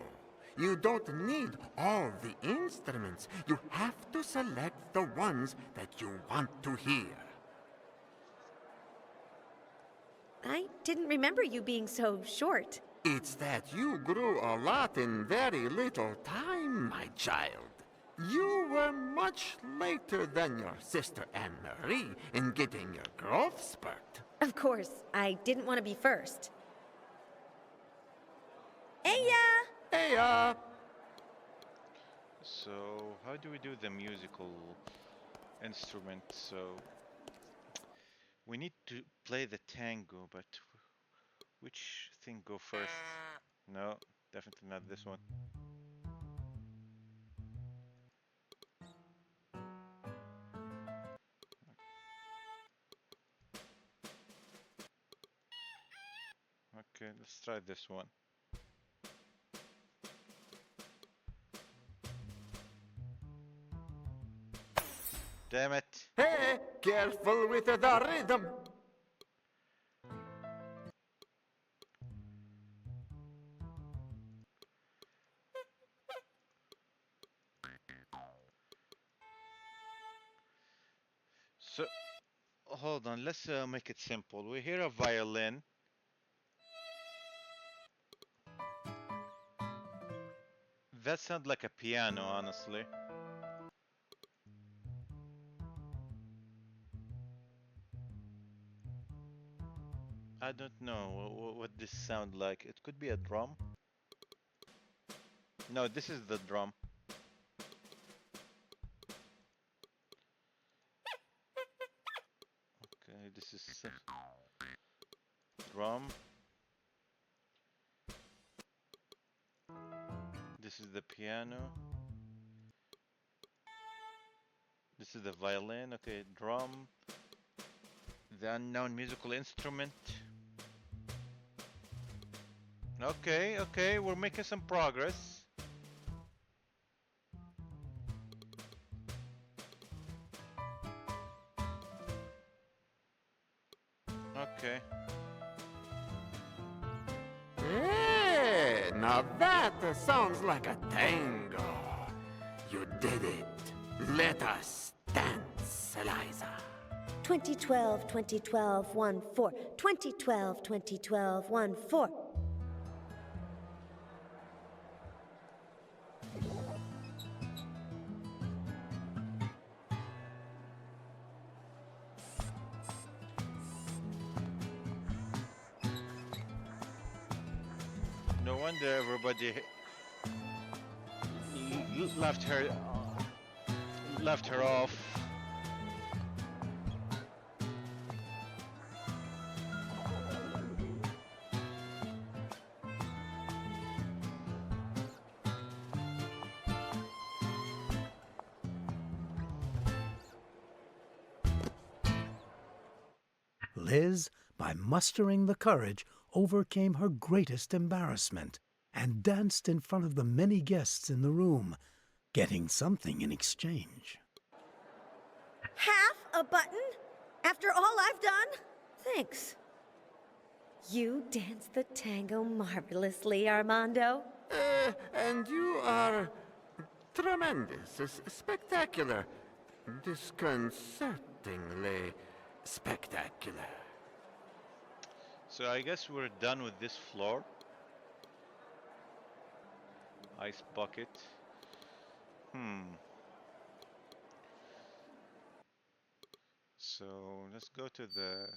you don't need all the instruments. You have to select the ones that you want to hear. I didn't remember you being so short. It's that you grew a lot in very little time, my child. You were much later than your sister Anne-Marie in getting your growth spurt. Of course, I didn't want to be first. Heya! Heya! So, how do we do the musical instrument? So, we need to play the tango, but which thing go first? No, definitely not this one. Okay, let's try this one. Damn it. Hey, careful with the rhythm. So, hold on, let's make it simple. We hear a violin. That sounds like a piano, honestly. I don't know what this sound like. It could be a drum. No, this is the drum. Okay, this is drum. This is the piano. This is the violin. Okay, drum. The unknown musical instrument. Okay, okay, we're making some progress. Okay. Hey, now that sounds like a tango. You did it. Let us dance, Eliza. 2012, 2012, 1-4. 2012, 2012, 1-4. No wonder everybody left her off. Liz, by mustering the courage, overcame her greatest embarrassment and danced in front of the many guests in the room, getting something in exchange. Half a button? After all I've done? Thanks. You danced the tango marvelously, Armando. And you are tremendous, spectacular, disconcertingly spectacular. So I guess we're done with this floor. Ice bucket. So let's go to the...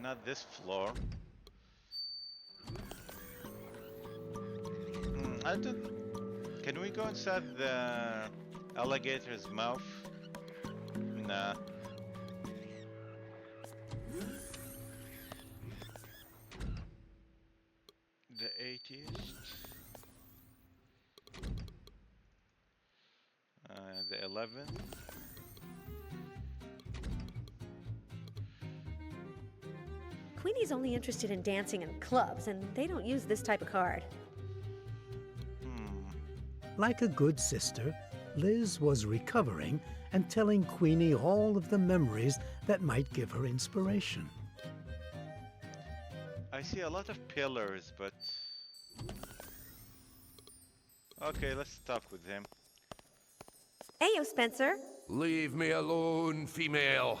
not this floor. I don't... Can we go inside the alligator's mouth? Nah. The atheist. 11th. Queenie's only interested in dancing in clubs, and they don't use this type of card. Like a good sister, Liz was recovering and telling Queenie all of the memories that might give her inspiration. I see a lot of pillars, but... Okay, let's talk with him. Ayo, Spencer. Leave me alone, female.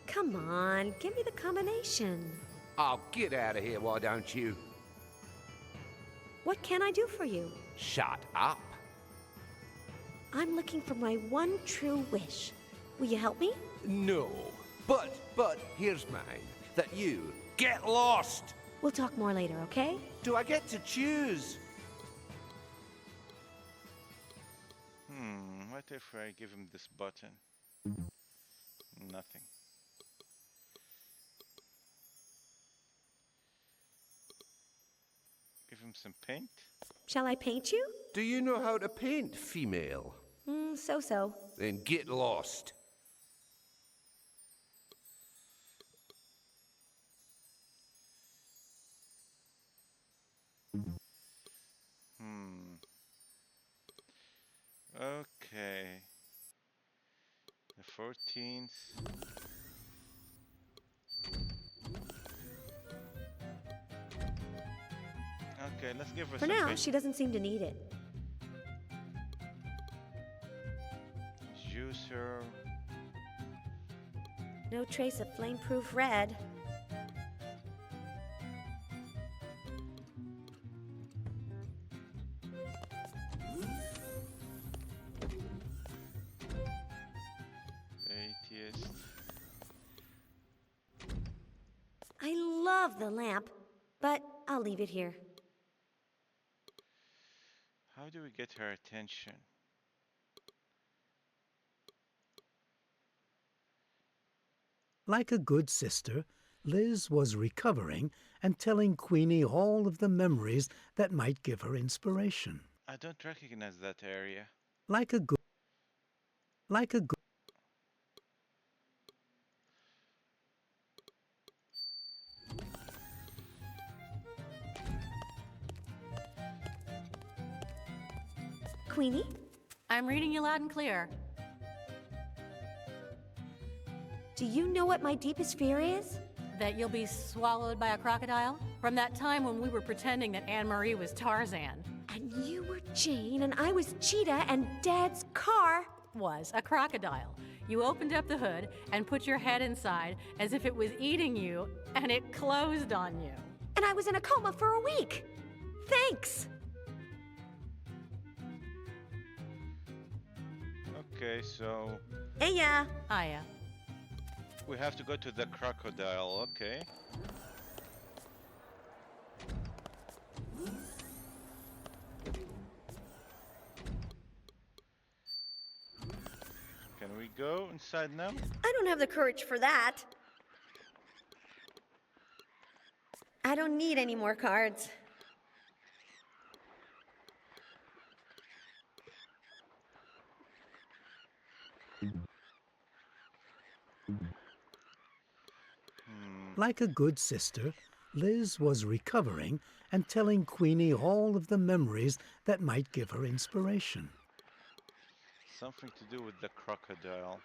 Come on, give me the combination. I'll get out of here, why don't you? What can I do for you? Shut up. I'm looking for my one true wish. Will you help me? No. But here's mine. That you get lost. We'll talk more later, okay? Do I get to choose? What if I give him this button? Nothing. Give him some paint? Shall I paint you? Do you know how to paint, female? So-so. Then get lost. Okay. The 14th. Okay, let's give her For some now, paint. she doesn't seem to need it. Juicer. No trace of flame-proof red. Atheist. I love the lamp, but I'll leave it here. How do we get her attention? Like a good sister, Liz was recovering and telling Queenie all of the memories that might give her inspiration. I don't recognize that area. Like a good Queenie? I'm reading you loud and clear. Do you know what my deepest fear is? That you'll be swallowed by a crocodile? From that time when we were pretending that Anne-Marie was Tarzan. And you were Jane, and I was Cheetah, and Dad's car was a crocodile. You opened up the hood and put your head inside as if it was eating you, and it closed on you. And I was in a coma for a week. Thanks. Okay, so Aya. Aya. we have to go to the crocodile, okay. Can we go inside now? I don't have the courage for that. I don't need any more cards. Like a good sister, Liz was recovering and telling Queenie all of the memories that might give her inspiration. Something to do with the crocodile.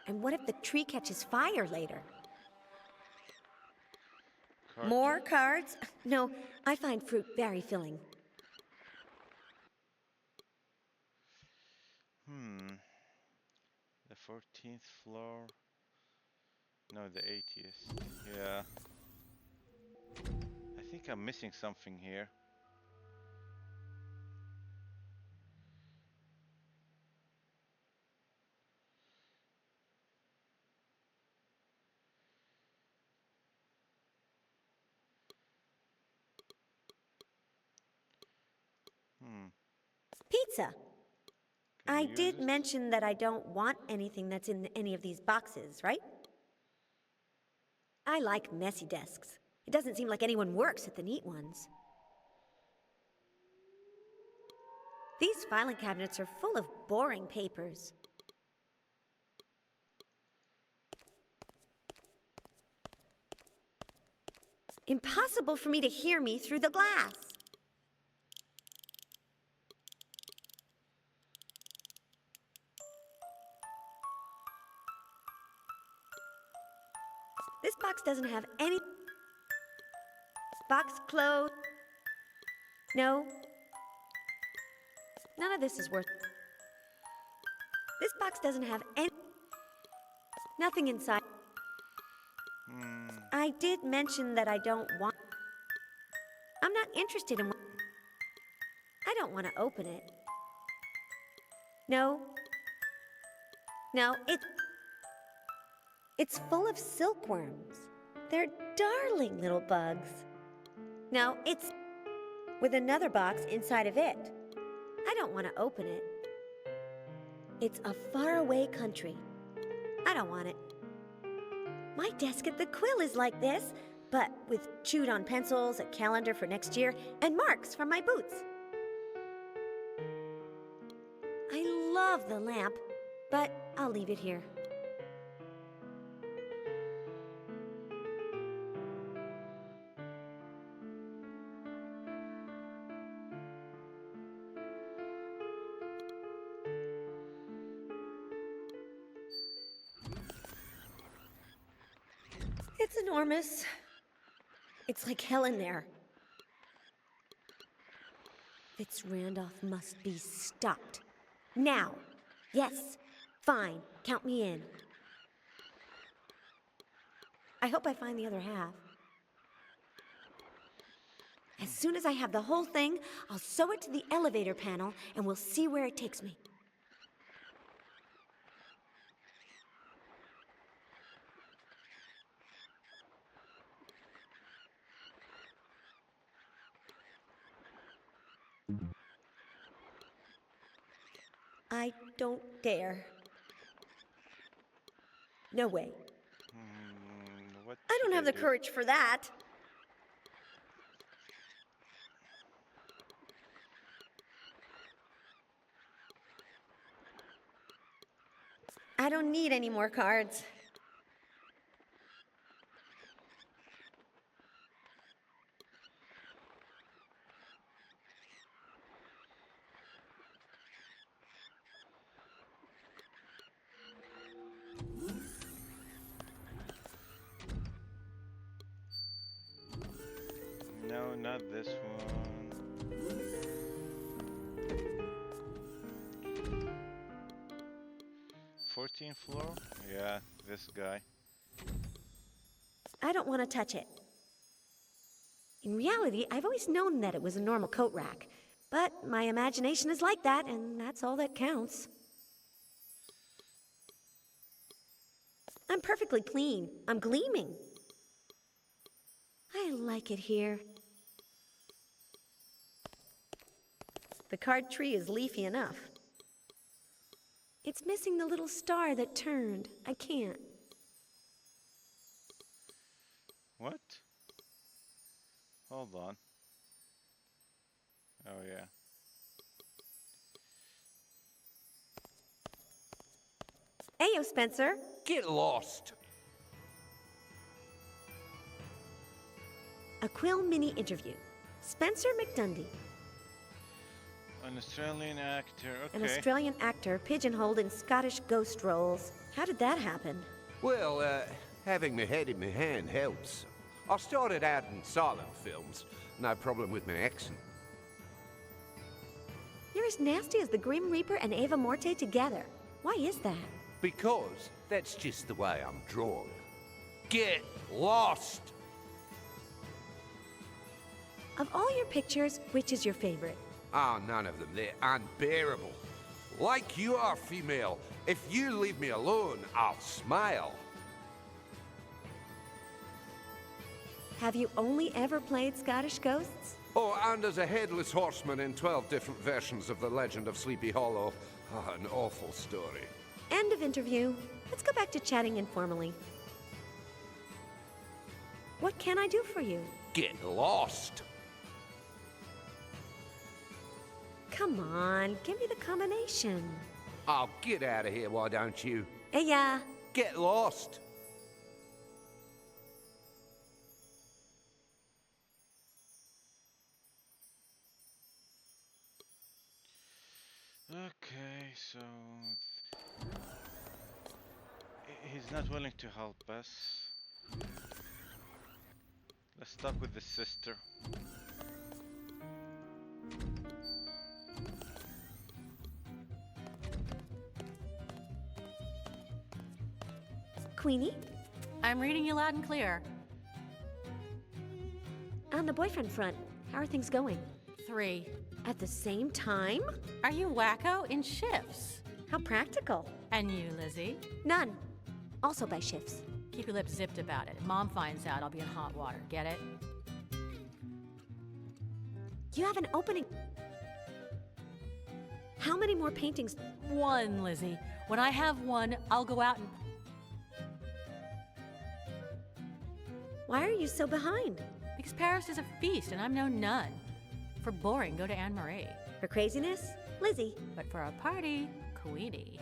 And what if the tree catches fire later? Card. More cards? No, I find fruit very filling. The 14th floor. No, the 80th. Yeah. I think I'm missing something here. Pizza. Can I you use did this? mention that I don't want anything that's in any of these boxes, right? I like messy desks. It doesn't seem like anyone works at the neat ones. These filing cabinets are full of boring papers. Impossible for me to hear me through the glass. This box doesn't have any... Box closed. No. None of this is worth... This box doesn't have any... Nothing inside. I did mention that I don't want... I'm not interested in... I don't want to open it. No. No, it's full of silkworms. They're darling little bugs. No, it's with another box inside of it. I don't want to open it. It's a faraway country. I don't want it. My desk at the Quill is like this, but with chewed on pencils, a calendar for next year, and marks from my boots. I love the lamp, but I'll leave it here. It's enormous. It's like hell in there. Fitz Randolph must be stopped. Now. Yes. Fine. Count me in. I hope I find the other half. As soon as I have the whole thing, I'll sew it to the elevator panel and we'll see where it takes me. I don't dare. No way. I don't have the courage for that. I don't need any more cards. No, not this one. 14th floor? Yeah, this guy. I don't want to touch it. In reality, I've always known that it was a normal coat rack. But my imagination is like that, and that's all that counts. I'm perfectly clean. I'm gleaming. I like it here. The card tree is leafy enough. It's missing the little star that turned. I can't. What? Hold on. Oh, yeah. Ayo, Spencer. Get lost. A Quill mini interview. Spencer McDundy. An Australian actor, okay. An Australian actor pigeonholed in Scottish ghost roles. How did that happen? Well, having my head in my hand helps. I started out in silent films. No problem with my accent. You're as nasty as the Grim Reaper and Ava Morte together. Why is that? Because that's just the way I'm drawn. Get lost! Of all your pictures, which is your favorite? Oh, none of them. They're unbearable. Like you are, female. If you leave me alone, I'll smile. Have you only ever played Scottish ghosts? Oh, and as a headless horseman in 12 different versions of the legend of Sleepy Hollow. Oh, an awful story. End of interview. Let's go back to chatting informally. What can I do for you? Get lost. Come on, give me the combination. Oh, get out of here, why don't you? Hey, yeah. Get lost. Okay, so he's not willing to help us. Let's talk with the sister. Queenie, I'm reading you loud and clear. on the boyfriend front, how are things going? 3. At the same time? Are you wacko? In shifts. How practical. And you, Lizzie? None. Also by shifts. Keep your lips zipped about it. If Mom finds out, I'll be in hot water. Get it? You have an opening. How many more paintings? 1, Lizzie. When I have 1, I'll go out and... Why are you so behind? Because Paris is a feast and I'm no nun. For boring, go to Anne-Marie. For craziness? Lizzie. But for a party, Queenie.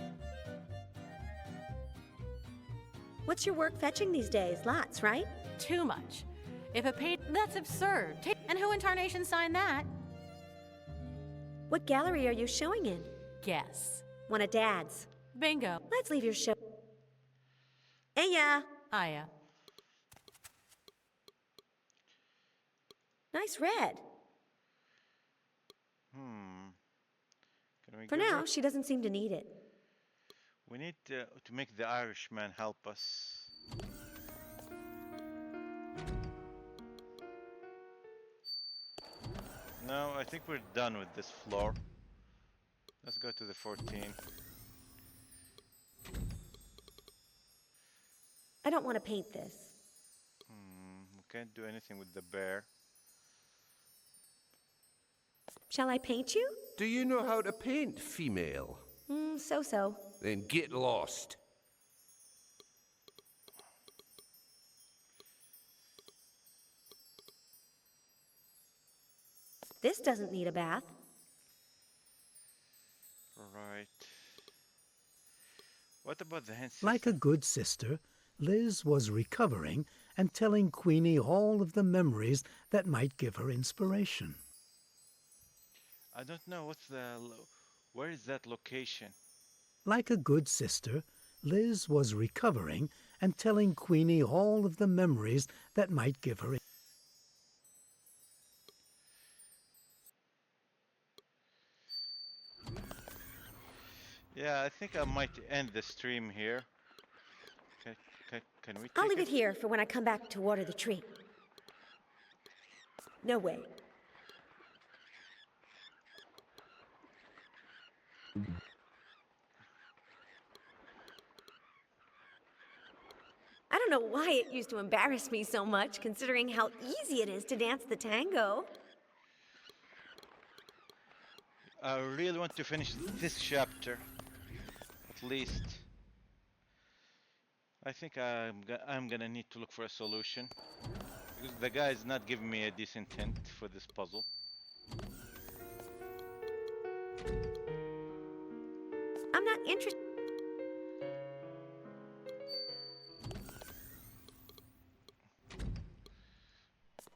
What's your work fetching these days? Lots, right? Too much. If a paint... That's absurd. And who in tarnation signed that? What gallery are you showing in? Guess. One of Dad's. Bingo. Let's leave your show. Hey, yeah. Aya. Nice red. Can we For give now, her- she doesn't seem to need it. We need to make the Irishman help us. No, I think we're done with this floor. Let's go to the 14. I don't want to paint this. We can't do anything with the bear. Shall I paint you? Do you know how to paint, female? So-so. Then get lost. This doesn't need a bath. Right. What about the hand Like a good sister, Liz was recovering and telling Queenie all of the memories that might give her inspiration. I don't know what's where is that location? Like a good sister, Liz was recovering and telling Queenie all of the memories that might give her. Yeah, I think I might end the stream here. Can we I'll take leave it here for when I come back to water the tree. No way. I don't know why it used to embarrass me so much, considering how easy it is to dance the tango. I really want to finish this chapter, at least. I think I'm gonna need to look for a solution, because the guy is not giving me a decent hint for this puzzle. I'm not interested.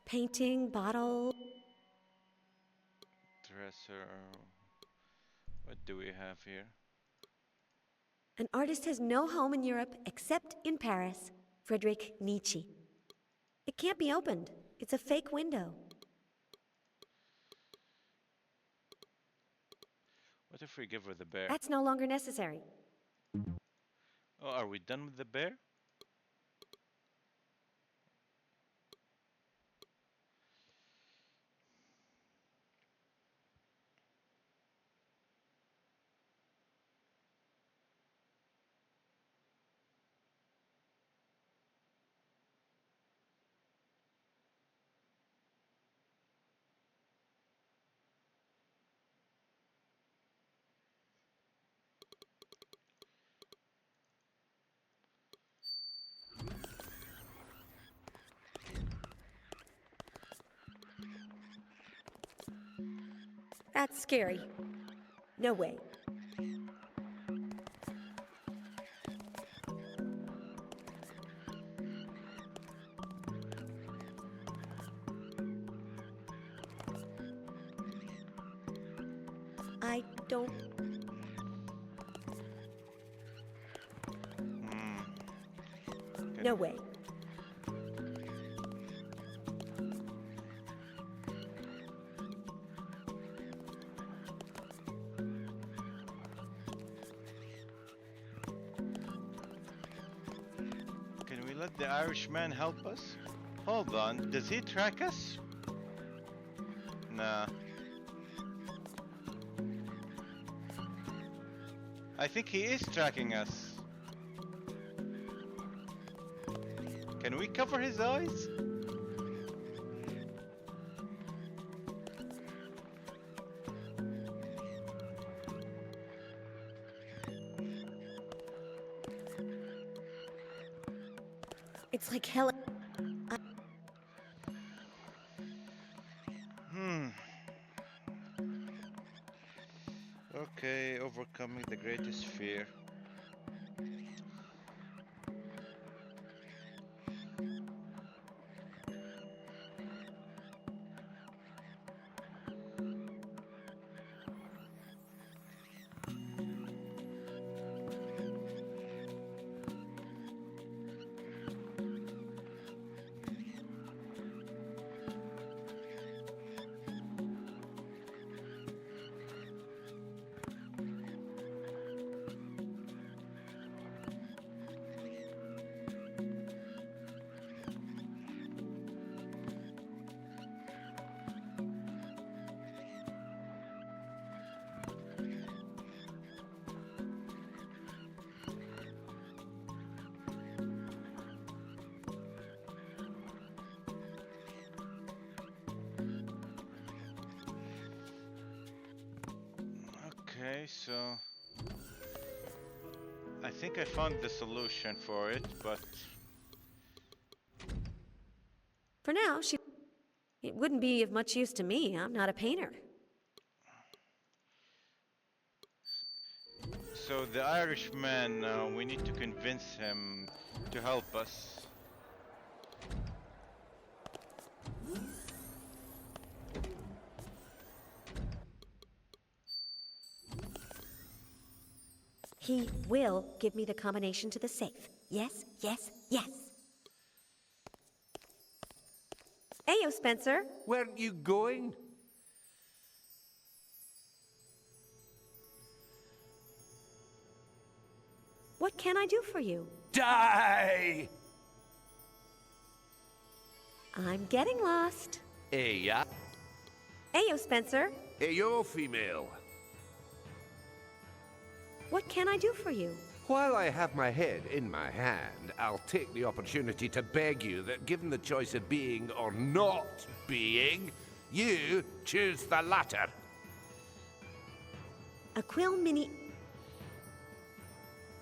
Painting, bottle. Dresser. What do we have here? An artist has no home in Europe except in Paris. Friedrich Nietzsche. It can't be opened. It's a fake window. What if we give her the bear? That's no longer necessary. Oh, are we done with the bear? That's scary. No way. I don't... No way. Can we let the Irishman help us? Hold on, does he track us? Nah. I think he is tracking us. Can we cover his eyes? It's like hell. Okay, overcoming the greatest fear. Okay, so I think I found the solution for it, but For now, it wouldn't be of much use to me. I'm not a painter. so the Irishman, we need to convince him to help us. He will give me the combination to the safe. Yes, yes, yes. Ayo, Spencer. Weren't you going? What can I do for you? Die! I'm getting lost. Yeah. Ayo, Spencer. Yo, female. What can I do for you? While I have my head in my hand, I'll take the opportunity to beg you that given the choice of being or not being, you choose the latter. A quill mini...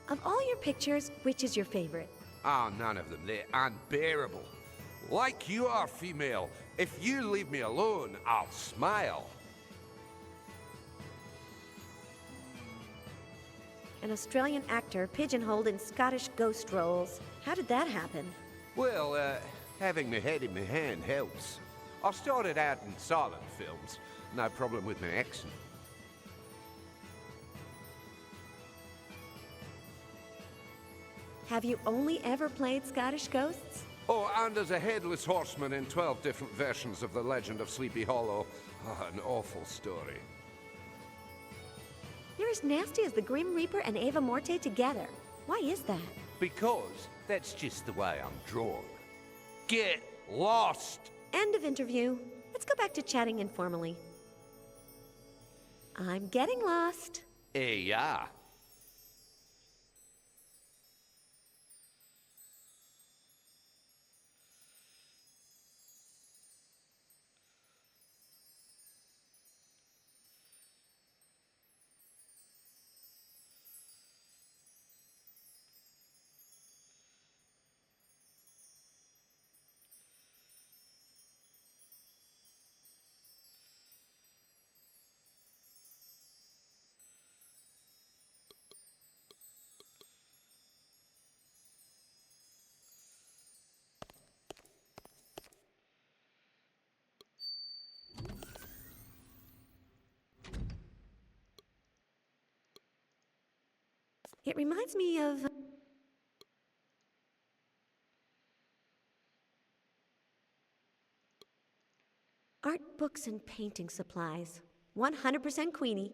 Of all your pictures, which is your favorite? Ah, none of them. They're unbearable. Like you are, female. If you leave me alone, I'll smile. An Australian actor pigeonholed in Scottish ghost roles. How did that happen? Well, having my head in my hand helps. I started out in silent films. No problem with my accent. Have you only ever played Scottish ghosts? Oh, and as a headless horseman in 12 different versions of the legend of Sleepy Hollow. Oh, an awful story. You're as nasty as the Grim Reaper and Ava Morte together. Why is that? Because that's just the way I'm drawn. Get lost! End of interview. Let's go back to chatting informally. I'm getting lost. Yeah. It reminds me of... art books and painting supplies. 100% Queenie.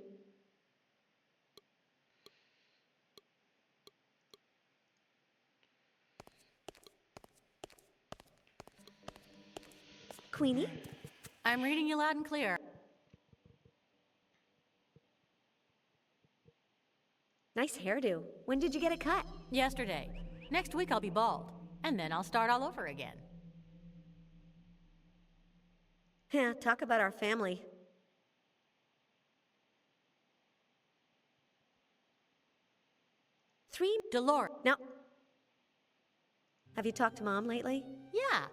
Queenie? I'm reading you loud and clear. Nice hairdo. When did you get it cut? Yesterday. Next week I'll be bald. And then I'll start all over again. Yeah, talk about our family. Dolores. Now, have you talked to Mom lately? Yeah.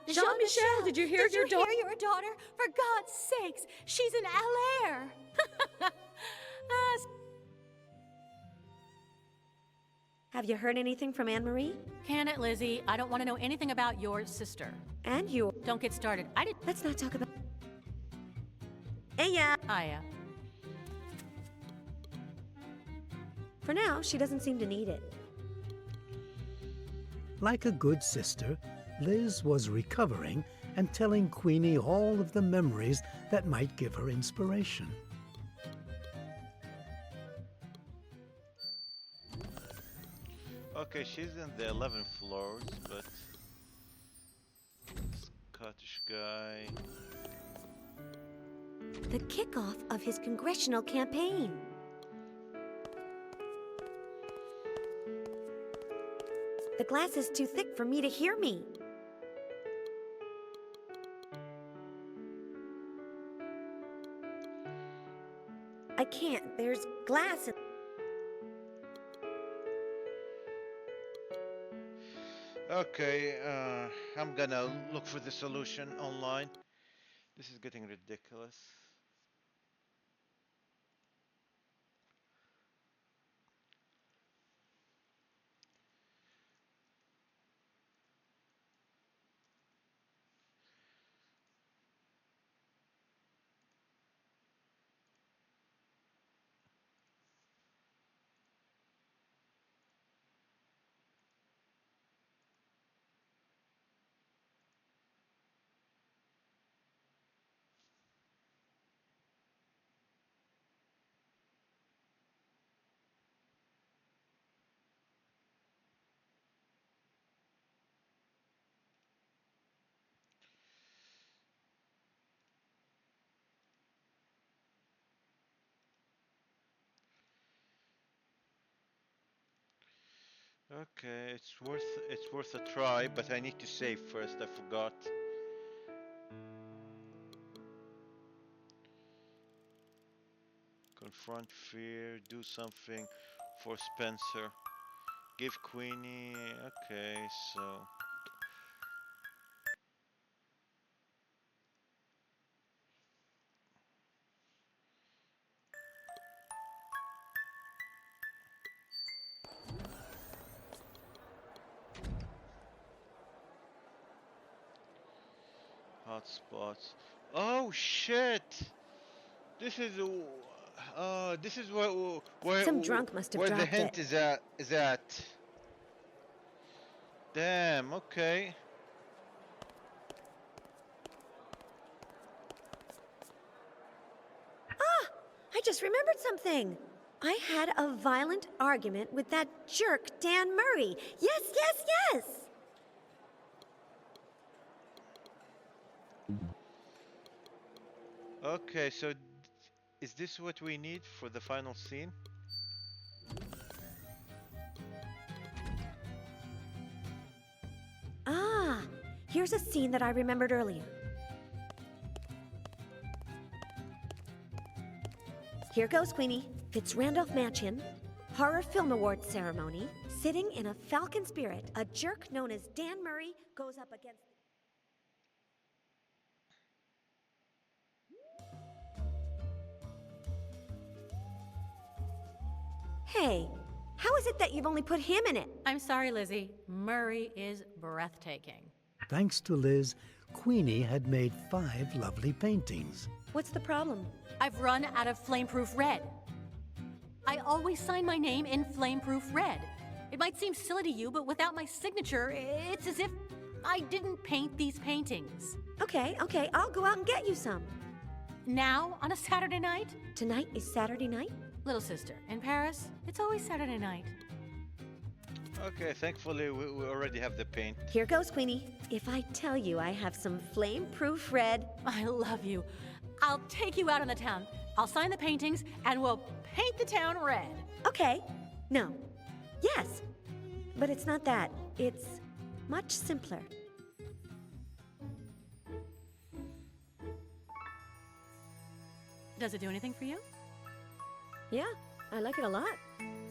Jean-Michel, did you hear your daughter? Your daughter? For God's sakes, she's an LR. Have you heard anything from Anne-Marie? Can it, Lizzie? I don't want to know anything about your sister. And you. Don't get started. Let's not talk about... Aya! Aya. For now, she doesn't seem to need it. Like a good sister, Liz was recovering and telling Queenie all of the memories that might give her inspiration. Okay, she's in the 11th floors, but Scottish guy. The kickoff of his congressional campaign. The glass is too thick for me to hear me. I can't. There's glass in... Okay, I'm gonna look for the solution online. This is getting ridiculous. Okay, it's worth a try, but I need to save first. I forgot. Confront fear. Do something for Spencer. Give Queenie. Okay, so. Hotspots. Oh shit! This is this is where Some drunk must have where the dropped hint it. is at. Damn. Okay. Ah! I just remembered something. I had a violent argument with that jerk, Dan Murray. Yes, yes, yes! Okay, so is this what we need for the final scene? Ah, here's a scene that I remembered earlier. Here goes, Queenie. It's Randolph Machin, Horror Film Awards ceremony. Sitting in a falcon spirit, a jerk known as Dan Murray goes up against... Hey, how is it that you've only put him in it? I'm sorry, Lizzie. Murray is breathtaking. Thanks to Liz, Queenie had made 5 lovely paintings. What's the problem? I've run out of flameproof red. I always sign my name in flameproof red. It might seem silly to you, but without my signature, it's as if I didn't paint these paintings. Okay, I'll go out and get you some. Now, on a Saturday night? Tonight is Saturday night? Little sister, in Paris, it's always Saturday night. Okay, thankfully we already have the paint. Here goes, Queenie. If I tell you I have some flame-proof red... I love you. I'll take you out in the town. I'll sign the paintings, and we'll paint the town red. Okay. No. Yes. But it's not that. It's much simpler. Does it do anything for you? Yeah, I like it a lot.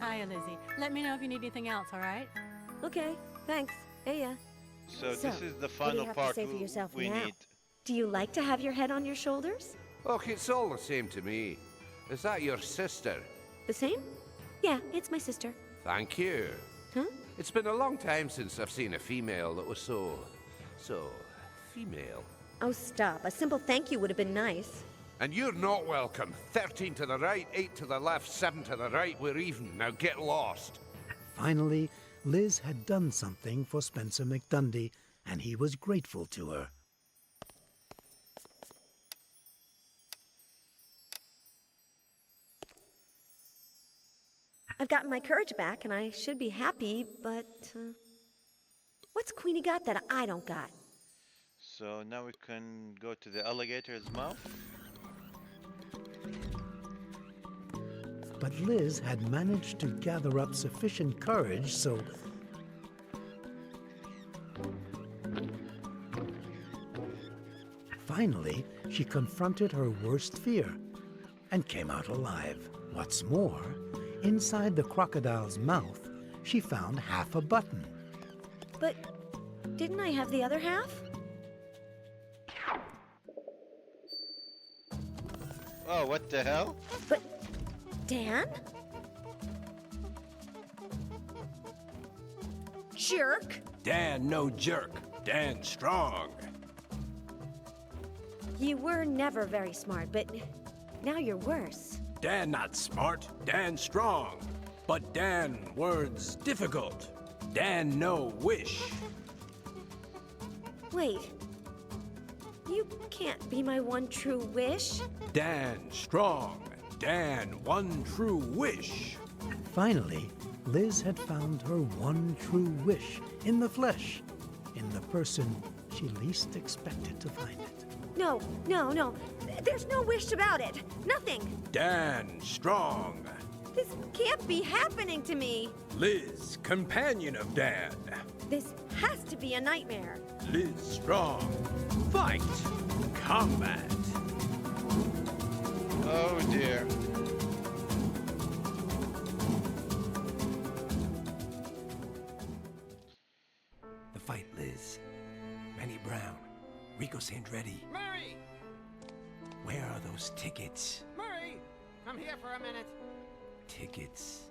Hiya, Lizzie. Let me know if you need anything else, all right? Okay, thanks. Hey, yeah. So this is the what do final you have part to say for yourself we now? need. Do you like to have your head on your shoulders? Look, it's all the same to me. Is that your sister? The same? Yeah, it's my sister. Thank you. Huh? It's been a long time since I've seen a female that was so female. Oh, stop. A simple thank you would have been nice. And you're not welcome. 13 to the right, 8 to the left, 7 to the right. We're even. Now get lost. Finally, Liz had done something for Spencer McDundy, and he was grateful to her. I've gotten my courage back, and I should be happy, but... what's Queenie got that I don't got? So now we can go to the alligator's mouth. But Liz had managed to gather up sufficient courage, so... Finally, she confronted her worst fear and came out alive. What's more, inside the crocodile's mouth, she found half a button. But didn't I have the other half? Oh, what the hell? But, Dan? Jerk! Dan, no jerk. Dan strong. You were never very smart, but now you're worse. Dan not smart. Dan strong. But Dan words difficult. Dan no wish. Wait. You can't be my one true wish. Dan strong. Dan one true wish. Finally, Liz had found her one true wish in the flesh, in the person she least expected to find it. No. There's no wish about it. Nothing. Dan strong. This can't be happening to me. Liz, companion of Dan. This has to be a nightmare. Liz strong. Fight. Combat. Oh dear. The fight, Liz. Manny Brown. Rico Sandretti. Murray! Where are those tickets? Murray! Come here for a minute. Tickets.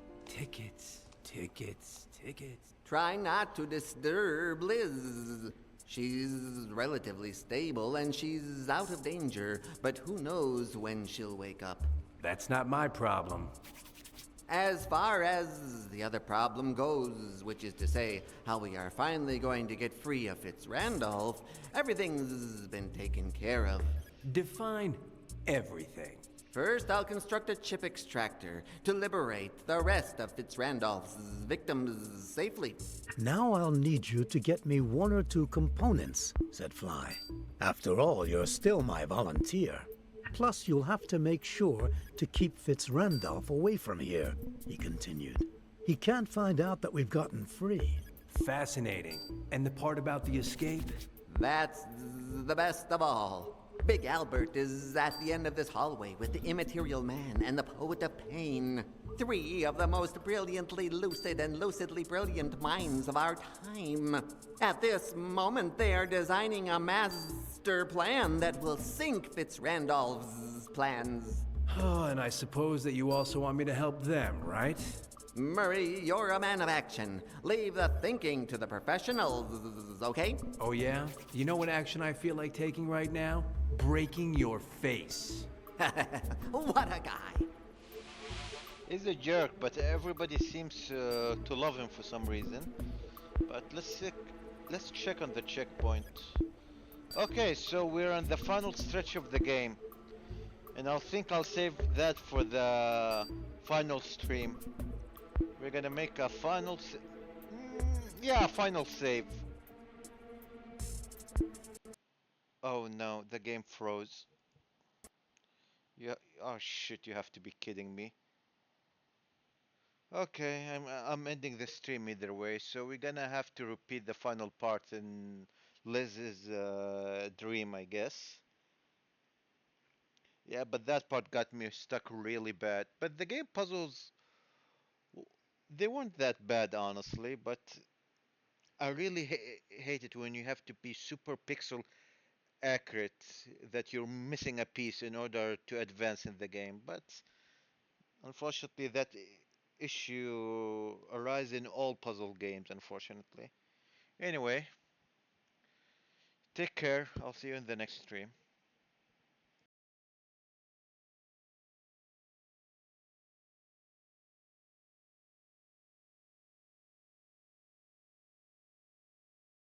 Try not to disturb Liz. She's relatively stable and she's out of danger, but who knows when she'll wake up. That's not my problem. As far as the other problem goes, which is to say, how we are finally going to get free of Fitzrandolph, everything's been taken care of. Define everything. First, I'll construct a chip extractor to liberate the rest of Fitzrandolph's victims safely. Now I'll need you to get me one or two components, said Fly. After all, you're still my volunteer. Plus, you'll have to make sure to keep Fitzrandolph away from here, he continued. He can't find out that we've gotten free. Fascinating. And the part about the escape? That's the best of all. Big Albert is at the end of this hallway with the Immaterial Man and the Poet of Pain. Three of the most brilliantly lucid and lucidly brilliant minds of our time. At this moment, they are designing a master plan that will sink Fitzrandolph's plans. Oh, and I suppose that you also want me to help them, right? Murray, you're a man of action. Leave the thinking to the professionals, okay? Oh yeah? You know what action I feel like taking right now? Breaking your face. What a guy. He's a jerk, but everybody seems to love him for some reason. But let's check on the checkpoint. Okay, so we're on the final stretch of the game, and I'll save that for the final stream. We're gonna make a yeah, final save. Oh no, the game froze. Yeah, oh shit, you have to be kidding me. Okay, I'm ending the stream either way, so we're gonna have to repeat the final part in Liz's dream, I guess. Yeah, but that part got me stuck really bad. But the game puzzles, they weren't that bad, honestly, but I really hate it when you have to be super pixel accurate, that you're missing a piece in order to advance in the game. But unfortunately, that issue arises in all puzzle games, unfortunately. Anyway, take care. I'll see you in the next stream.